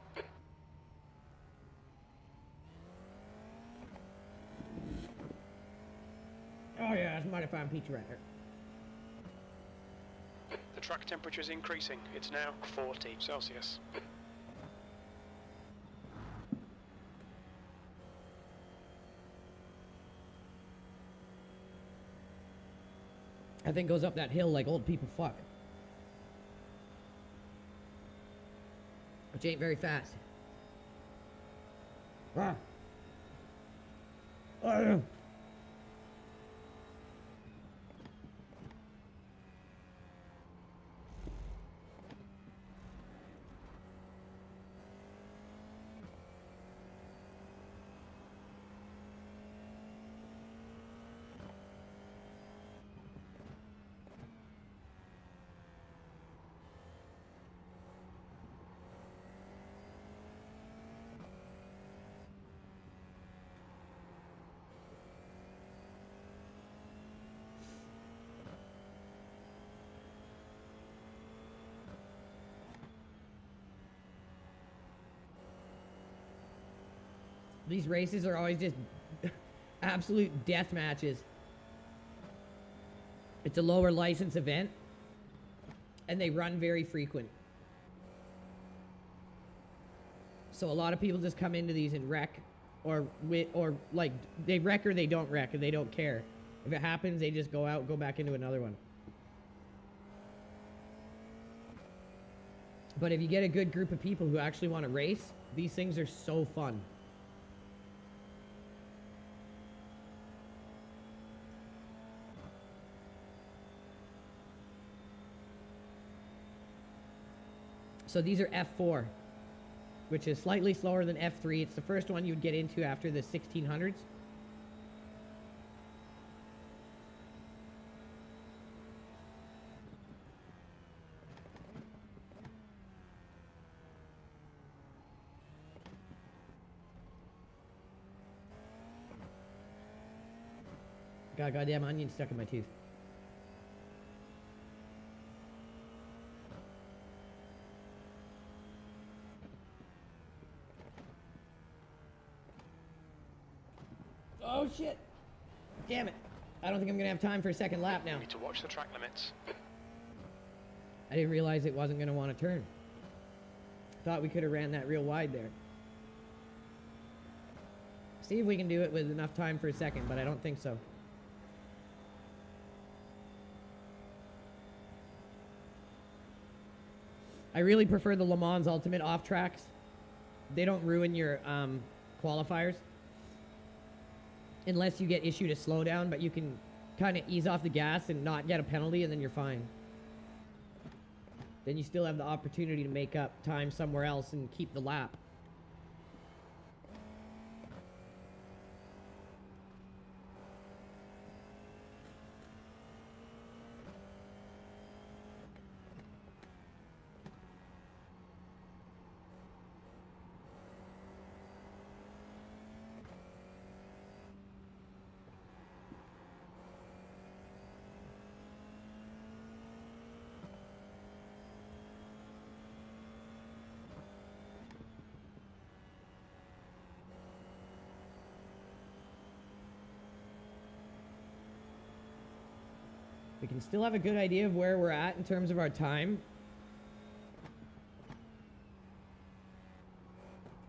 Oh yeah, that's mighty fine pizza right there.
The track temperature is increasing. It's now 40 Celsius.
That thing goes up that hill like old people fuck. Which ain't very fast. Ah. Ah. These races are always just absolute death matches. It's a lower license event, and they run very frequent. So a lot of people just come into these and wreck, or like they wreck or they don't wreck, and they don't care. If it happens, they just go out, go back into another one. But if you get a good group of people who actually want to race, these things are so fun. So these are F4, which is slightly slower than F3. It's the first one you'd get into after the 1600s. Got a goddamn onion stuck in my tooth. Oh shit! Damn it! I don't think I'm gonna have time for a second lap now.
You need to watch the track limits.
I didn't realize it wasn't gonna want to turn. Thought we could have ran that real wide there. See if we can do it with enough time for a second, but I don't think so. I really prefer the Le Mans Ultimate off tracks. They don't ruin your qualifiers. Unless you get issued a slowdown, but you can kind of ease off the gas and not get a penalty, and then you're fine. Then you still have the opportunity to make up time somewhere else and keep the lap. We can still have a good idea of where we're at in terms of our time.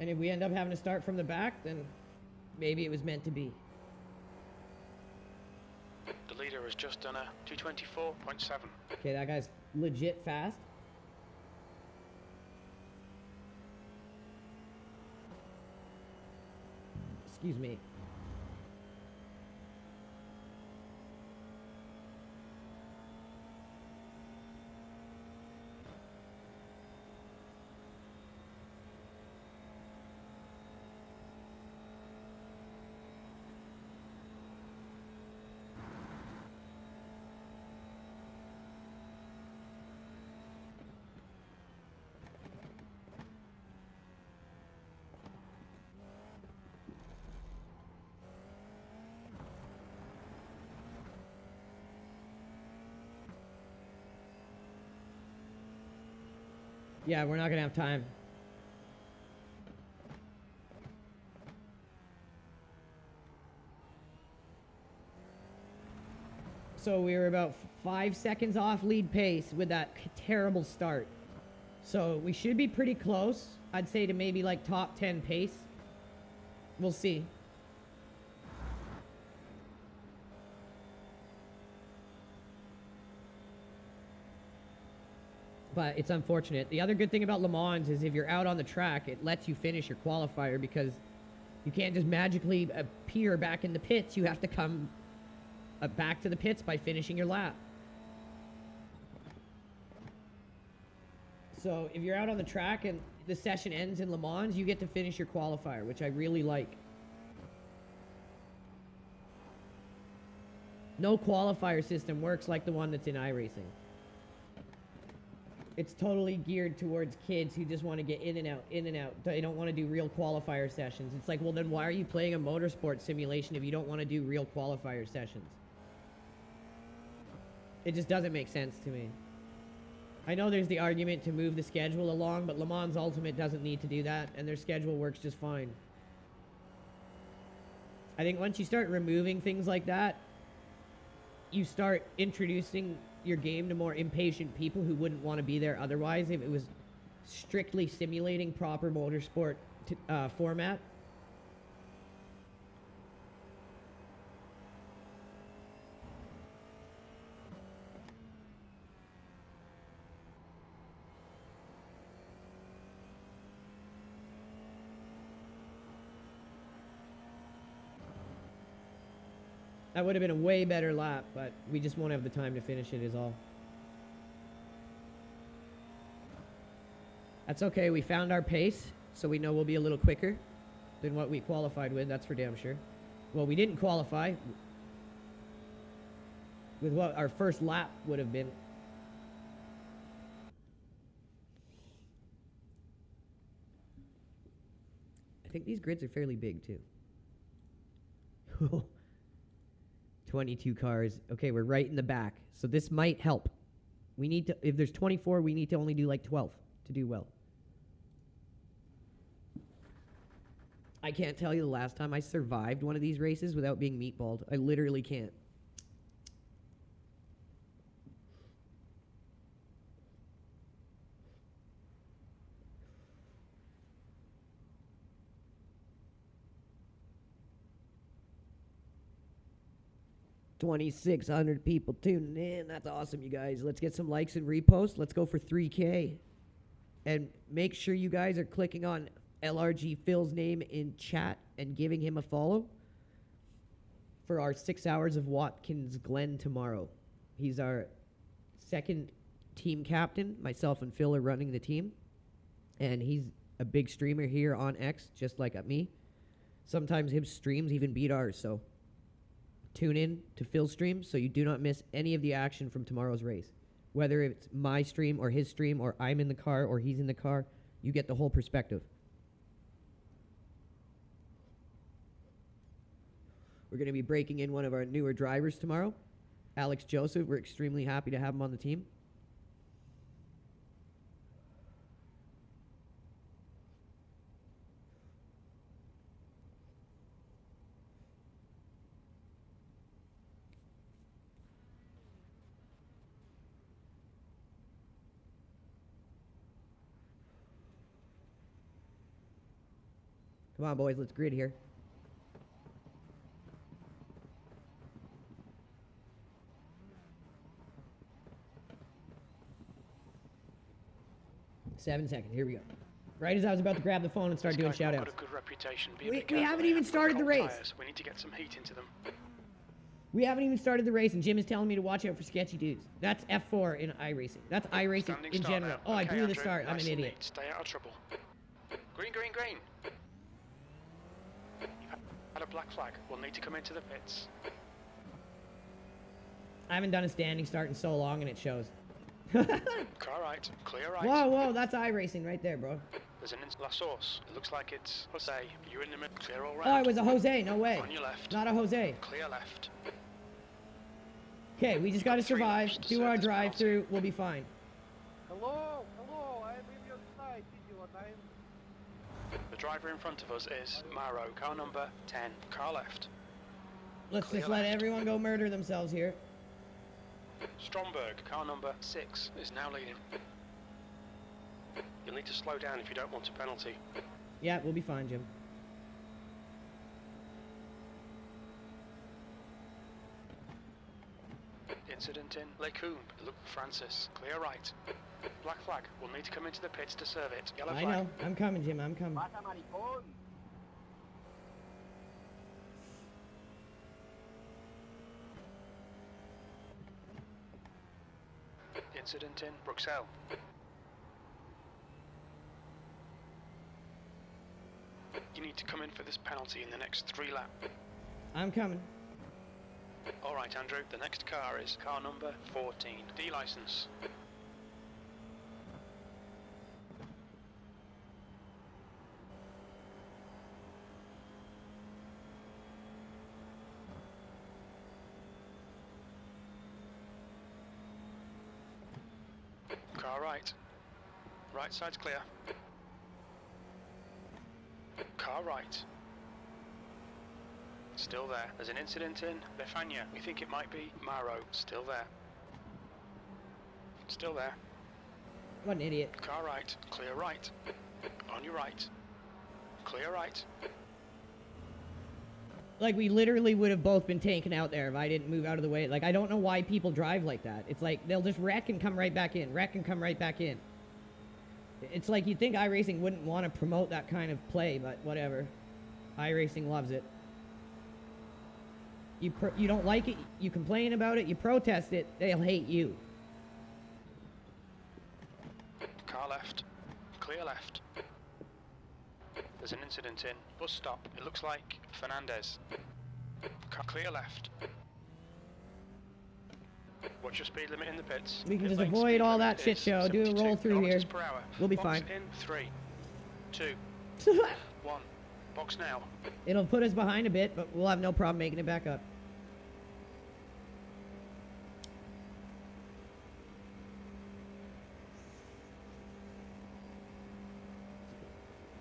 And if we end up having to start from the back, then maybe it was meant to be.
The leader has just done a 224.7.
Okay, that guy's legit fast. Excuse me. Yeah, we're not gonna have time. So we were about 5 seconds off lead pace with that terrible start. So we should be pretty close. I'd say to maybe like top 10 pace. We'll see. But it's unfortunate. The other good thing about Le Mans is if you're out on the track, it lets you finish your qualifier because you can't just magically appear back in the pits. You have to come back to the pits by finishing your lap. So if you're out on the track and the session ends in Le Mans, you get to finish your qualifier, which I really like. No qualifier system works like the one that's in iRacing. It's totally geared towards kids who just want to get in and out, in and out. They don't want to do real qualifier sessions. It's like, well, then why are you playing a motorsport simulation if you don't want to do real qualifier sessions? It just doesn't make sense to me. I know there's the argument to move the schedule along, but Le Mans Ultimate doesn't need to do that, and their schedule works just fine. I think once you start removing things like that, you start introducing your game to more impatient people who wouldn't want to be there otherwise if it was strictly simulating proper motorsport format. That would have been a way better lap, but we just won't have the time to finish it is all. That's okay, we found our pace, so we know we'll be a little quicker than what we qualified with, that's for damn sure. Well, we didn't qualify with what our first lap would have been. I think these grids are fairly big too. 22 cars. Okay, we're right in the back. So this might help. We need to, if there's 24, we need to only do like 12 to do well. I can't tell you the last time I survived one of these races without being meatballed. I literally can't. $2,600 people tuning in. That's awesome, you guys. Let's get some likes and reposts. Let's go for 3K. And make sure you guys are clicking on LRG Phil's name in chat and giving him a follow for our 6 hours of Watkins Glen tomorrow. He's our second team captain. Myself and Phil are running the team. And he's a big streamer here on X, just like me. Sometimes his streams even beat ours, so tune in to Phil's stream so you do not miss any of the action from tomorrow's race. Whether it's my stream or his stream or I'm in the car or he's in the car, you get the whole perspective. We're going to be breaking in one of our newer drivers tomorrow, Alex Joseph. We're extremely happy to have him on the team. Come on, boys, let's grid here. Seven seconds, here we go. Right as I was about to grab the phone and start doing shout outs.
Got a good reputation.
We haven't even started the race.
Tires. We need to get some heat into them.
We haven't even started the race, and Jim is telling me to watch out for sketchy dudes. That's F4 in iRacing. That's iRacing in general.
Now.
Oh, I blew the
Andrew,
start. I'm
nice
an idiot.
Neat. Stay out of trouble. Green, green, green. You've had a black flag. We'll need to come into the pits.
I haven't done a standing start in so long, and it shows.
Car right, clear right.
Whoa, whoa, that's iRacing right there, bro.
There's an La Source. It looks like it's Jose. You're in the middle. Clear all round.
Oh, it was a Jose. No way.
On your left.
Not a Jose.
Clear left.
Okay, we just got to survive. Do our drive-through. We'll be fine.
Hello, hello, I'm in your
The driver in front of us is Maro, car number 10, car left.
Let's
Clear
just let
left.
everyone go murder themselves here.
Stromberg, car number 6, is now leading. You'll need to slow down if you don't want a penalty.
Yeah, we'll be fine, Jim.
Incident in Lecombe, look for Francis, clear right. Black flag, we'll need to come into the pits to serve it. Yellow
I
flag.
know. I'm coming, Jim. I'm coming.
Pasa, maricón.
Incident in Bruxelles. You need to come in for this penalty in the next 3 laps.
I'm coming.
Alright Andrew, the next car is car number 14, D license. Car right. Right side's clear. Car right. Still there. There's an incident in Befania. We think it might be Maro. Still there. Still there.
What an idiot.
Car right. Clear right. On your right. Clear right.
Like, we literally would have both been taken out there if I didn't move out of the way. Like, I don't know why people drive like that. It's like, they'll just wreck and come right back in. Wreck and come right back in. It's like, you'd think iRacing wouldn't want to promote that kind of play, but whatever. iRacing loves it. You don't like it, you complain about it, you protest it, they'll hate you.
Car left. Clear left. There's an incident in bus stop. It looks like Fernandez. Car clear left. What's your speed limit in the pits?
We can
Pit
just
lane
avoid
speed
all
limit
that shit
is
show, do a
72
roll through here.
kilometers per hour.
We'll be
Box
fine.
in 3, 2, 1. Box now.
It'll put us behind a bit, but we'll have no problem making it back up.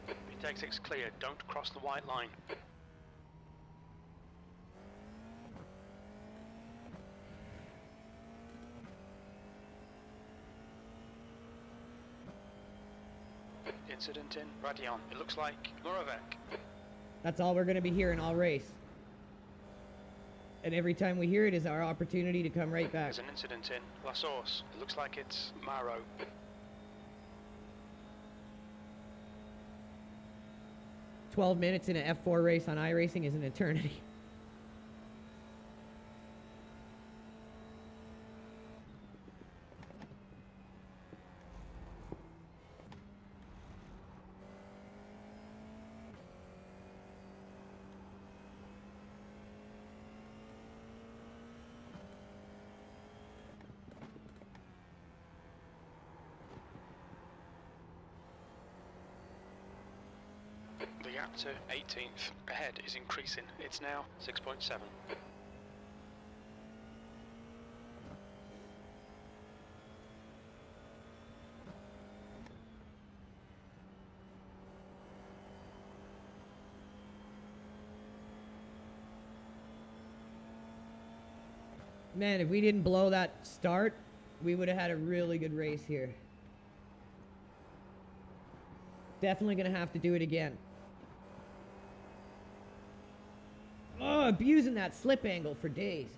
Pit exit's clear. Don't cross the white line. Incident in Radion. It looks like Moravec.
That's all we're going to be hearing all race. And every time we hear it is our opportunity to come right back.
There's an incident in La Source. It looks like it's Maro. "12 minutes in an F4 race on iRacing is an eternity." The gap to 18th ahead is increasing. It's now 6.7.
Man, if we didn't blow that start, we would have had a really good race here. Definitely gonna have to do it again. Oh, abusing that slip angle for days.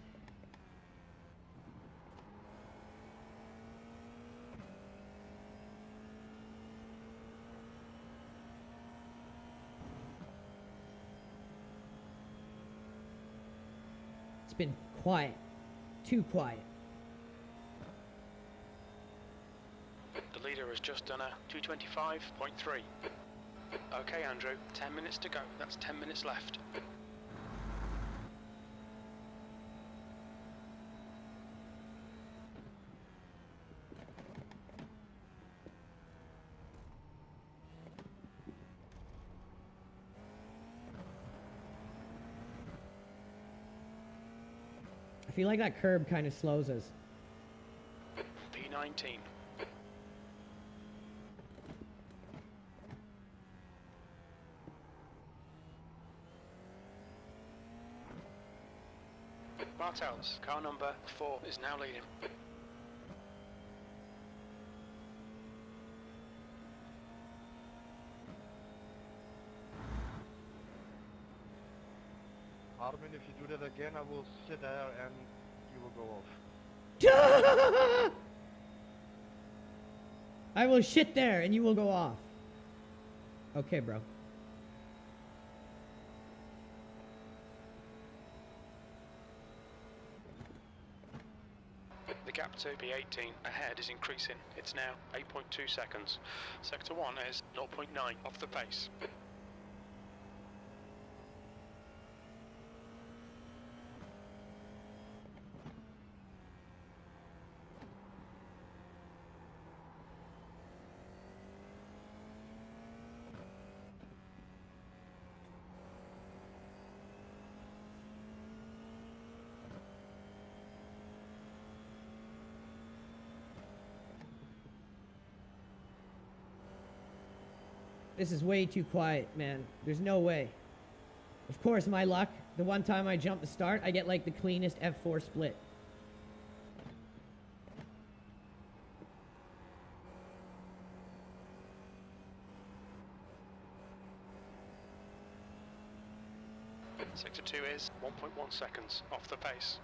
It's been quiet. Too quiet.
The leader has just done a 225.3. Okay, Andrew, 10 minutes to go. That's 10 minutes left.
I feel like that curb kind of slows us.
Martels, car number 4 is now leading.
Armin, if you do that again, I will sit there and you will go off.
I will shit there and you will go off. Okay, bro.
The gap to P18 ahead is increasing. It's now 8.2 seconds. Sector 1 is 0.9 off the pace.
This is way too quiet, man. There's no way. Of course, my luck, the one time I jump the start, I get like the cleanest F4 split.
Sector 2 is 1.1 seconds off the pace.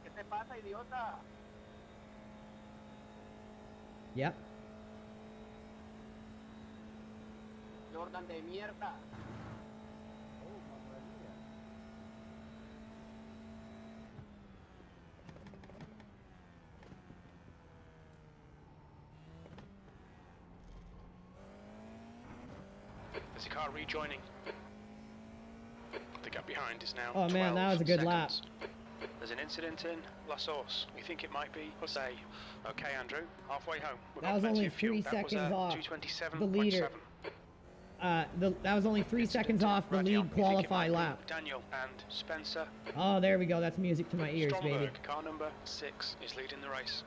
¿Qué te pasa, idiota?
Yep.
Jordan de mierda.
Oh, mamma mia.
There's a car rejoining. The gap behind is now
Oh man, that was a good lap.
seconds. There's an incident in La Source. We think it might be Jose. Okay, Andrew, halfway home. We've
That
got
was
plenty
only
of fuel.
3
That was,
seconds off
227.7.
the leader. That was only 3 seconds off the lead qualify lap.
Daniel and Spencer.
Oh, there we go. That's music to my ears, baby.
Stromberg, car number 6, is leading the race.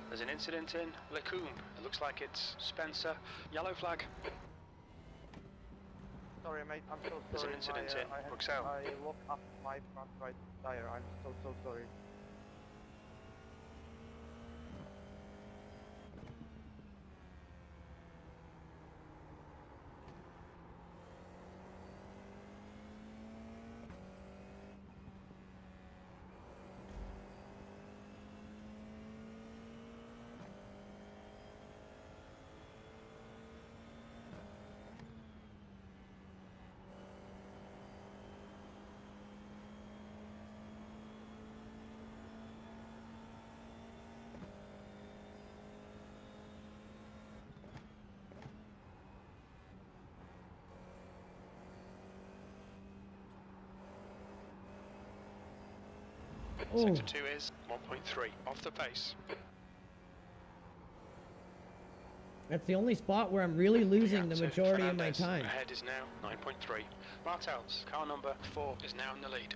There's an incident in Lecombe. It looks like it's Spencer. Yellow flag.
Sorry, mate. I'm so sorry.
There's an incident in Bruxelles.
I locked up my front right tire. I'm so sorry.
Oh.
Sector 2 is 1.3 off the pace.
That's the only spot where I'm really losing the
Gap to
majority of my
Fernandez.
time.
Ahead is now 9.3. Martels, car number 4, is now in the lead.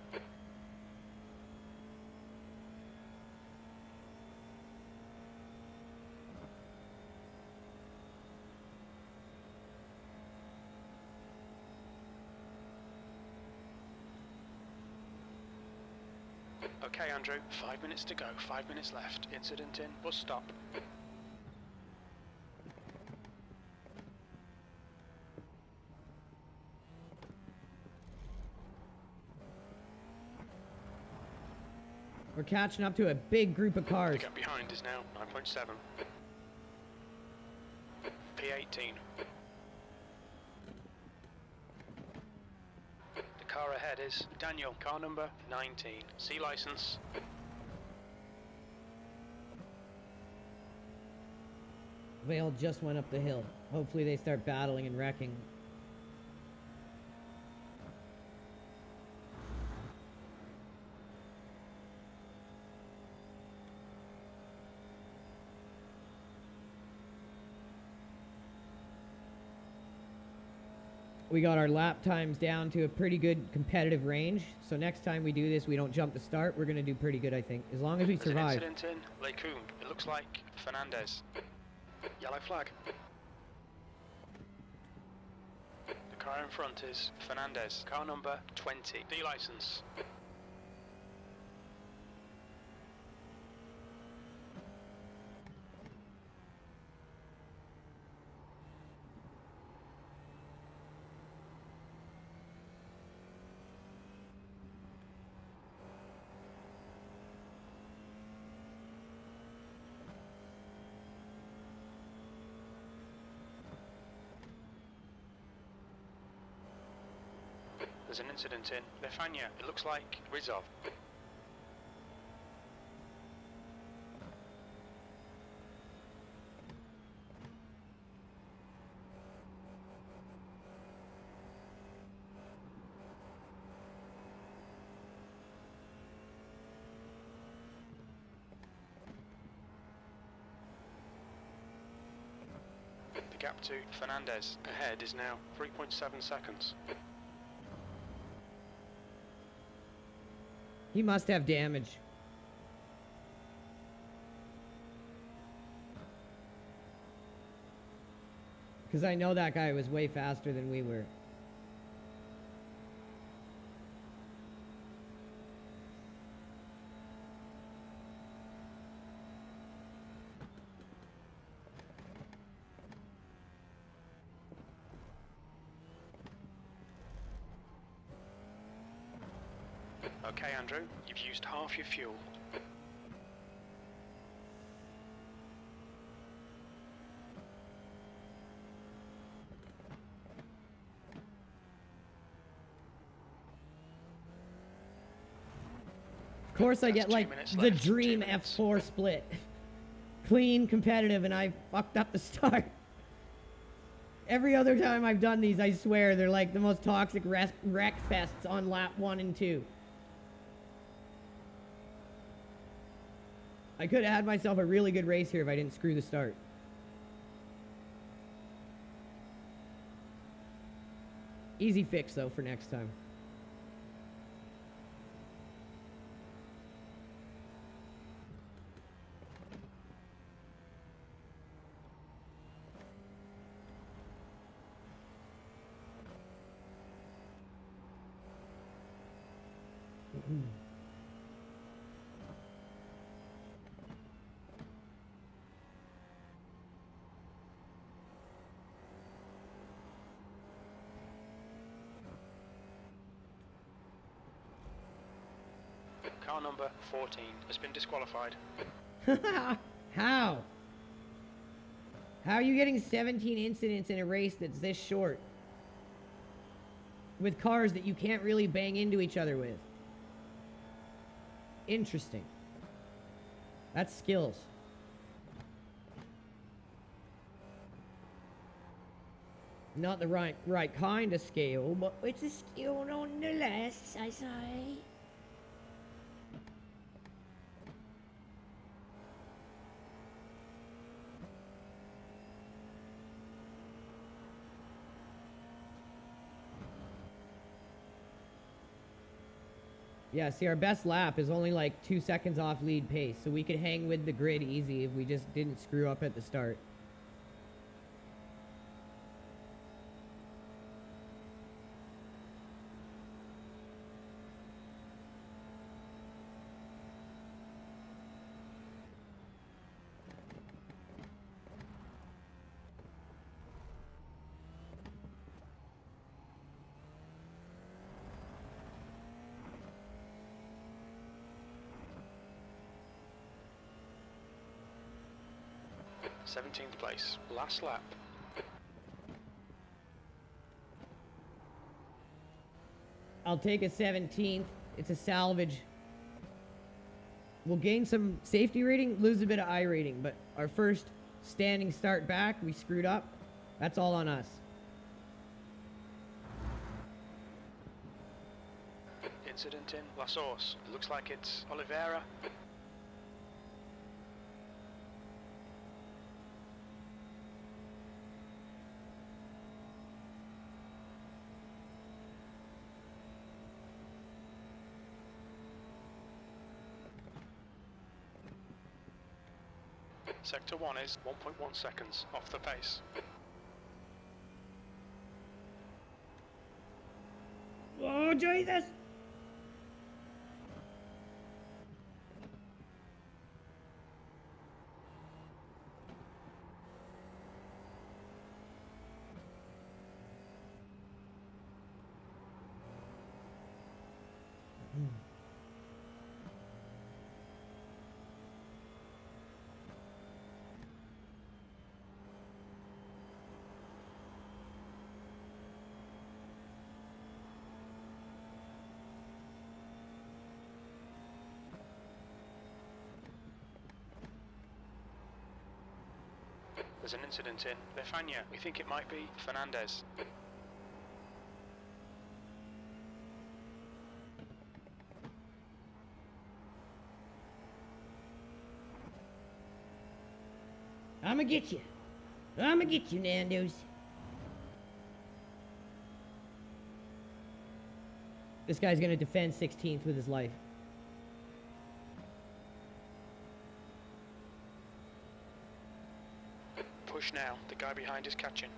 Okay, Andrew, 5 minutes to go, 5 minutes left. Incident in bus stop.
We're catching up to a big group of
The
cars.
gap behind is now 9.7. P18. The car ahead is Daniel, car number 19. C license.
Vale just went up the hill. Hopefully they start battling and wrecking. We got our lap times down to a pretty good competitive range. So next time we do this, we don't jump the start. We're going to do pretty good, I think. As long as we survive.
There's an incident in Leicumbe. It looks like Fernandez. Yellow flag. The car in front is Fernandez. Car number 20. D license. There's an incident in Lefania. It looks like Rizov. The gap to Fernandez ahead is now 3.7 seconds.
He must have damage. Because I know that guy was way faster than we were.
Okay, Andrew, you've used half your fuel.
Of course I get like the dream F4 split. Clean, competitive, and I fucked up the start. Every other time I've done these, I swear, they're like the most toxic wreck fests on lap 1 and 2. I could have had myself a really good race here if I didn't screw the start. Easy fix, though, for next time.
Car number 14 has been disqualified.
How? How are you getting 17 incidents in a race that's this short? With cars that you can't really bang into each other with. Interesting. That's skills. Not the right kind of skill, but it's a skill nonetheless, I say. Yeah, see, our best lap is only like 2 seconds off lead pace, so we could hang with the grid easy if we just didn't screw up at the start.
– 17th place, last lap.
I'll take a 17th. It's a salvage. We'll gain some safety rating, lose a bit of I rating, but our first standing start back, we screwed up. That's all on us.
Incident in La Source. Looks like it's Oliveira. Sector 1 is 1.1 seconds off the pace.
Oh, Jesus!
There's an incident in Lefania. We think it might be Fernandez.
I'ma get you. I'ma get you, Nando's. This guy's gonna defend 16th with his life.
Push now. The guy behind is catching.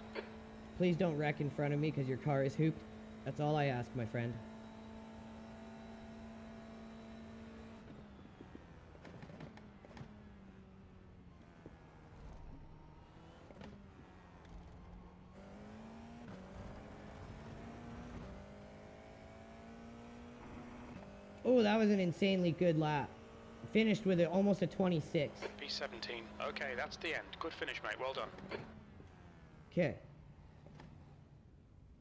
Please don't wreck in front of me because your car is hooped. That's all I ask, my friend. Oh, that was an insanely good lap. Finished with almost a 26.
P17. Okay, that's the end. Good finish, mate. Well done.
Okay.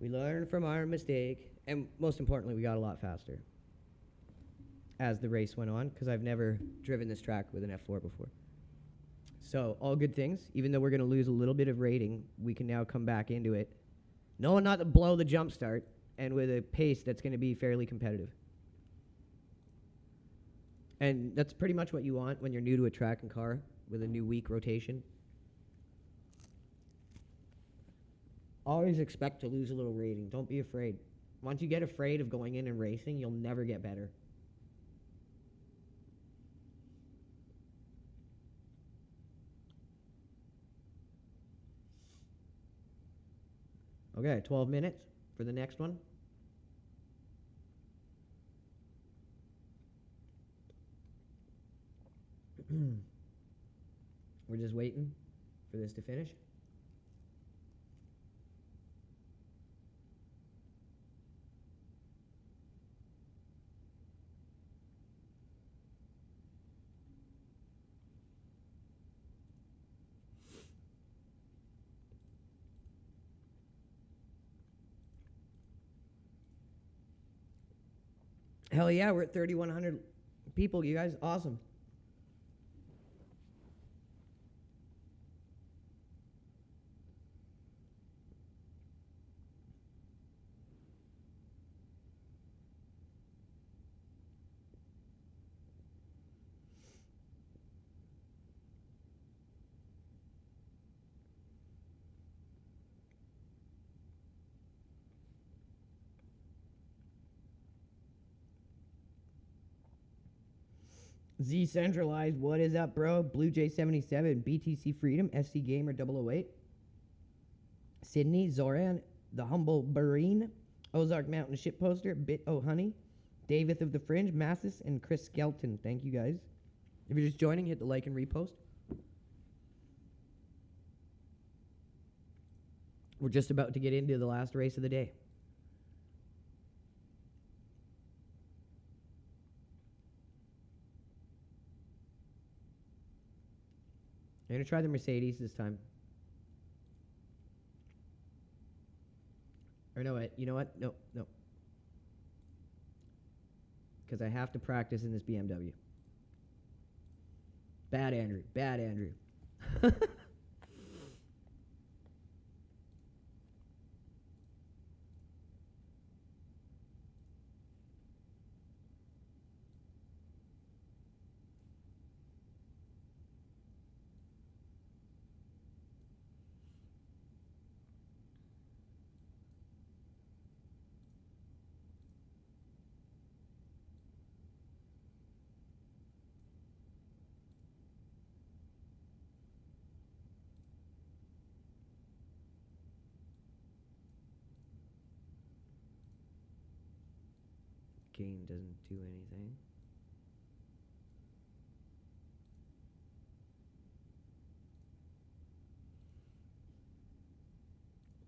We learned from our mistake, and most importantly, we got a lot faster as the race went on, because I've never driven this track with an F4 before. So, all good things. Even though we're going to lose a little bit of rating, we can now come back into it. No, not to blow the jump start, and with a pace that's going to be fairly competitive. And that's pretty much what you want when you're new to a track and car with a new week rotation. Always expect to lose a little rating. Don't be afraid. Once you get afraid of going in and racing, you'll never get better. Okay, 12 minutes for the next one. We're just waiting for this to finish. Hell yeah, we're at 3,100 people, you guys. Awesome. Z Centralized, what is up, bro? Blue J 77, BTC Freedom, SC Gamer 008. Sydney, Zoran, the Humble Barine, Ozark Mountain Ship Poster, Bit O Honey, David of the Fringe, Massis, and Chris Skelton. Thank you guys. If you're just joining, hit the like and repost. We're just about to get into the last race of the day. I'm going to try the Mercedes this time. Or no, you know what? No. Because I have to practice in this BMW. Bad Andrew. gain doesn't do anything.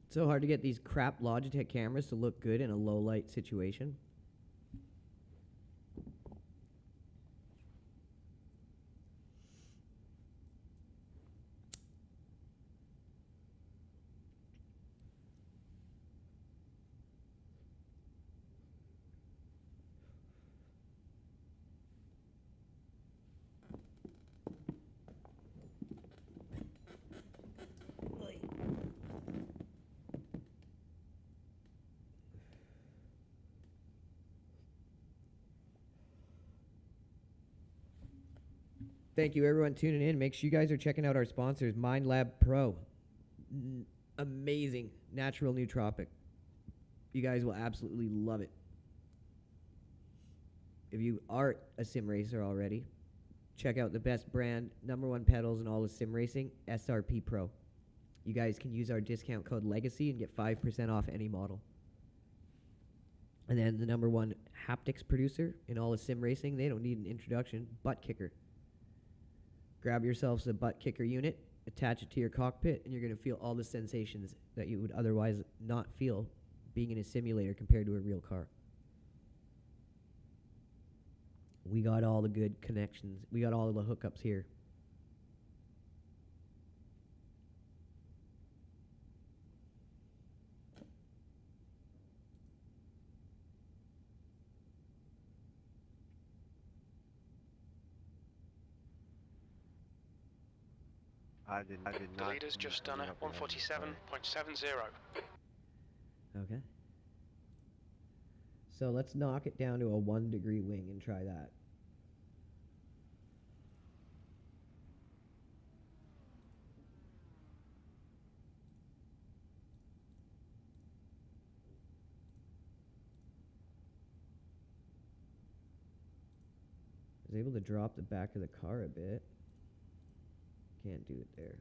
It's so hard to get these crap Logitech cameras to look good in a low light situation. Thank you, everyone, tuning in. Make sure you guys are checking out our sponsors, MindLab Pro. Amazing natural nootropic. You guys will absolutely love it. If you are a sim racer already, check out the best brand, #1 pedals in all of sim racing, SRP Pro. You guys can use our discount code LEGACY and get 5% off any model. And then the #1 haptics producer in all of sim racing, they don't need an introduction, Butt Kicker. Grab yourselves a Butt Kicker unit, attach it to your cockpit, and you're going to feel all the sensations that you would otherwise not feel being in a simulator compared to a real car. We got all the good connections. We got all the hookups here.
I did not.
The leader's just done a 147.70.
Okay. So let's knock it down to a 1 degree wing and try that. I was able to drop the back of the car a bit. Can't do it there.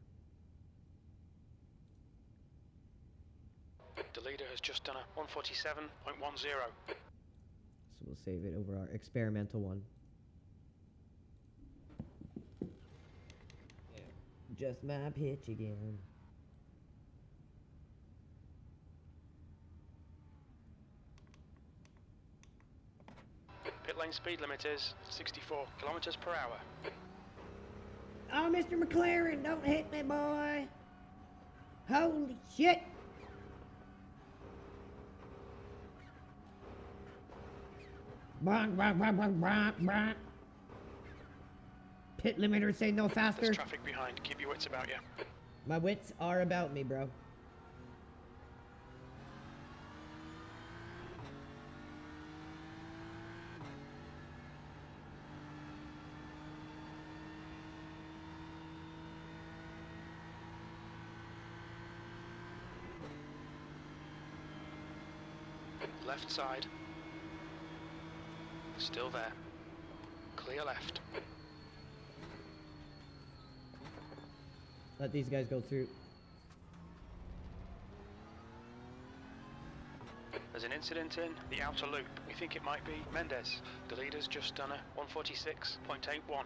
The leader has just done a 147.10.
So we'll save it over our experimental one. Yeah. Just my pitch again.
Pit lane speed limit is 64 kilometers per hour.
Oh, Mr. McLaren, don't hit me, boy. Holy shit. Bonk, bonk, bonk, bonk, bonk, bonk. Pit limiter say no faster.
There's traffic behind. Keep your wits about you.
My wits are about me, bro.
Left side. Still there. Clear left.
Let these guys go through.
There's an incident in the outer loop. We think it might be Mendez. The leader's just done a 146.81.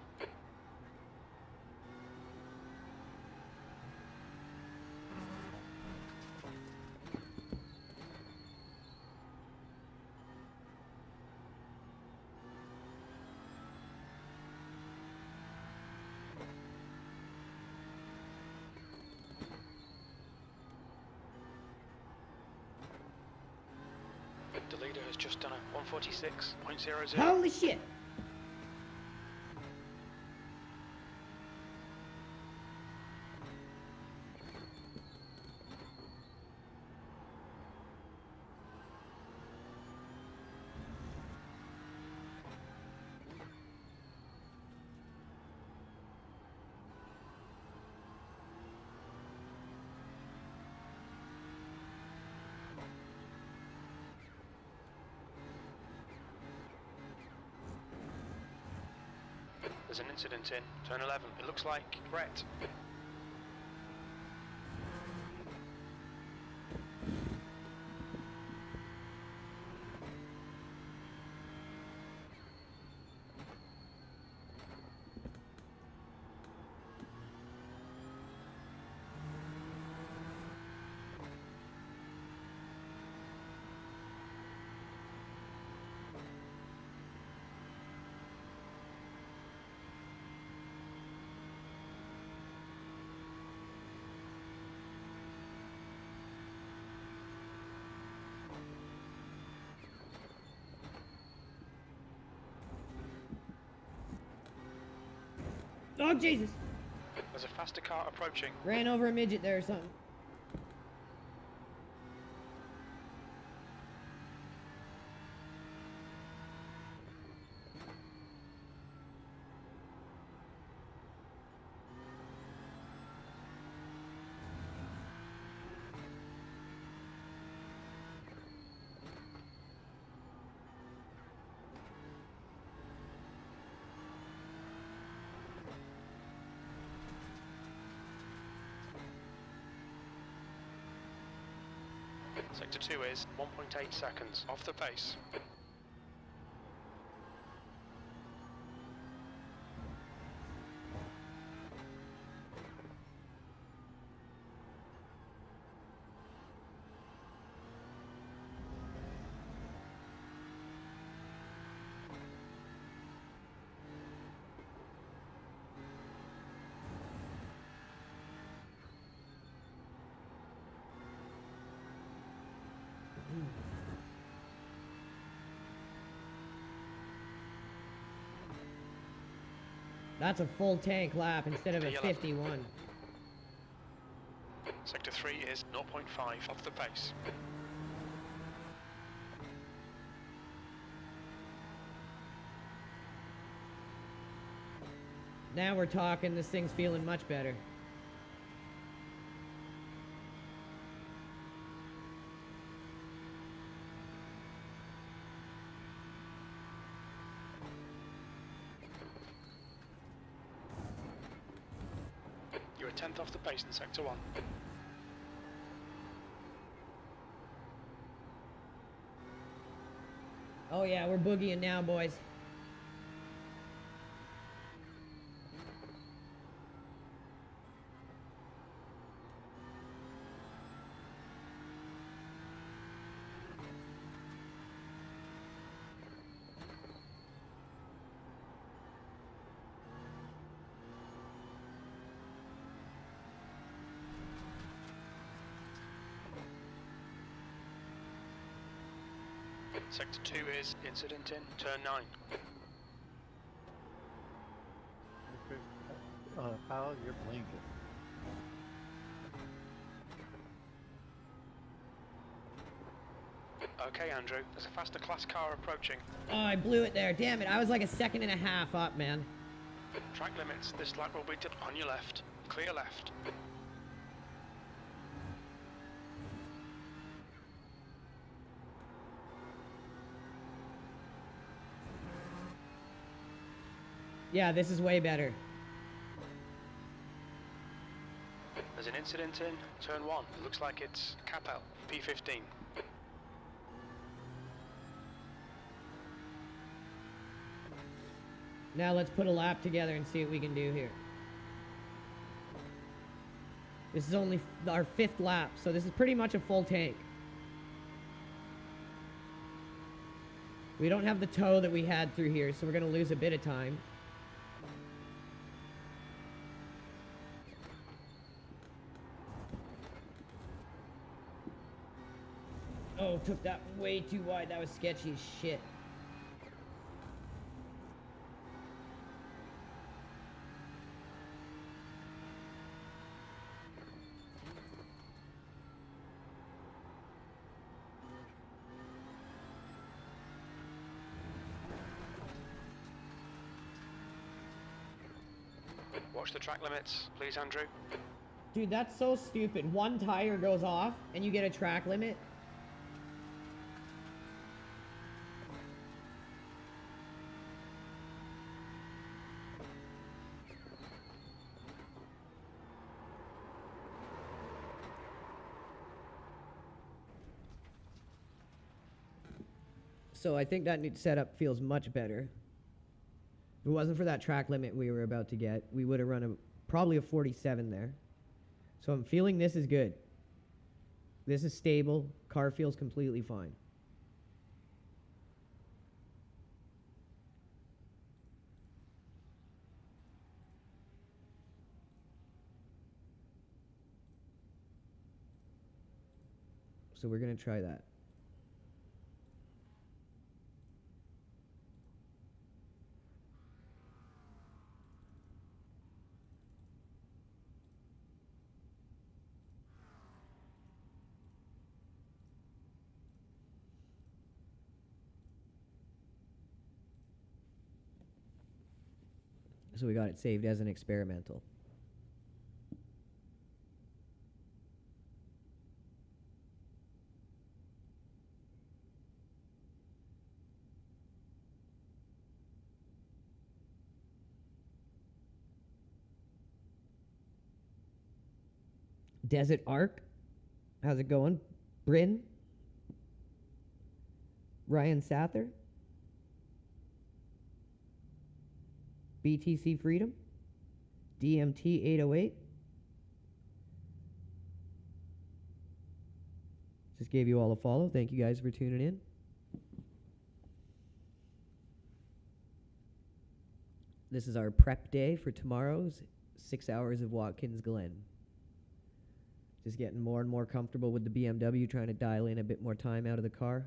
The leader has just done a 146.00.
Holy shit.
There's an incident in turn 11. It looks like Brett.
Oh, Jesus.
There's a faster car approaching.
Ran over a midget there or something.
Sector 2 is 1.8 seconds off the pace.
That's a full tank lap instead of a 51.
Sector 3 is 0.5 off the pace.
Now we're talking. This thing's feeling much better.
You're a tenth off the pace in Sector 1.
Oh yeah, we're boogieing now, boys.
Sector 2 is incident in turn 9.
Pal, you're blinking.
Okay, Andrew, there's a faster class car approaching.
Oh, I blew it there. Damn it. I was like a second and a half up, man.
Track limits, this lap will be on your left. Clear left.
Yeah, this is way better.
There's an incident in turn 1. It looks like it's Capel, P15.
Now let's put a lap together and see what we can do here. This is only our 5th lap, so this is pretty much a full tank. We don't have the tow that we had through here, so we're going to lose a bit of time. Oh, took that way too wide. That was sketchy as shit.
Watch the track limits, please, Andrew.
Dude, that's so stupid. One tire goes off and you get a track limit. So I think that new setup feels much better. If it wasn't for that track limit we were about to get, we would have run probably a 47 there. So I'm feeling this is good. This is stable. Car feels completely fine. So we're going to try that. So we got it saved as an experimental. Desert Arc, how's it going? Bryn? Ryan Sather? BTC Freedom? DMT 808? Just gave you all a follow. Thank you guys for tuning in. This is our prep day for tomorrow's 6 hours of Watkins Glen. Just getting more and more comfortable with the BMW, trying to dial in a bit more time out of the car.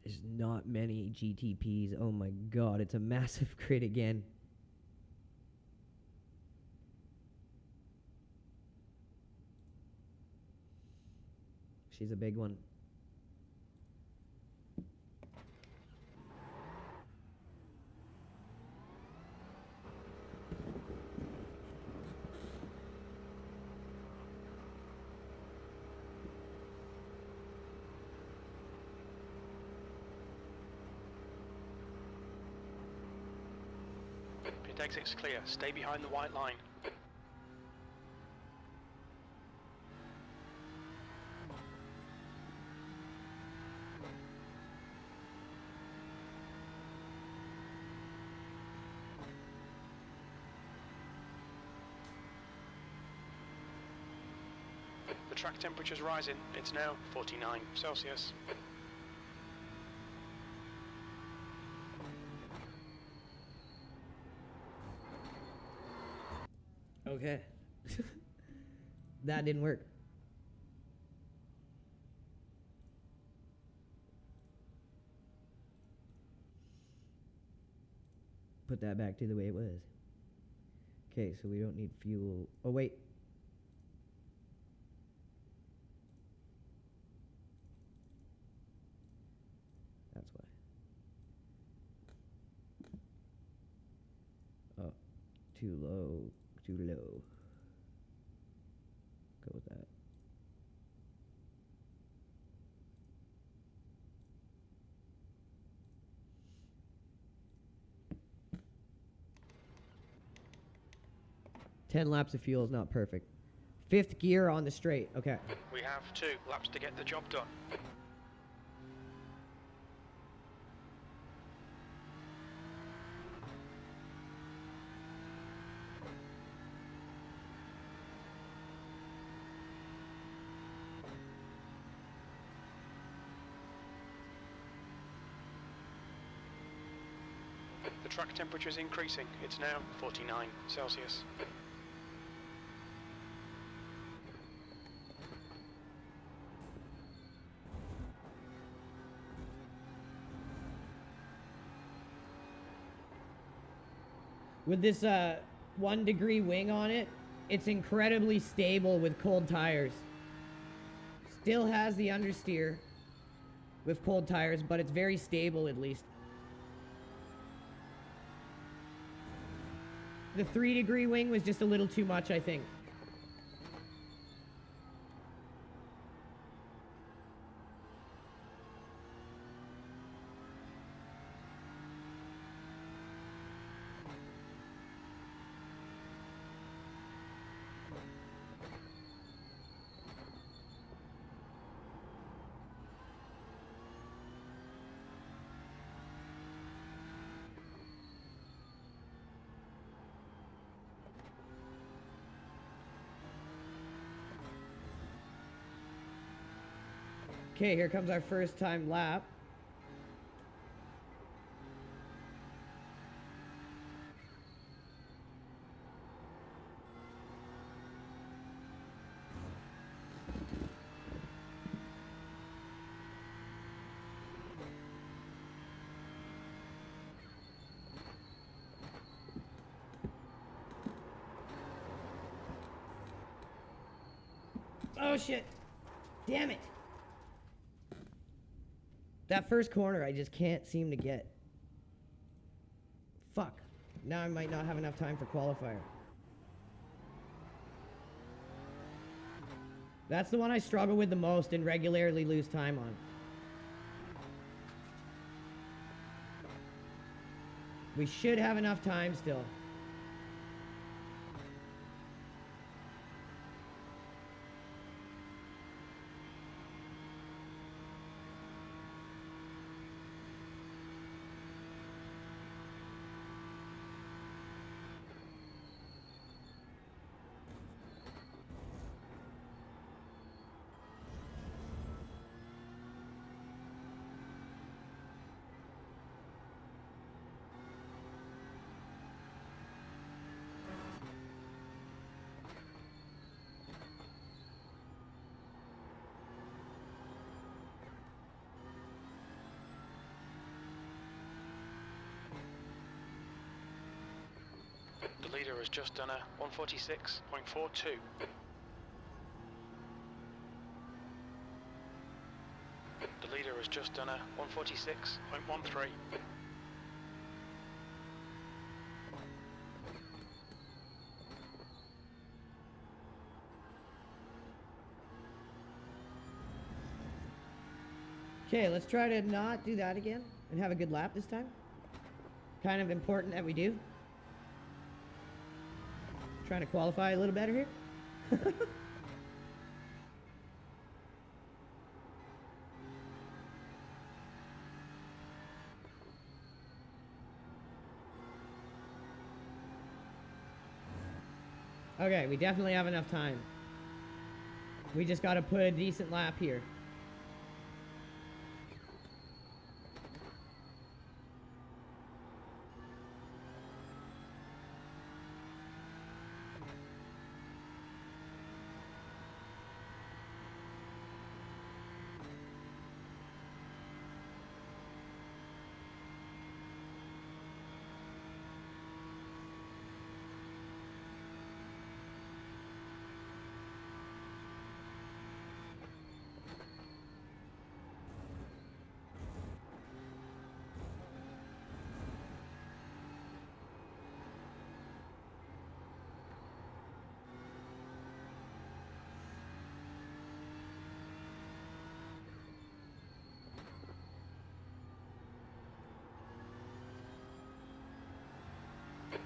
There's not many GTPs. Oh my god, it's a massive crit again. She's a big one.
Pit exit's clear. Stay behind the white line. The track temperature's rising. It's now 49 Celsius.
Okay. That didn't work. Put that back to the way it was. Okay, so we don't need fuel. Oh, wait. That's why. Oh, too low. Too low. Go with that. Ten laps of fuel is not perfect. Fifth gear on the straight. Okay.
We have 2 laps to get the job done. The track temperature is increasing. It's now 49 Celsius.
With this 1 degree wing on it, it's incredibly stable with cold tires. Still has the understeer with cold tires, but it's very stable at least. The 3 degree wing was just a little too much, I think. Okay, here comes our first time lap. shit. Damn it. That first corner I just can't seem to get. Fuck. Now I might not have enough time for qualifier. That's the one I struggle with the most and regularly lose time on. We should have enough time still.
The leader has just done a 146.42. The leader has just done a 146.13.
Okay, let's try to not do that again and have a good lap this time. Kind of important that we do. Trying to qualify a little better here. Okay, we definitely have enough time. We just got to put a decent lap here.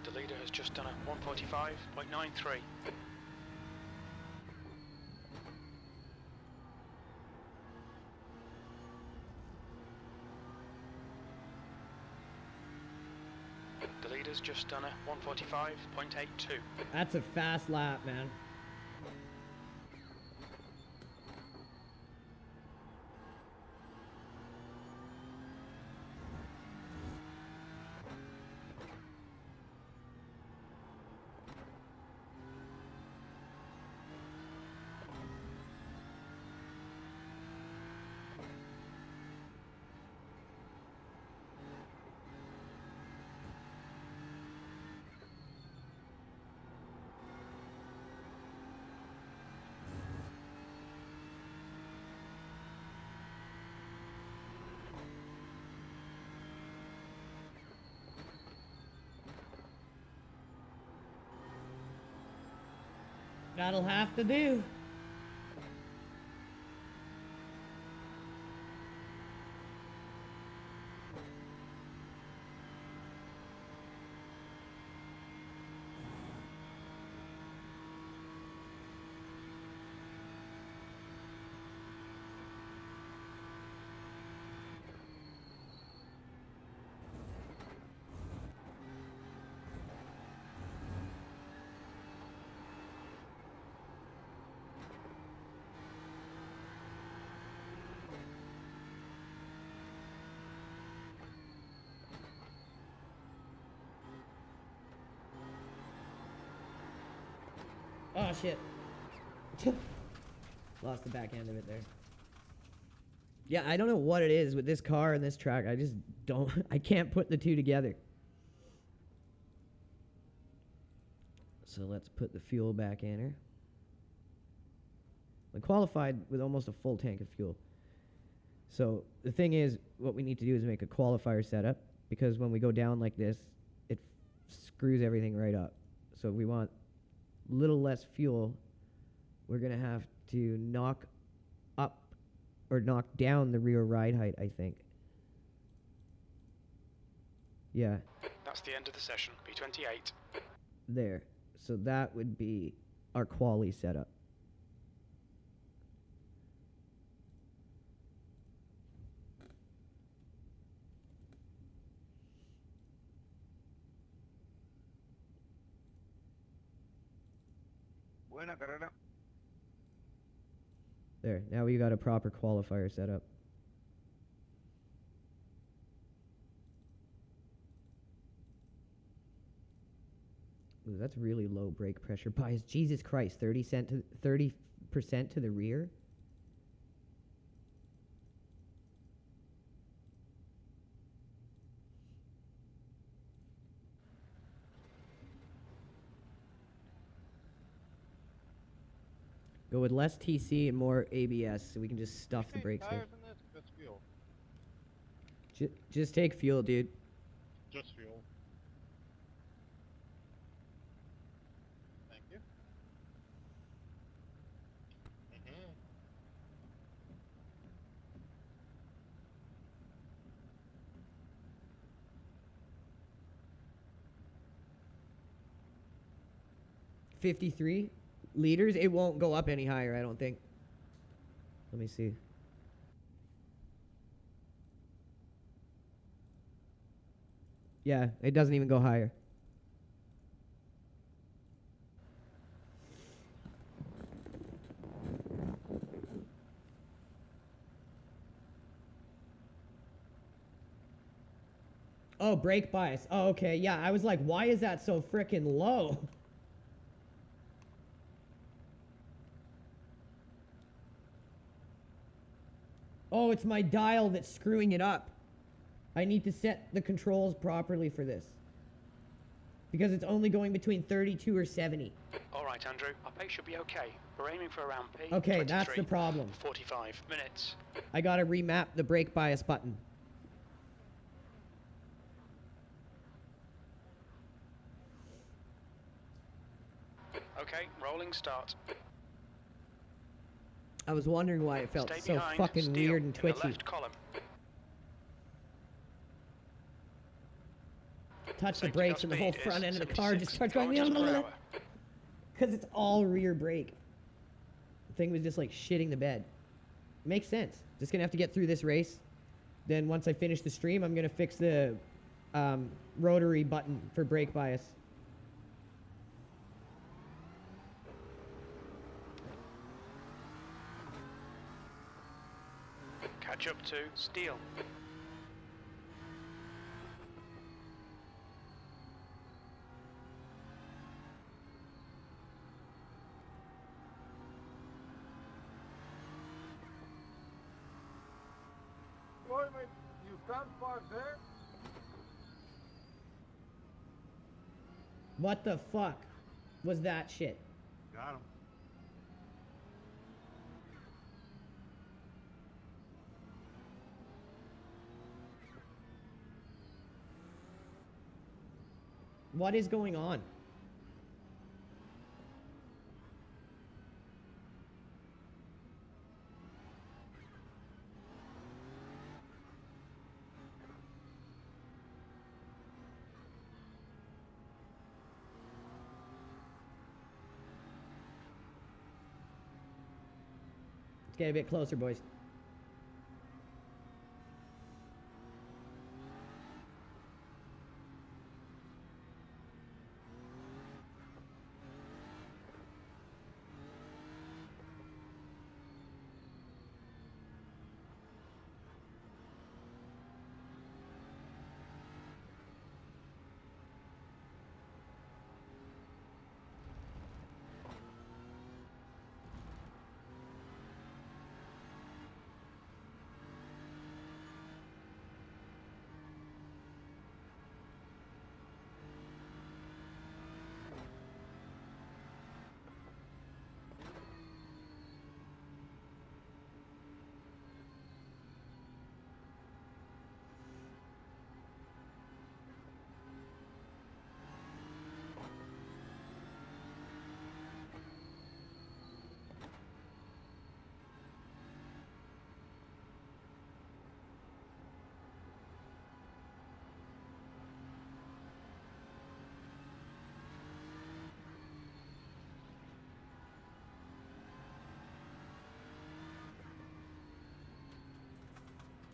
The leader has just done a 145.93. The leader's just done a 145.82.
That's a fast lap, man. That'll have to do. Oh shit. Lost the back end of it there. Yeah, I don't know what it is with this car and this track. I just don't, I can't put the two together. So let's put the fuel back in her. I qualified with almost a full tank of fuel. So the thing is, what we need to do is make a qualifier setup, because when we go down like this, it screws everything right up. So if we want a little less fuel, we're going to have to knock up or knock down the rear ride height, I think. Yeah.
That's the end of the session. B28.
There. So that would be our quali setup.
Buena carrera.
There. Now we got a proper qualifier setup. Ooh, that's really low brake pressure bias. Jesus Christ, 30% to the rear. Go with less TC and more ABS, so we can just stuff the brakes here.
Just fuel.
Just take fuel, dude.
Just fuel. Thank you. Mm-hmm.
$53 liters. It won't go up any higher, I don't think. Let me see. Yeah, it doesn't even go higher. Oh, brake bias. Oh, okay. Yeah, I was like, why is that so frickin' low? Oh, it's my dial that's screwing it up. I need to set the controls properly for this, because it's only going between 32 or 70.
All right, Andrew. Our pace should be okay. We're aiming for around P.
Okay,
23,
that's the problem.
45 minutes.
I gotta remap the brake bias button.
Okay, rolling start.
I was wondering why it felt
Stay
so
behind,
fucking
steal
weird and
in
twitchy.
the left column.
Touch the
Safety
brakes
car
and the whole
speed
front
is
end of the car just
76
starts going
kilometers per hour.
because it's all rear brake. The thing was just like shitting the bed. Makes sense. Just gonna have to get through this race. Then once I finish the stream, I'm gonna fix the rotary button for brake bias.
Catch up to steel.
Boy, mate, you can't park there.
What the fuck was that shit?
Got him.
What is going on? Let's get a bit closer, boys.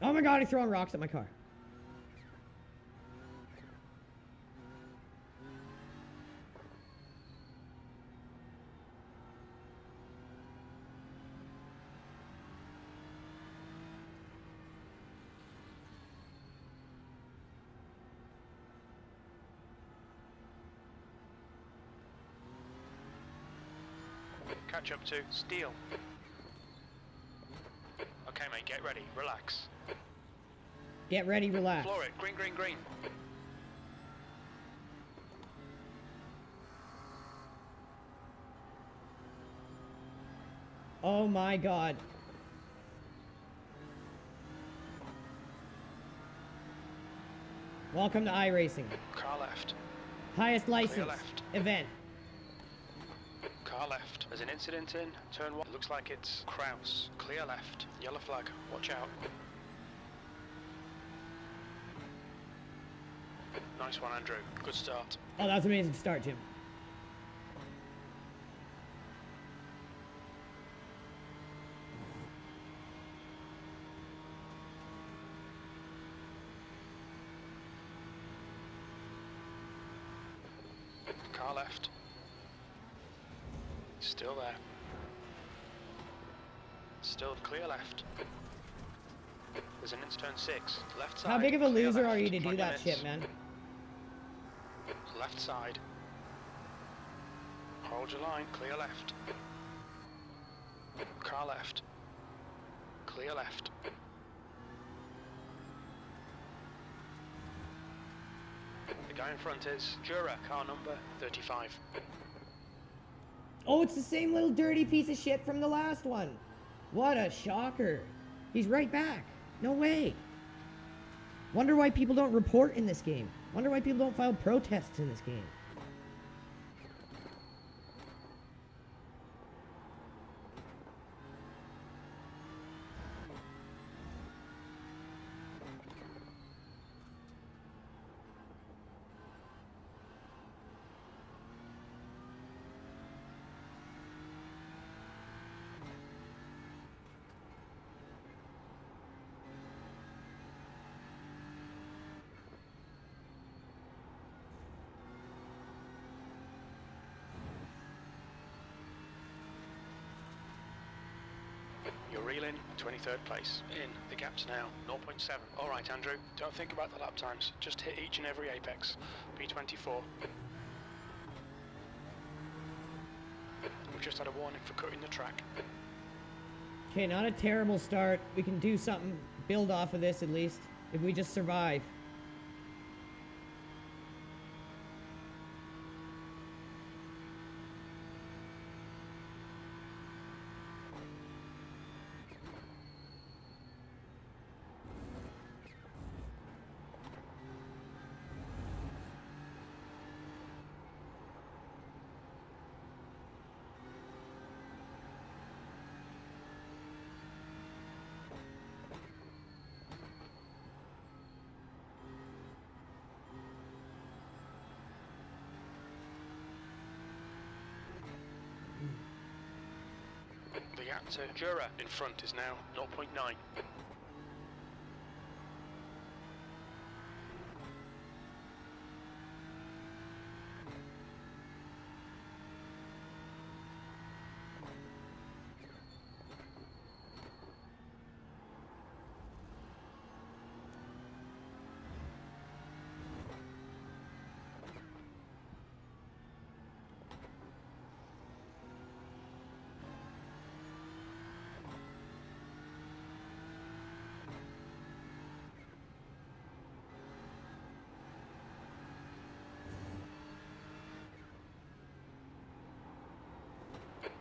Oh my god, he's throwing rocks at my car.
Catch up to steel. Okay, mate, get ready. Relax.
Get ready, relax.
Floor it. Green, green, green.
Oh my god. Welcome to Iracing.
Car left.
Highest
Clear
license
left.
event.
Car left. There's an incident in turn 1. Looks like it's Kraus. Clear left. Yellow flag. Watch out. Nice one, Andrew. Good start.
Oh, that's an amazing start, Jim.
Car left. Still there. Still clear left. There's an turn 6. Left side.
How big of a
clear
loser
left.
are you to do
20
that
minutes.
shit, man?
Left side. Hold your line. Clear left. Car left. Clear left. The guy in front is Jura, car number 35.
Oh, it's the same little dirty piece of shit from the last one. What a shocker. He's right back. No way. Wonder why people don't report in this game. Wonder why people don't file protests in this game.
You're reeling, 23rd place. In, the gap's now 0.7. Alright, Andrew, don't think about the lap times. Just hit each and every apex. P24. We've just had a warning for cutting the track.
Okay, not a terrible start. We can do something, build off of this at least, if we just survive.
The gap to Jura in front is now 0.9.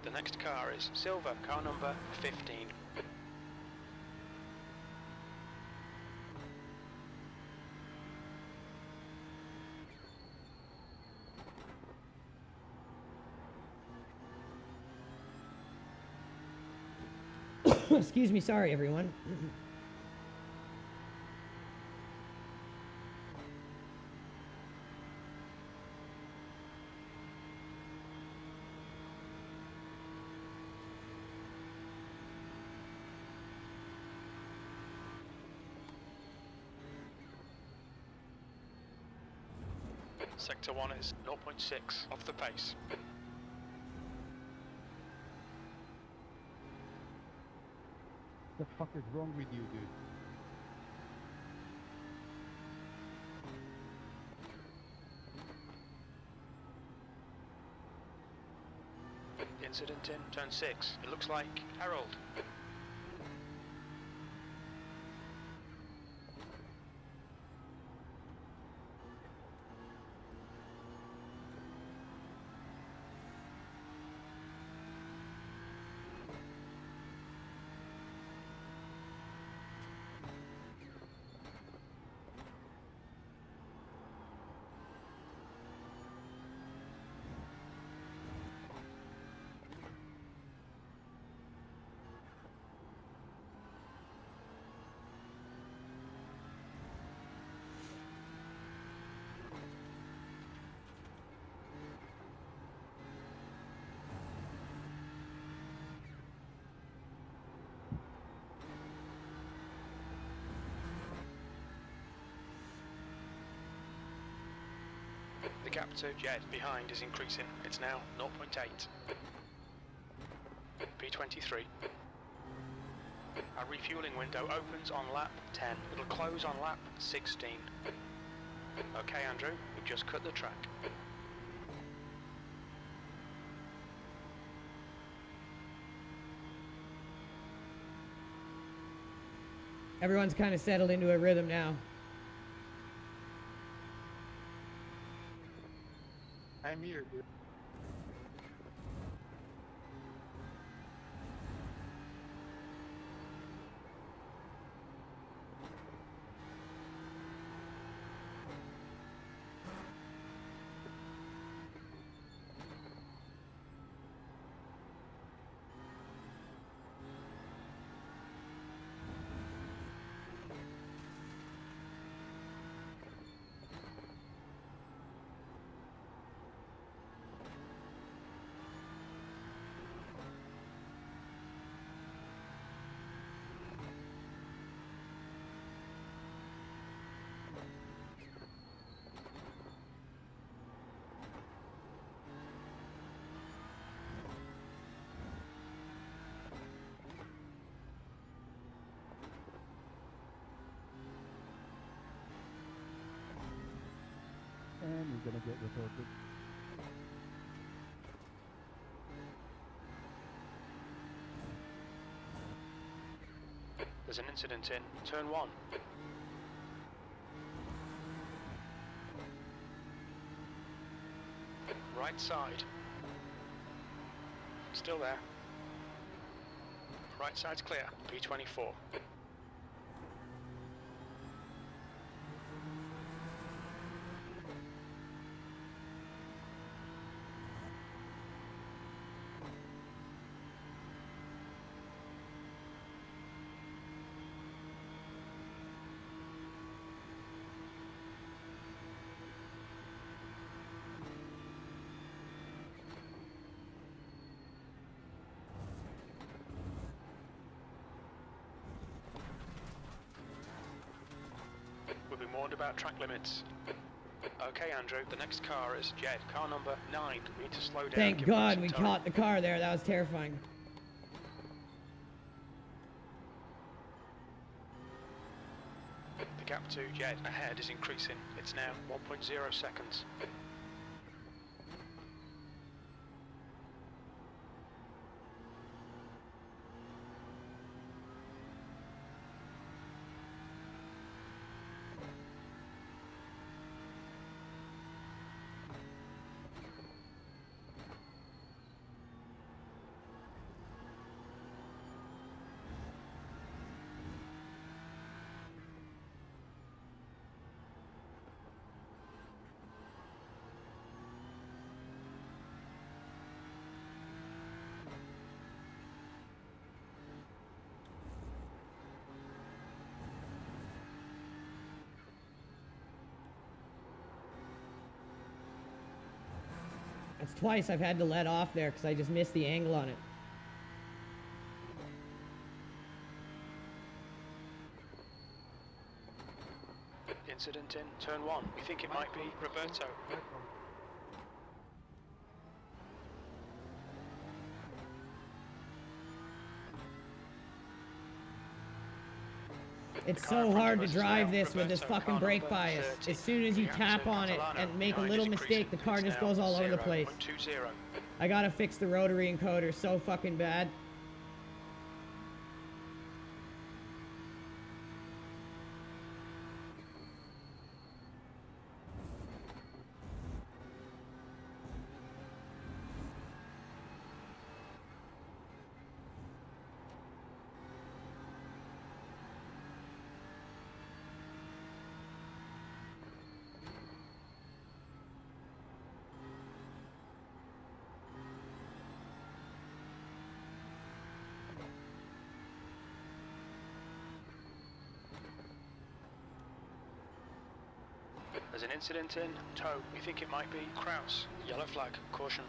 The next car is silver, car number 15.
Excuse me, sorry everyone.
Sector 1 is 0.6 off the pace.
The fuck is wrong with you, dude?
Incident in turn 6. It looks like Harold. The gap to Jed behind is increasing. It's now 0.8. P23. Our refueling window opens on lap 10. It'll close on lap 16. Okay, Andrew, we've just cut the track.
Everyone's kind of settled into a rhythm now.
I'm here, dude.
And you're gonna get reported.
There's an incident in turn 1. Right side. Still there. Right side's clear. P24. We've been warned about track limits. Okay, Andrew, the next car is Jed, car number 9. We need to slow down.
Thank
give them
God
some
we
time.
caught the car there. That was terrifying.
The gap to Jed ahead is increasing. It's now 1.0 seconds.
That's twice I've had to let off there because I just missed the angle on it.
Incident in, turn 1. We think it might be Roberto.
It's so hard to drive this with this fucking brake bias. As soon as you tap on it and make a little mistake, the car just goes all over the place. I gotta fix the rotary encoder so fucking bad.
There's an incident in tow. We think it might be Kraus. Yellow flag. Caution.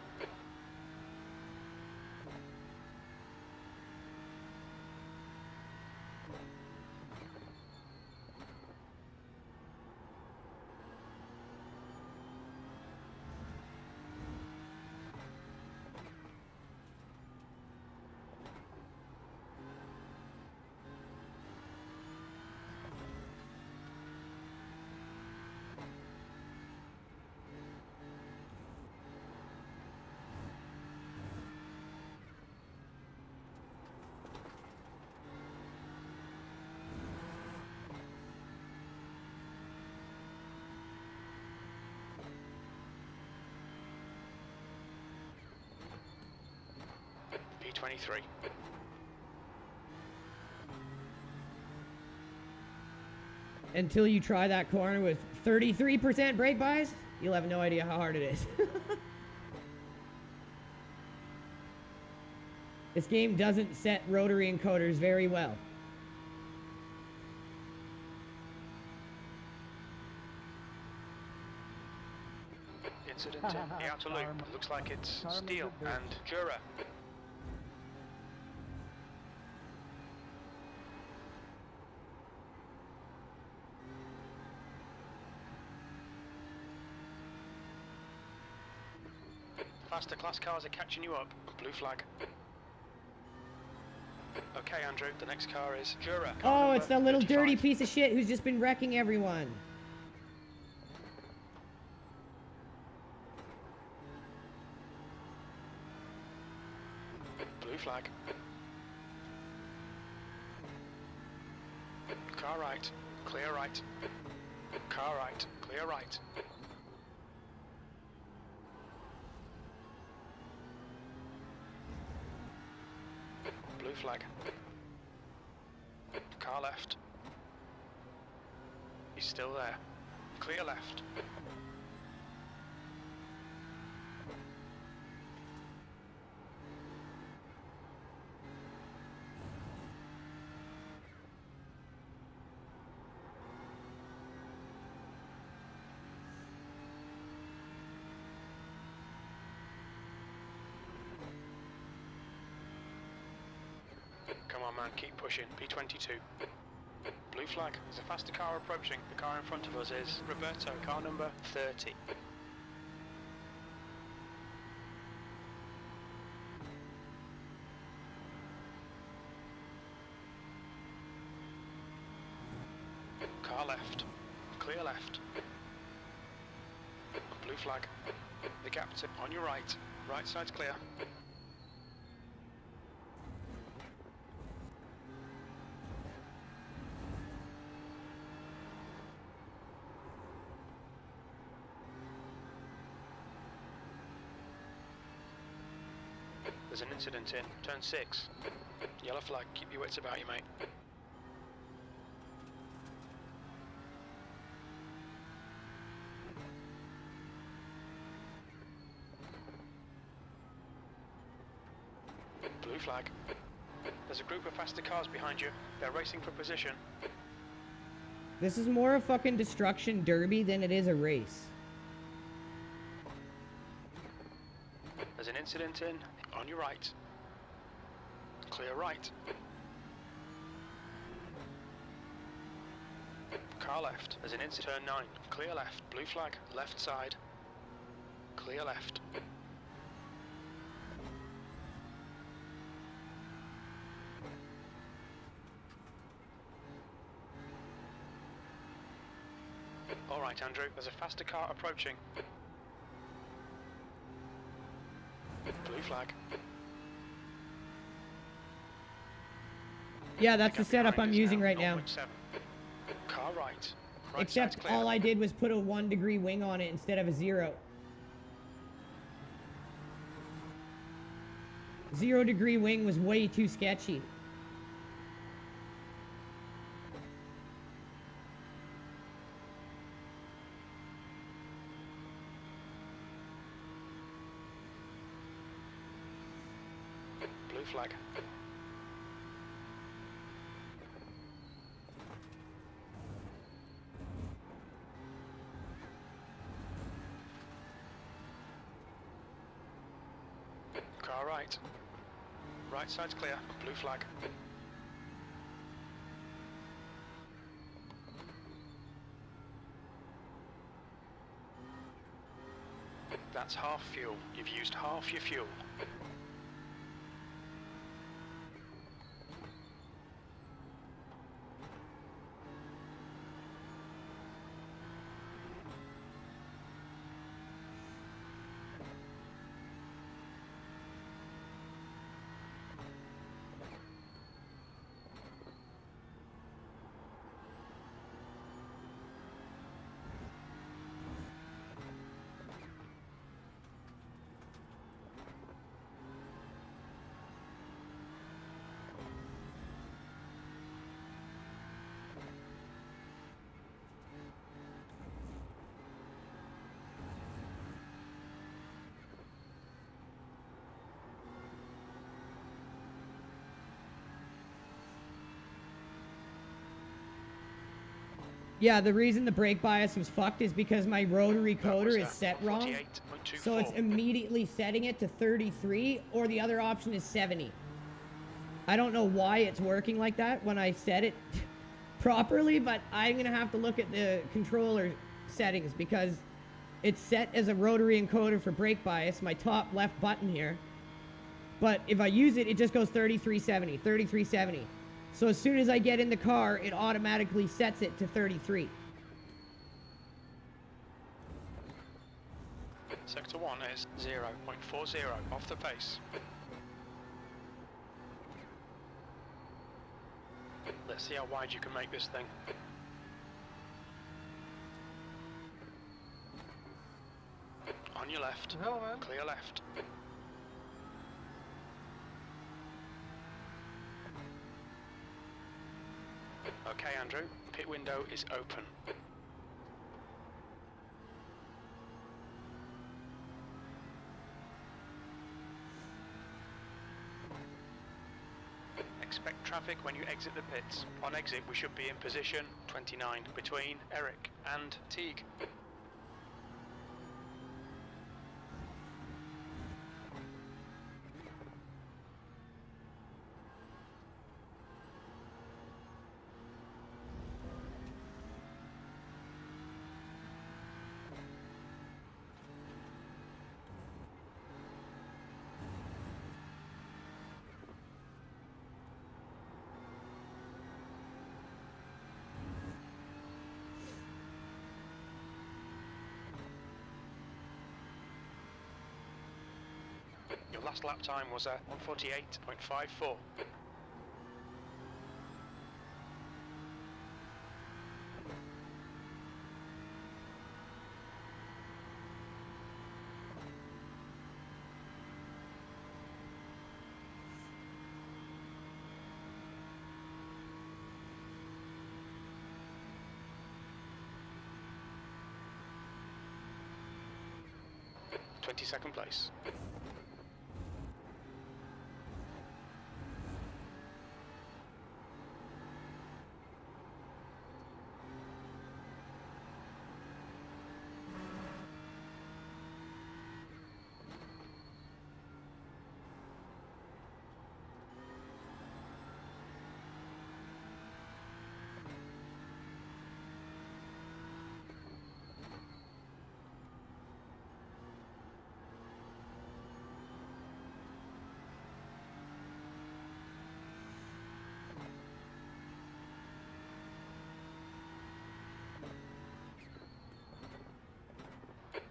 P23.
Until you try that corner with 33% brake bias, you'll have no idea how hard it is. This game doesn't set rotary encoders very well.
Incident in the outer loop. Looks like it's Steel and Jura. Faster class cars are catching you up. Blue flag. Okay, Andrew, the next car is Jura.
Oh, it's that little dirty piece of shit who's just been wrecking everyone.
Blue flag. Car right. Clear right. Car right. Clear right. Blue flag. Car left. He's still there. Clear left. Come on, man, keep pushing. P22. Blue flag. There's a faster car approaching. The car in front of us is Roberto, car number 30. Car left. Clear left. Blue flag. The gap to on your right. Right side's clear. There's an incident in turn 6. Yellow flag, keep your wits about you, mate. Blue flag. There's a group of faster cars behind you. They're racing for position.
This is more a fucking destruction derby than it is a race.
There's an incident in on your right. Clear right. Car left, as in into turn 9. Clear left, blue flag, left side. Clear left. Alright Andrew, there's a faster car approaching. Blue flag.
Yeah, that's the setup I'm using right now.
0.7. Car right. Right
Except
side's clear.
all I did was put a 1 degree wing on it instead of a 0. 0 degree wing was way too sketchy.
Blue flag. Car right. Right side's clear. Blue flag. That's half fuel. You've used half your fuel.
Yeah, the reason the brake bias was fucked is because my rotary coder is set wrong.
48.24.
So it's immediately setting it to 33, or the other option is 70. I don't know why it's working like that when I set it properly, but I'm gonna have to look at the controller settings because it's set as a rotary encoder for brake bias, my top left button here. But if I use it, it just goes 3370, 3370. So as soon as I get in the car, it automatically sets it to 33.
Sector 1 is 0.40 off the pace. Let's see how wide you can make this thing. On your left.
Hell, man.
Clear left. Okay, Andrew. Pit window is open. Expect traffic when you exit the pits. On exit, we should be in position 29 between Eric and Teague. Your last lap time was 1:48.54. Second place.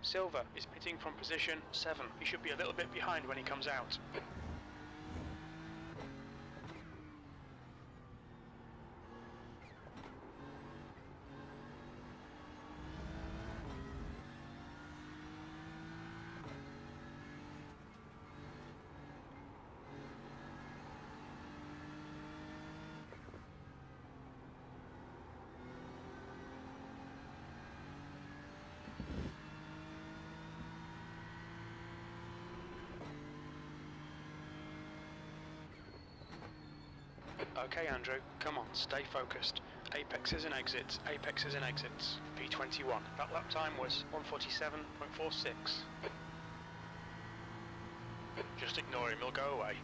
Silver is pitting from position 7. He should be a little bit behind when he comes out. Okay, Andrew, come on, stay focused. Apexes and exits, apexes and exits. V21. That lap time was 1:47.46. Just ignore him, he'll go away.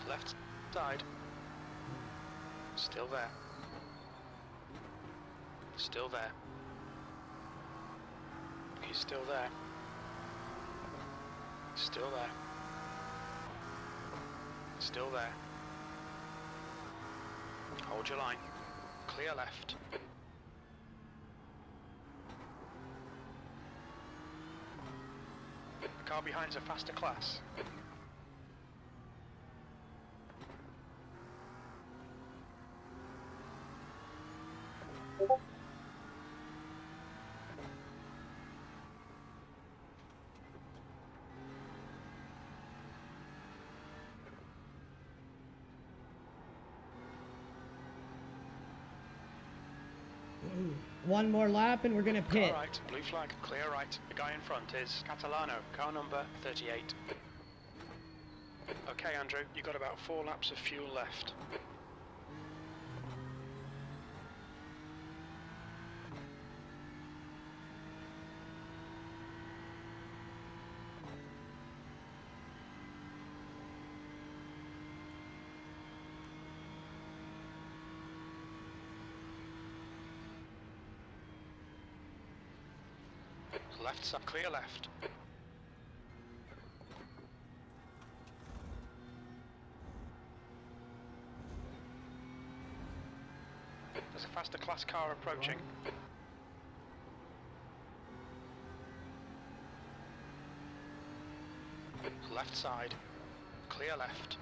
Left side. Still there. Still there. He's still there. Still there. Still there. Hold your line. Clear left. The car behind's a faster class.
One more lap and we're gonna pit.
Car right, blue flag, clear right. The guy in front is Catalano, car number 38. Okay, Andrew, you got about 4 laps of fuel left. Left side, clear left. There's a faster class car approaching. Left side, clear left.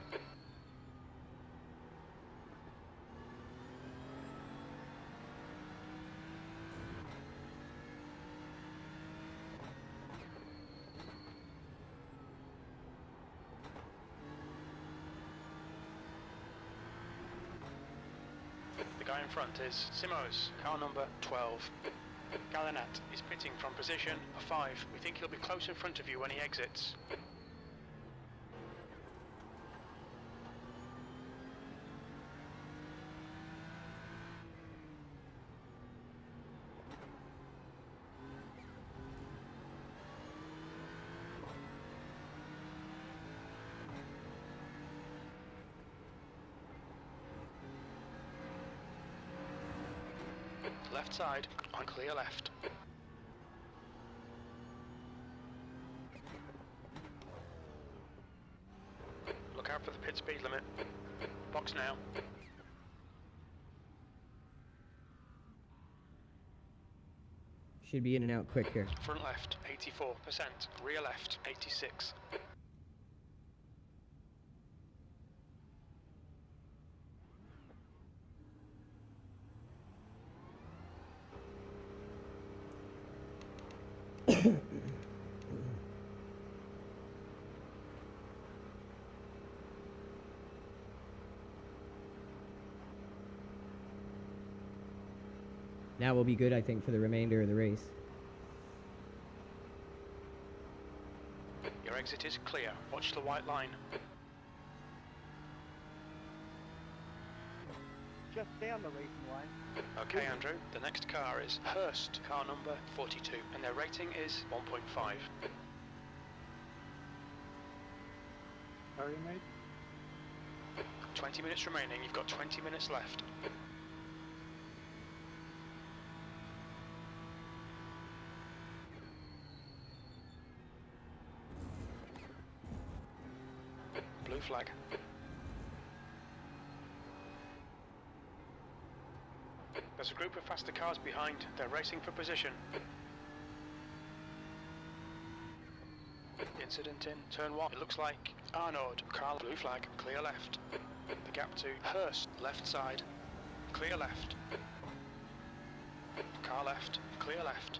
The guy in front is Simos, car number 12. Gallinet is pitting from position 5. We think he'll be close in front of you when he exits. Left side, on clear left. Look out for the pit speed limit. Box now.
Should be in and out quick here.
Front left, 84%. Rear left, 86.
Now we'll be good, I think, for the remainder of the race.
Your exit is clear. Watch the white line.
just stay on the racing line.
Okay, Andrew, the next car is Hurst, car number 42, and their rating is 1.5.
How are you, mate?
20 minutes remaining, you've got 20 minutes left. Blue flag. There's a group of faster cars behind. They're racing for position. Incident in turn 1. It looks like Arnaud, car blue flag, clear left. The gap to Hurst, left side, clear left. Car left, clear left.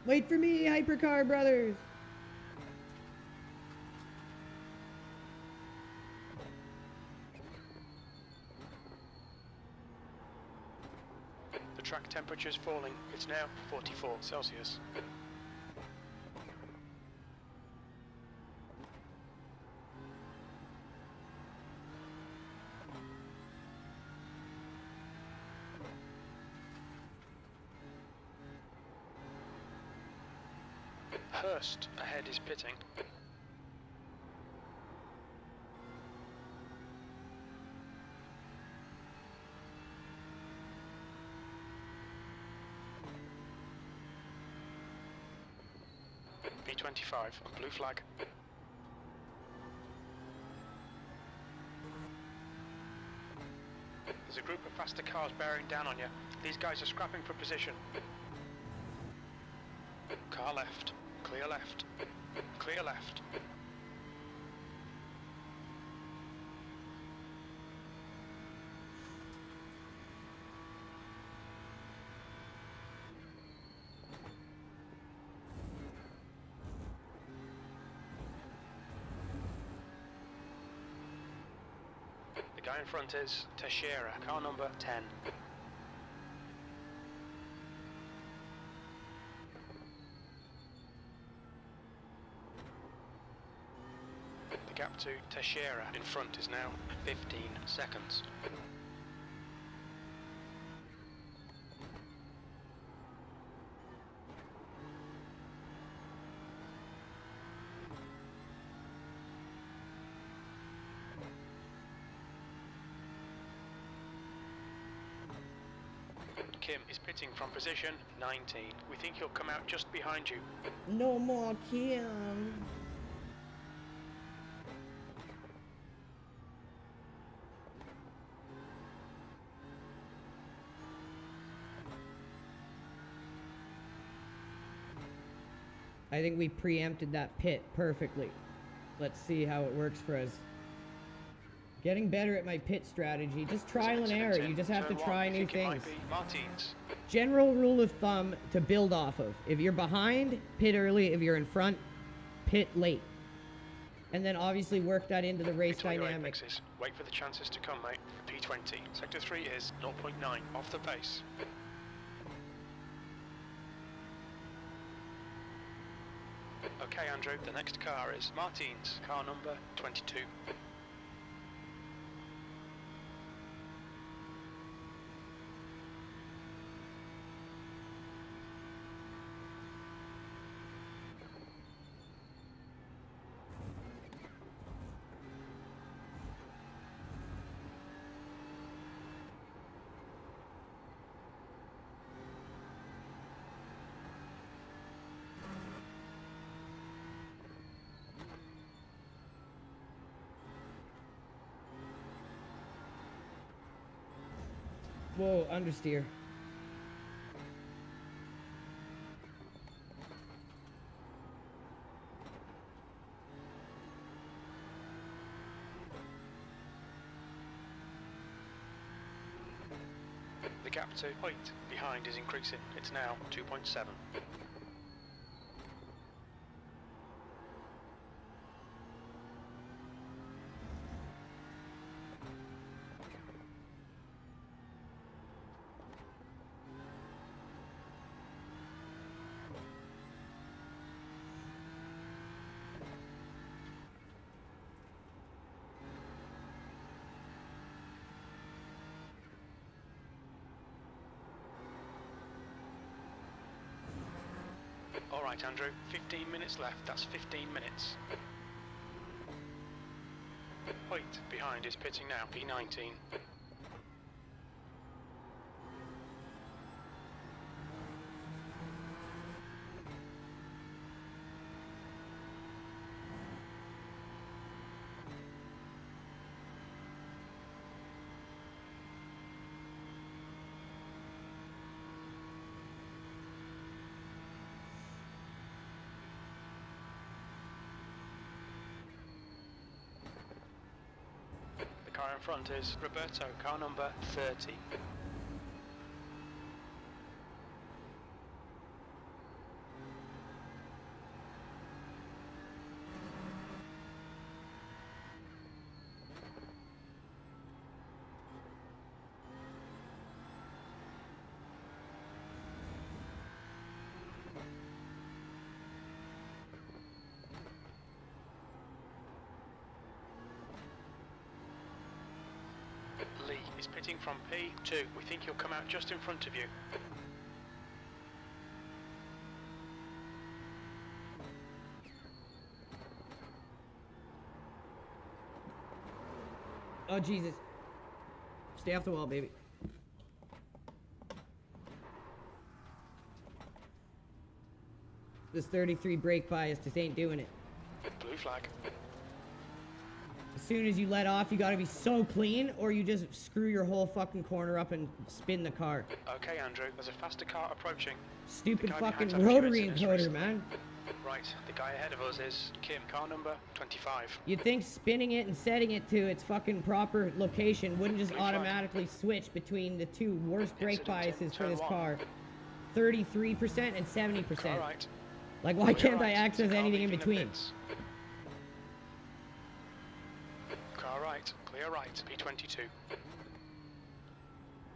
Wait for me, hypercar brothers!
The track temperature is falling. It's now 44 Celsius. Hurst ahead is pitting. P25, blue flag. There's a group of faster cars bearing down on you. These guys are scrapping for position. Car left, clear left, clear left. The guy in front is Teixeira, car number 10. The gap to Teixeira in front is now 15 seconds. Kim is pitting from position 19. We think he'll come out just behind you.
No more Kim. I think we preempted that pit perfectly. Let's see how it works for us. Getting better at my pit strategy. Just trial and error. You just have to try new things. General rule of thumb to build off of. If you're behind, pit early. If you're in front, pit late. And then obviously work that into the race dynamics.
Wait for the chances to come, mate. P20. Sector 3 is 0.9 off the pace. Okay, Andrew, the next car is Martin's, car number 22.
Whoa, understeer.
The gap to Hoyt behind is increasing. It's now 2.7. Alright, Andrew, 15 minutes left. That's 15 minutes. Hoyt, behind, is pitting now, P19. The car in front is Roberto, car number 30. Lee is pitting from P2. We think he'll come out just in front of you.
Oh, Jesus. Stay off the wall, baby. This 33 brake bias just ain't doing it.
Blue flag.
As soon as you let off, you gotta be so clean, or you just screw your whole fucking corner up and spin the car.
Okay, Andrew, there's a faster car approaching.
Stupid
The guy
fucking
behind's had a few
rotary
incidents
encoder,
recently.
man.
Right, the guy ahead of us is Kim, car number 25.
You'd think spinning it and setting it to its fucking proper location wouldn't just
Blue flag.
automatically switch between the two worst brake
Incident in
biases for
turn
this
one.
car. 33% and 70%.
Car right.
Like, why
Clear
can't I
right.
access
Car
anything in
leaving the
between?
pits. Car right, clear right, P22.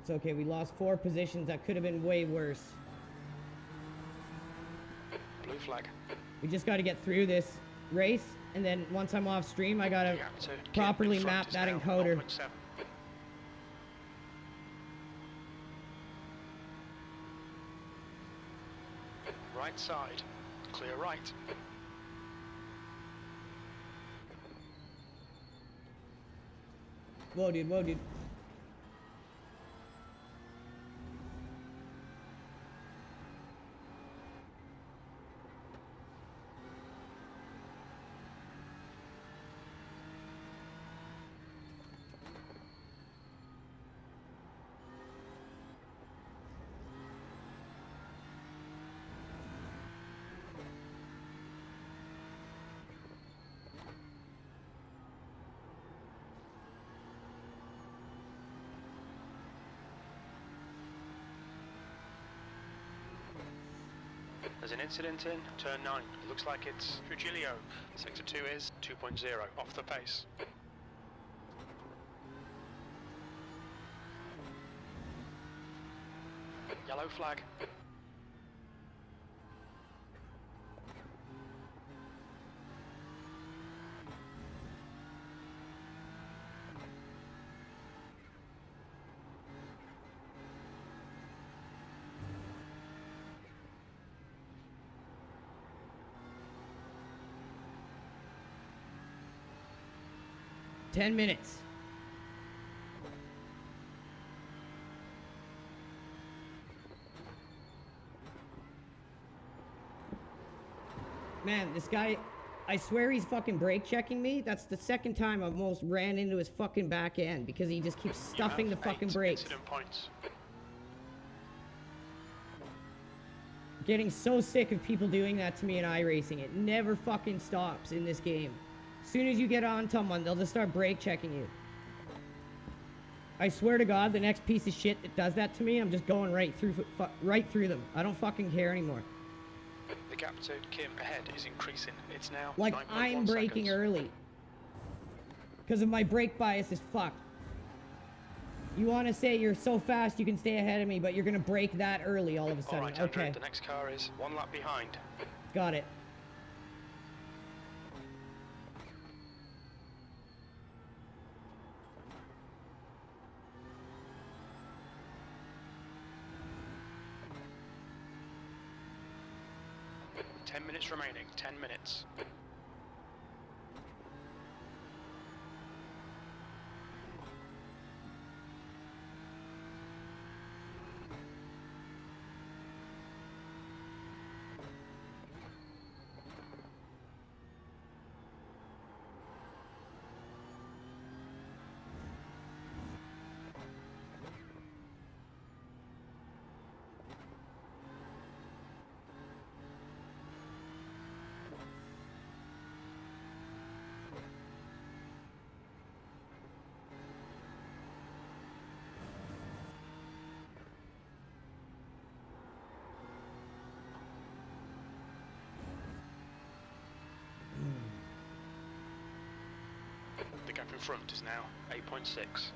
It's okay, we lost 4 positions. That could have been way worse.
Blue flag.
We just got to get through this race, and then once I'm off stream, I got to
Gap to Kim
properly
in front
map
is
that
now
encoder.
0.7. Right side, clear right.
Whoa, dude, whoa, dude.
There's an incident in turn 9. It looks like it's Trujillo. Sector 2 is 2.0, off the pace. Yellow flag.
Ten minutes. Man, this guy, I swear he's fucking brake checking me. That's the second time I've almost ran into his fucking back end because he just keeps stuffing
You
the
have
fucking
8
brakes.
incident points.
Getting so sick of people doing that to me in iRacing. It never fucking stops in this game. As soon as you get on someone, they'll just start brake checking you. I swear to God, the next piece of shit that does that to me, I'm just going right through them. I don't fucking care anymore.
The gap to Kim ahead is increasing. It's now
Like,
9.1
I'm braking
seconds.
early. Because of my brake bias is fucked. You want to say you're so fast you can stay ahead of me, but you're going to brake that early all of a sudden.
Alright, Andrew,
Okay,
the next car is 1 lap behind.
got it.
10 minutes remaining, 10 minutes. The gap in front is now 8.6.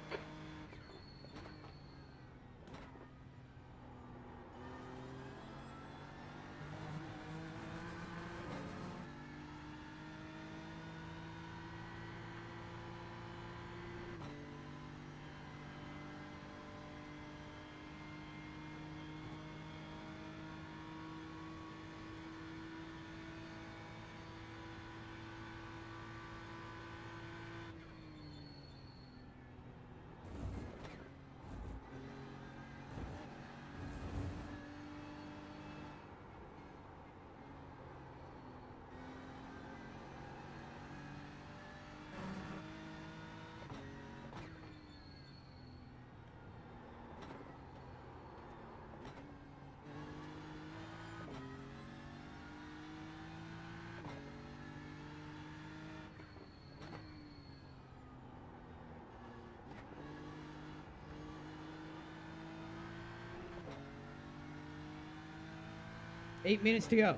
Eight minutes to go.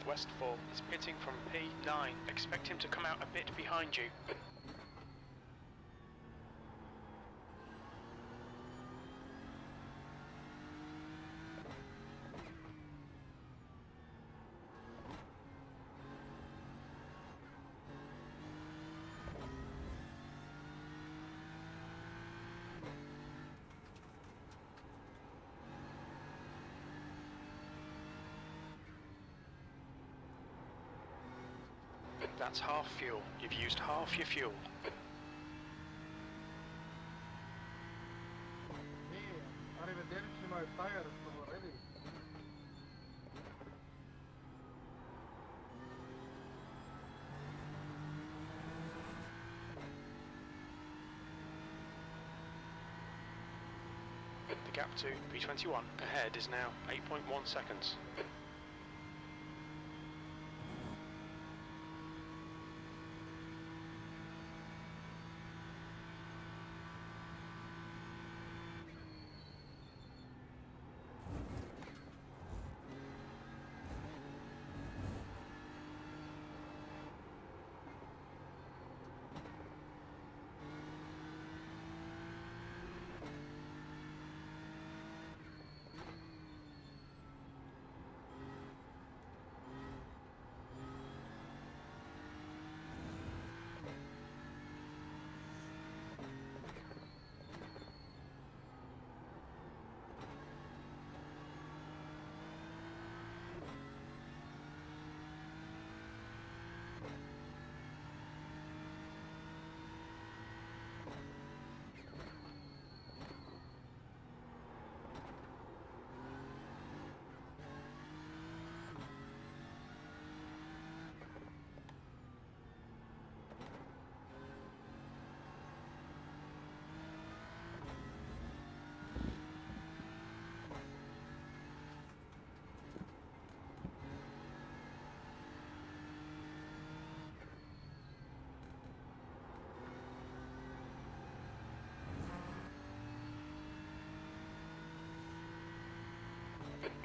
Westfall is pitting from P9. Expect him to come out a bit behind you. That's half fuel. You've used half your fuel.
Arrivederci, my tires already.
The gap to P21 ahead is now 8.1 seconds.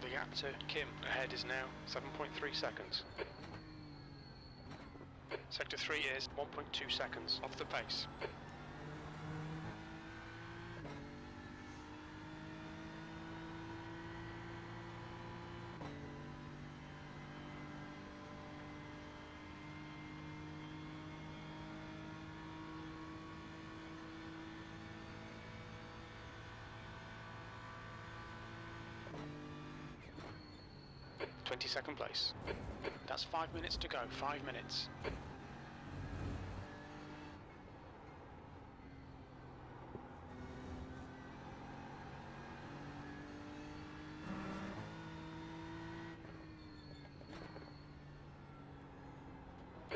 The gap to Kim ahead is now 7.3 seconds. Sector 3 is 1.2 seconds off the pace. 22nd place. That's 5 minutes to go, 5 minutes.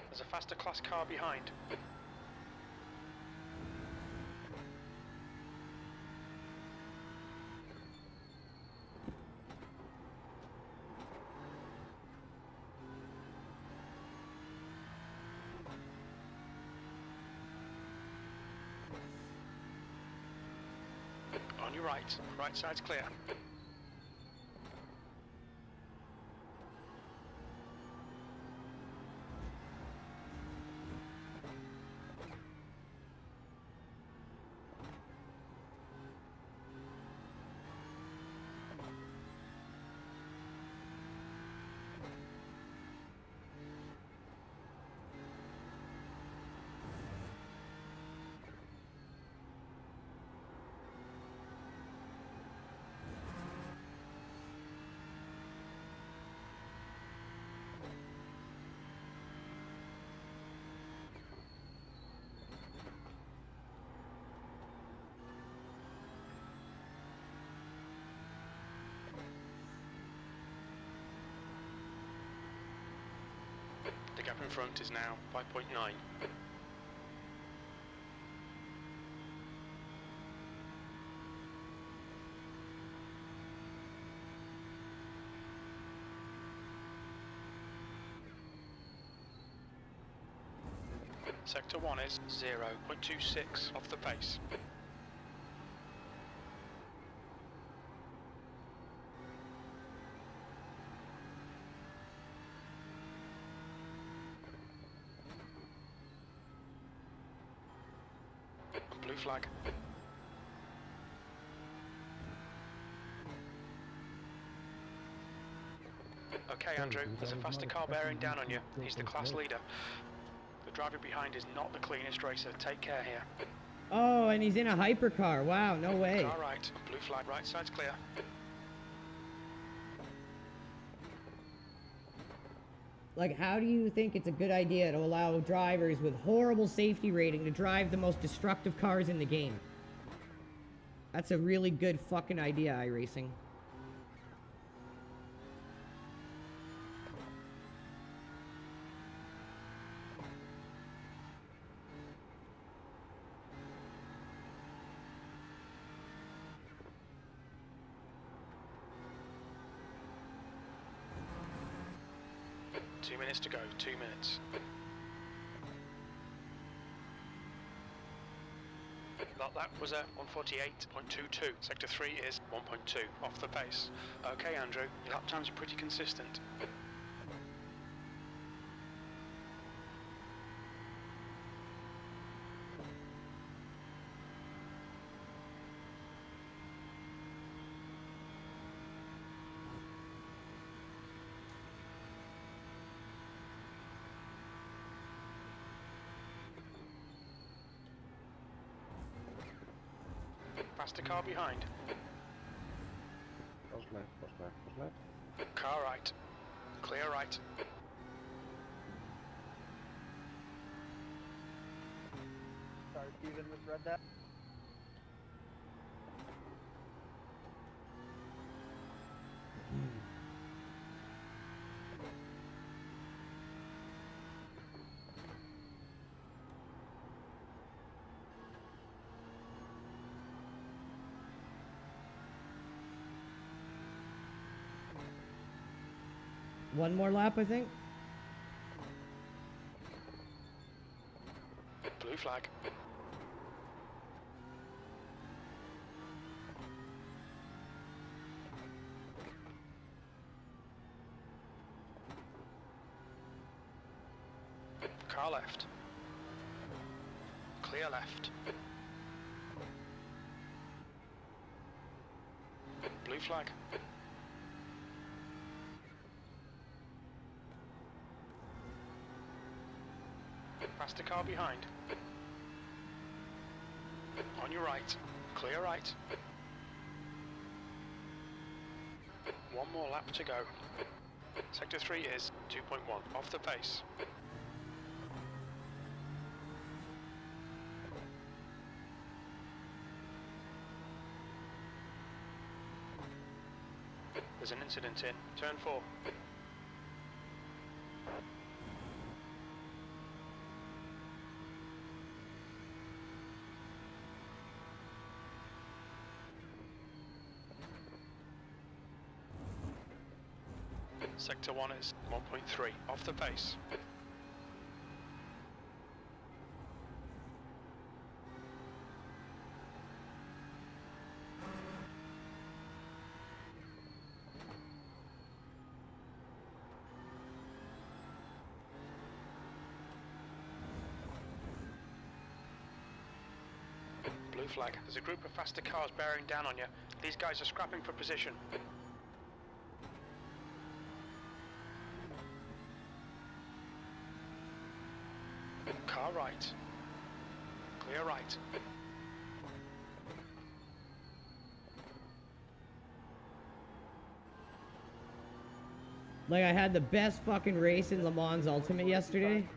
There's a faster class car behind. On your right, right side's clear. The gap in front is now 5.9. Sector 1 is 0.26 off the pace. Blue flag. Okay, Andrew, there's a faster car bearing down on you. He's the class leader. The driver behind is not the cleanest racer. Take care here.
Oh, and he's in a hypercar. Wow, no way.
Car right, blue flag, right side's clear.
Like, how do you think it's a good idea to allow drivers with horrible safety rating to drive the most destructive cars in the game? That's a really good fucking idea, Iracing.
Two minutes to go, 2 minutes. That was at 148.22. Sector 3 is 1.2 off the pace. Okay, Andrew, your lap times are pretty consistent. Faster car behind.
Post left, post left, post left.
Car right. Clear right.
Sorry, Steven, misread that.
One more lap, I think.
Blue flag. Car left. Clear left. Blue flag. Faster car behind. On your right. Clear right. One more lap to go. Sector 3 is 2.1, off the pace. There's an incident in turn 4. Sector 1 is 1.3, off the pace. Blue flag. There's a group of faster cars bearing down on you. These guys are scrapping for position. Car right. Clear right.
Like, I had the best fucking race in Le Mans Ultimate yesterday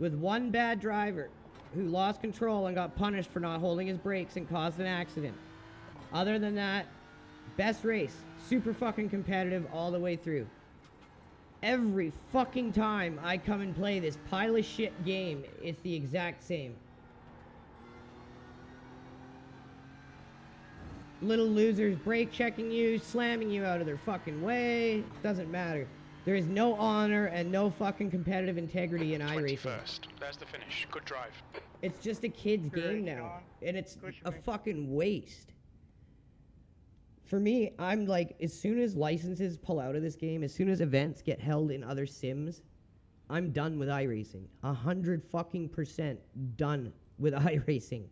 with one bad driver who lost control and got punished for not holding his brakes and caused an accident. Other than that, best race. Super fucking competitive all the way through. Every fucking time I come and play this pile of shit game, it's the exact same. Little losers brake checking you, slamming you out of their fucking way. Doesn't matter. There is no honor and no fucking competitive integrity in iRacing.
21st. There's the finish. Good drive.
It's just a kid's game now. And it's a fucking waste. For me, I'm like, as soon as licenses pull out of this game, as soon as events get held in other sims, I'm done with iRacing. 100% done with iRacing.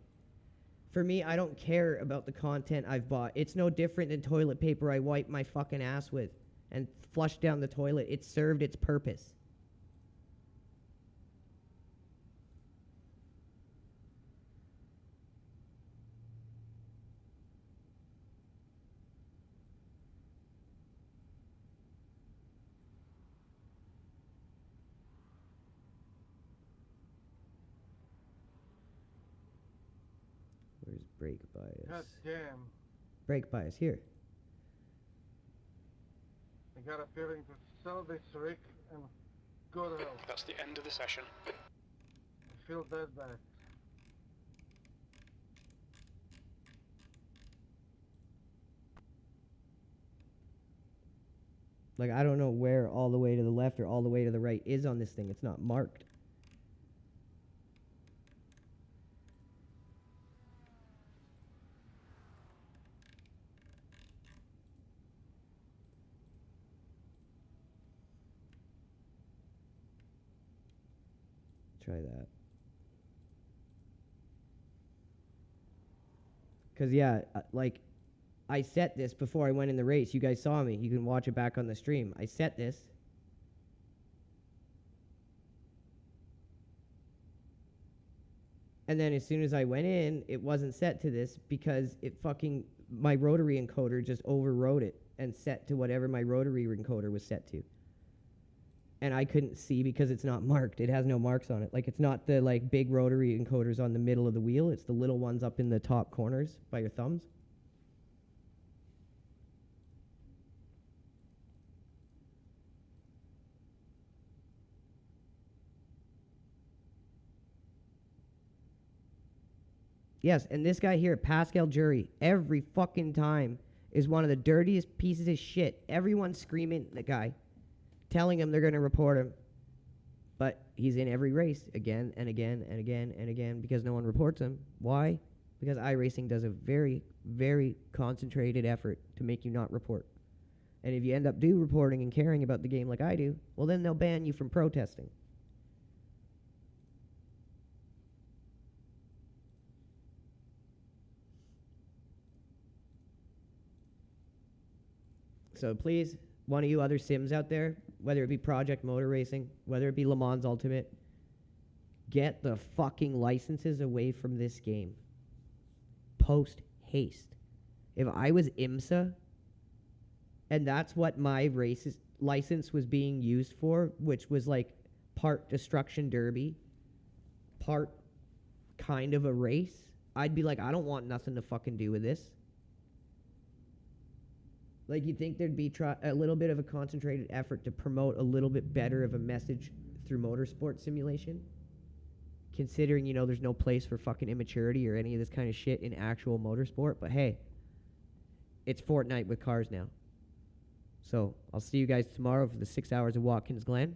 For me, I don't care about the content I've bought. It's no different than toilet paper I wipe my fucking ass with and flush down the toilet. It served its purpose. Where's brake bias?
God damn.
Brake bias here.
I got a feeling to sell this rig and go to hell.
That's the end of the session.
I feel that bad.
Like, I don't know where all the way to the left or all the way to the right is on this thing. It's not marked. Try that. Because, yeah, like, I set this before I went in the race. You guys saw me. You can watch it back on the stream. I set this. And then as soon as I went in, it wasn't set to this because it fucking, my rotary encoder just overrode it and set to whatever my rotary encoder was set to. And I couldn't see because it's not marked. It has no marks on it. Like, it's not the, like, big rotary encoders on the middle of the wheel. It's the little ones up in the top corners by your thumbs. Yes, and this guy here, Pascal Jury, every fucking time is one of the dirtiest pieces of shit. Everyone's screaming at the guy, telling him they're going to report him. But he's in every race again and again and again and again because no one reports him. Why? Because iRacing does a very, very concentrated effort to make you not report. And if you end up reporting and caring about the game like I do, well, then they'll ban you from protesting. So please, one of you other sims out there, whether it be Project Motor Racing, whether it be Le Mans Ultimate, get the fucking licenses away from this game. Post haste. If I was IMSA, and that's what my races, license was being used for, which was like part destruction derby, part kind of a race, I'd be like, I don't want nothing to fucking do with this. Like, you'd think there'd be a little bit of a concentrated effort to promote a little bit better of a message through motorsport simulation, considering, you know, there's no place for fucking immaturity or any of this kind of shit in actual motorsport. But hey, it's Fortnite with cars now. So I'll see you guys tomorrow for the 6 hours of Watkins Glen.